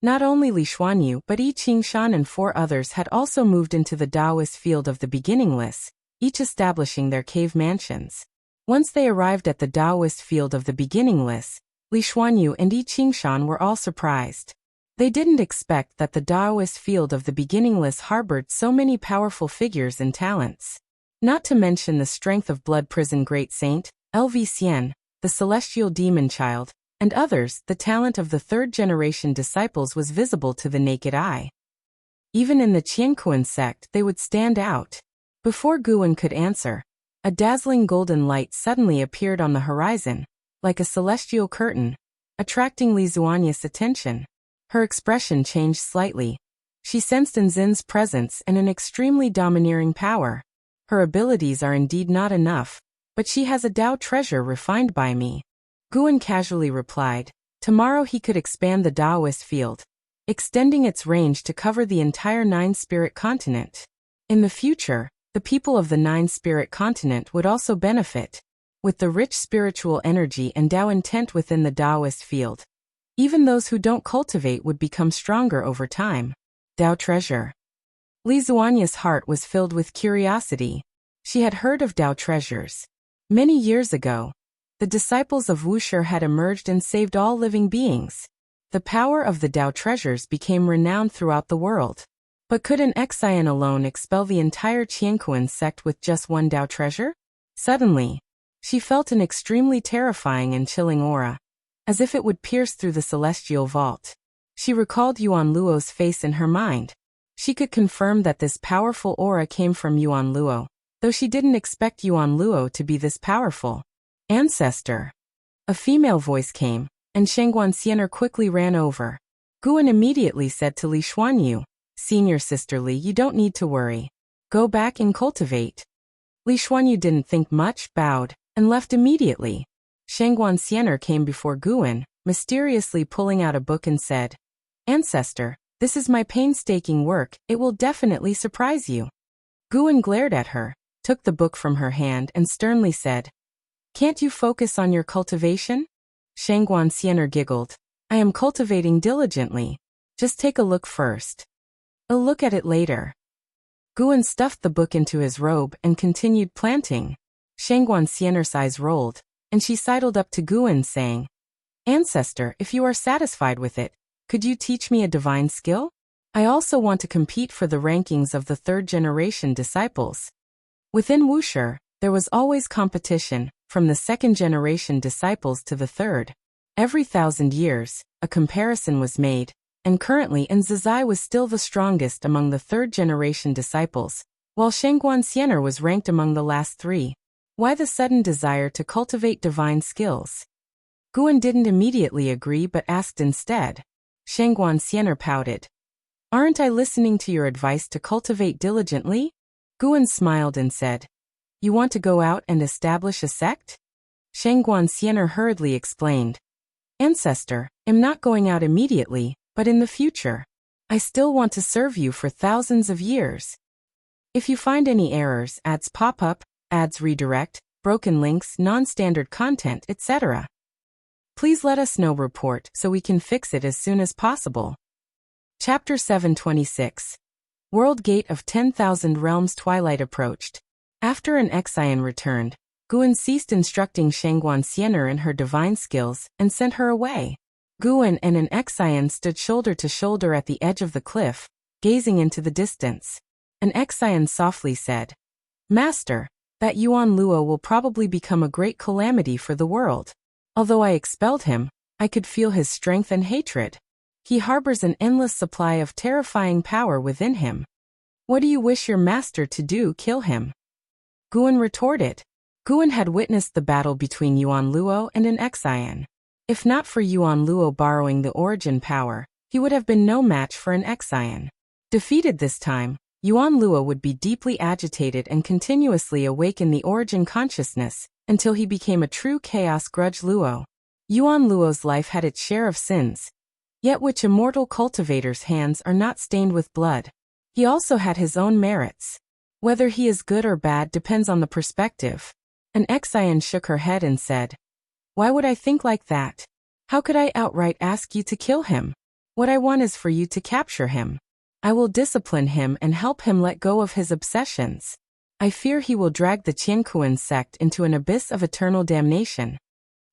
Not only Li Xuanyu but Yi Qingshan and 4 others had also moved into the Taoist field of the beginningless, each establishing their cave mansions. Once they arrived at the Taoist field of the beginningless, Li Xuanyu and Yi Qingshan were all surprised. They didn't expect that the Taoist field of the beginningless harbored so many powerful figures and talents. Not to mention the strength of Blood Prison Great Saint, LV Xian, the celestial demon child, and others. The talent of the 3rd-generation disciples was visible to the naked eye. Even in the Qiankuan sect they would stand out. Before Guan could answer, a dazzling golden light suddenly appeared on the horizon, like a celestial curtain, attracting Li Zuanya's attention. Her expression changed slightly. She sensed Nzin's presence and an extremely domineering power. Her abilities are indeed not enough, but she has a Tao treasure refined by me. Guan casually replied. Tomorrow he could expand the Taoist field, extending its range to cover the entire 9-spirit continent. In the future, the people of the 9-spirit continent would also benefit. With the rich spiritual energy and Tao intent within the Taoist field, even those who don't cultivate would become stronger over time. Tao treasure. Li Zuanya's heart was filled with curiosity. She had heard of Tao treasures. Many years ago, the disciples of Wushi had emerged and saved all living beings. The power of the Tao treasures became renowned throughout the world. But could an Xian alone expel the entire Qiankuan sect with just one Tao treasure? Suddenly, she felt an extremely terrifying and chilling aura, as if it would pierce through the celestial vault. She recalled Yuan Luo's face in her mind. She could confirm that this powerful aura came from Yuan Luo. though she didn't expect Yuan Luo to be this powerful. Ancestor. A female voice came, and Shengguan Xianer quickly ran over. Guan immediately said to Li Xuanyu, "Senior sister Li, you don't need to worry. Go back and cultivate." Li Xuanyu didn't think much, bowed, and left immediately. Shengguan Xianer came before Guan, mysteriously pulling out a book and said, "Ancestor, this is my painstaking work, it will definitely surprise you." Guan glared at her, took the book from her hand and sternly said, "Can't you focus on your cultivation?" Shengguan Xianer giggled, "I am cultivating diligently. Just take a look first. I'll look at it later." Guan stuffed the book into his robe and continued planting. Shengguan Xianer's eyes rolled, and she sidled up to Guan saying, "Ancestor, if you are satisfied with it, could you teach me a divine skill? I also want to compete for the rankings of the third-generation disciples." Within Wuxia, there was always competition, from the second-generation disciples to the third. Every 1,000 years, a comparison was made, and currently Nzizai was still the strongest among the third-generation disciples, while Shengguan Xianer was ranked among the last three. Why the sudden desire to cultivate divine skills? Guan didn't immediately agree but asked instead. Shengguan Xianer pouted. "Aren't I listening to your advice to cultivate diligently?" Guan smiled and said, "You want to go out and establish a sect?" Shengguan Xianer hurriedly explained, "Ancestor, I'm not going out immediately, but in the future. I still want to serve you for thousands of years. If you find any errors, ads pop up, ads redirect, broken links, non-standard content, etc., please let us know report so we can fix it as soon as possible." Chapter 726. World Gate of 10,000 Realms. Twilight approached. After an Xian returned, Guan ceased instructing Shengguan Xianer in her divine skills and sent her away. Guan and an Xian stood shoulder to shoulder at the edge of the cliff, gazing into the distance. An Xian softly said, "Master, that Yuan Luo will probably become a great calamity for the world. Although I expelled him, I could feel his strength and hatred. He harbors an endless supply of terrifying power within him. What do you wish your master to do? Kill him?" Guan retorted. Guan had witnessed the battle between Yuan Luo and an Xian. If not for Yuan Luo borrowing the origin power, he would have been no match for an Xian. Defeated this time, Yuan Luo would be deeply agitated and continuously awaken the origin consciousness, until he became a true chaos grudge Luo. Yuan Luo's life had its share of sins, yet which immortal cultivator's hands are not stained with blood. He also had his own merits. Whether he is good or bad depends on the perspective. An Xian shook her head and said, "Why would I think like that? How could I outright ask you to kill him? What I want is for you to capture him. I will discipline him and help him let go of his obsessions. I fear he will drag the Qiankuan sect into an abyss of eternal damnation."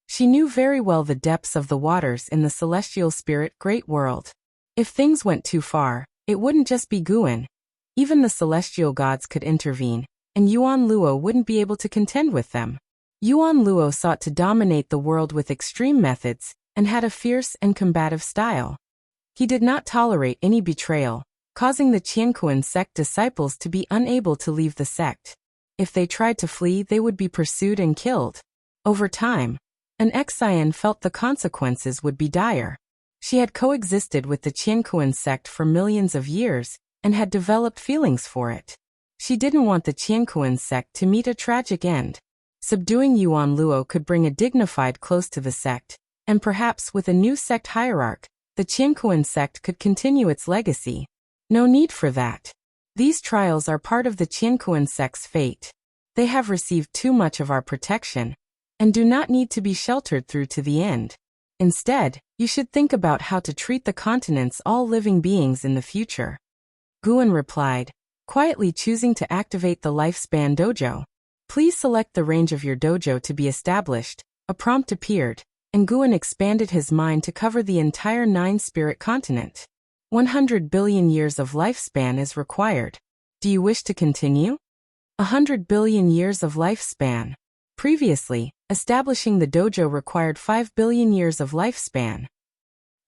She knew very well the depths of the waters in the celestial spirit great world. If things went too far, it wouldn't just be Guan. Even the celestial gods could intervene, and Yuan Luo wouldn't be able to contend with them. Yuan Luo sought to dominate the world with extreme methods, and had a fierce and combative style. He did not tolerate any betrayal, causing the Qiankuan sect disciples to be unable to leave the sect. If they tried to flee, they would be pursued and killed. Over time, an Xian felt the consequences would be dire. She had coexisted with the Qiankuan sect for millions of years, and had developed feelings for it. She didn't want the Qiankuan sect to meet a tragic end. Subduing Yuan Luo could bring a dignified close to the sect, and perhaps with a new sect hierarch, the Qiankuan sect could continue its legacy. No need for that. These trials are part of the Qiankuan sect's fate. They have received too much of our protection, and do not need to be sheltered through to the end. Instead, you should think about how to treat the continent's all living beings in the future. Guan replied, quietly choosing to activate the Lifespan Dojo. Please select the range of your dojo to be established. A prompt appeared, and Guan expanded his mind to cover the entire 9-spirit continent. 100 billion years of lifespan is required. Do you wish to continue? 100 billion years of lifespan. Previously, establishing the dojo required 5 billion years of lifespan.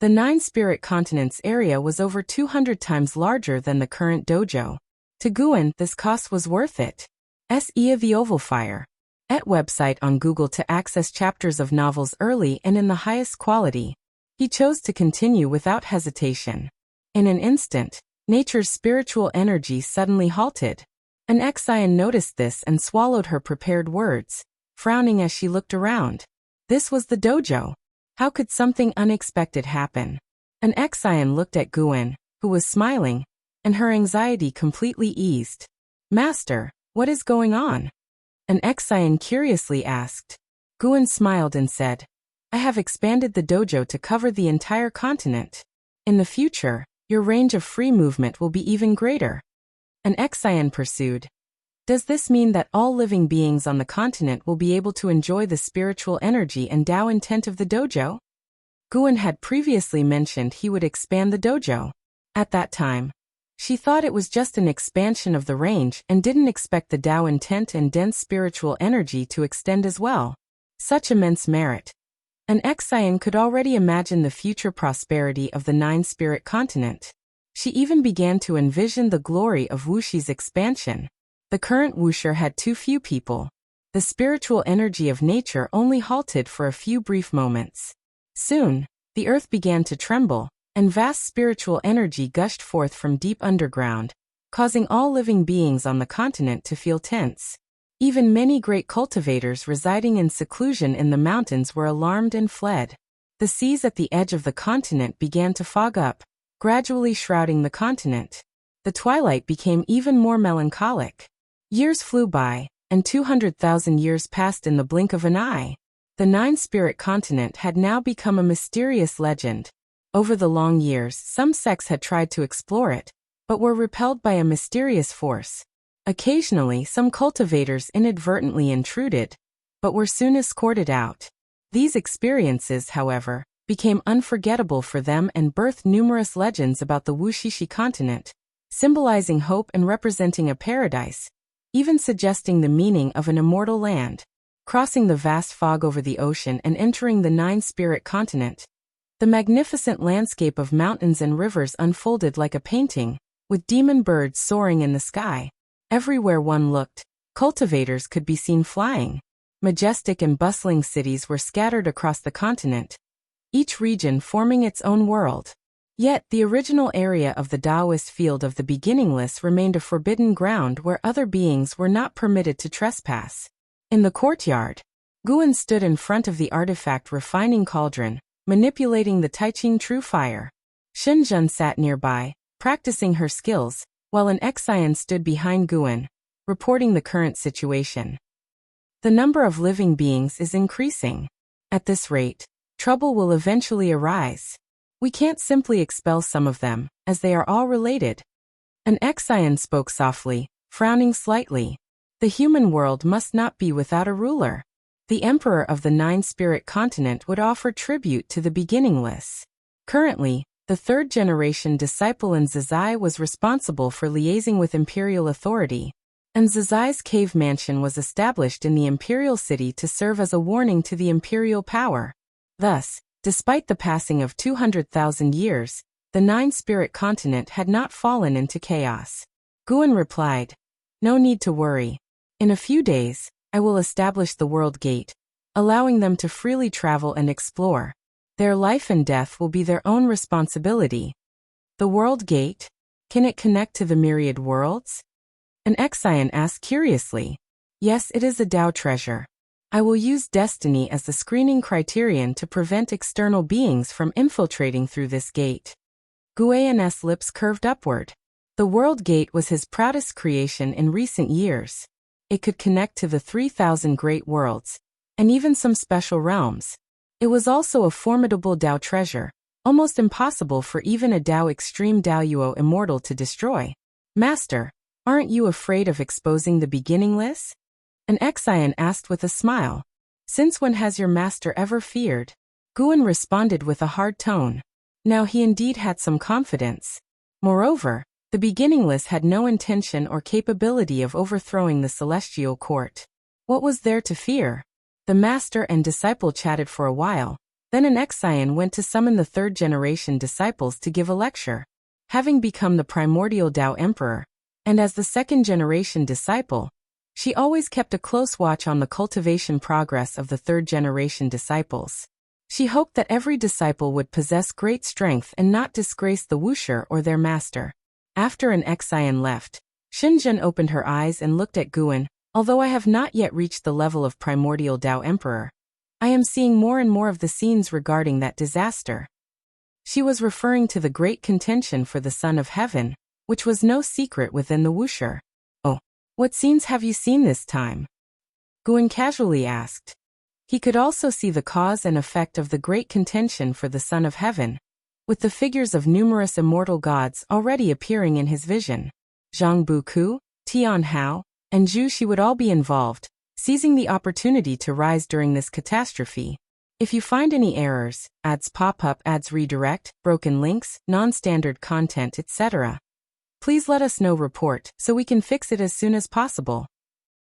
The 9-spirit continent's area was over 200 times larger than the current dojo. To Guan, this cost was worth it. Se the Oval Fire. Et website on Google to access chapters of novels early and in the highest quality. He chose to continue without hesitation. In an instant, nature's spiritual energy suddenly halted. An Exian noticed this and swallowed her prepared words, frowning as she looked around. This was the dojo. How could something unexpected happen? An Exian looked at Guan, who was smiling, and her anxiety completely eased. Master, what is going on? An Exian curiously asked. Guan smiled and said, I have expanded the dojo to cover the entire continent. In the future, your range of free movement will be even greater. An Exian pursued. Does this mean that all living beings on the continent will be able to enjoy the spiritual energy and Tao intent of the dojo? Guan had previously mentioned he would expand the dojo. At that time, she thought it was just an expansion of the range and didn't expect the Tao intent and dense spiritual energy to extend as well. Such immense merit. An Exian could already imagine the future prosperity of the nine-spirit continent. She even began to envision the glory of Wushi's expansion. The current Wusher had too few people. The spiritual energy of nature only halted for a few brief moments. Soon, the earth began to tremble, and vast spiritual energy gushed forth from deep underground, causing all living beings on the continent to feel tense. Even many great cultivators residing in seclusion in the mountains were alarmed and fled. The seas at the edge of the continent began to fog up, gradually shrouding the continent. The twilight became even more melancholic. Years flew by, and 200,000 years passed in the blink of an eye. The nine-spirit continent had now become a mysterious legend. Over the long years, some sects had tried to explore it, but were repelled by a mysterious force. Occasionally, some cultivators inadvertently intruded, but were soon escorted out. These experiences, however, became unforgettable for them and birthed numerous legends about the Wushishi continent, symbolizing hope and representing a paradise, even suggesting the meaning of an immortal land. Crossing the vast fog over the ocean and entering the nine-spirit continent, the magnificent landscape of mountains and rivers unfolded like a painting, with demon birds soaring in the sky. Everywhere one looked, cultivators could be seen flying. Majestic and bustling cities were scattered across the continent, each region forming its own world. Yet, the original area of the Taoist field of the beginningless remained a forbidden ground where other beings were not permitted to trespass. In the courtyard, Guan stood in front of the artifact refining cauldron, manipulating the Taiqing true fire. Shenzhen sat nearby, practicing her skills, while an Exian stood behind Guan, reporting the current situation. The number of living beings is increasing. At this rate, trouble will eventually arise. We can't simply expel some of them, as they are all related. An Exian spoke softly, frowning slightly. The human world must not be without a ruler. The emperor of the nine-spirit continent would offer tribute to the beginningless. Currently, the third-generation disciple in Zizai was responsible for liaising with imperial authority, and Zizai's cave mansion was established in the imperial city to serve as a warning to the imperial power. Thus, despite the passing of 200,000 years, the nine-spirit continent had not fallen into chaos. Guan replied, "No need to worry. In a few days, I will establish the World Gate, allowing them to freely travel and explore. Their life and death will be their own responsibility." The World Gate? Can it connect to the myriad worlds? An Exian asked curiously. Yes, it is a Tao treasure. I will use destiny as the screening criterion to prevent external beings from infiltrating through this gate. Guan's lips curved upward. The World Gate was his proudest creation in recent years. It could connect to the 3,000 great worlds, and even some special realms. It was also a formidable Tao treasure, almost impossible for even a Tao extreme Daoyuo immortal to destroy. Master, aren't you afraid of exposing the beginningless? An Exian asked with a smile. Since when has your master ever feared? Guan responded with a hard tone. Now he indeed had some confidence. Moreover, the beginningless had no intention or capability of overthrowing the celestial court. What was there to fear? The master and disciple chatted for a while, then an Exian went to summon the third-generation disciples to give a lecture. Having become the primordial Tao emperor, and as the second-generation disciple, She always kept a close watch on the cultivation progress of the third-generation disciples. She hoped that every disciple would possess great strength and not disgrace the wuxia or their master. After an Xian left, Shenzhen opened her eyes and looked at Guan. Although I have not yet reached the level of primordial Dao Emperor, I am seeing more and more of the scenes regarding that disaster. She was referring to the great contention for the Son of Heaven, which was no secret within the wuxia. Oh, what scenes have you seen this time? Guan casually asked. He could also see the cause and effect of the great contention for the Son of Heaven, with the figures of numerous immortal gods already appearing in his vision. Zhang Buku, Tian Hao, and Zhu Shi would all be involved, seizing the opportunity to rise during this catastrophe. If you find any errors, ads pop up, ads redirect, broken links, non-standard content, etc., please let us know. Report so we can fix it as soon as possible.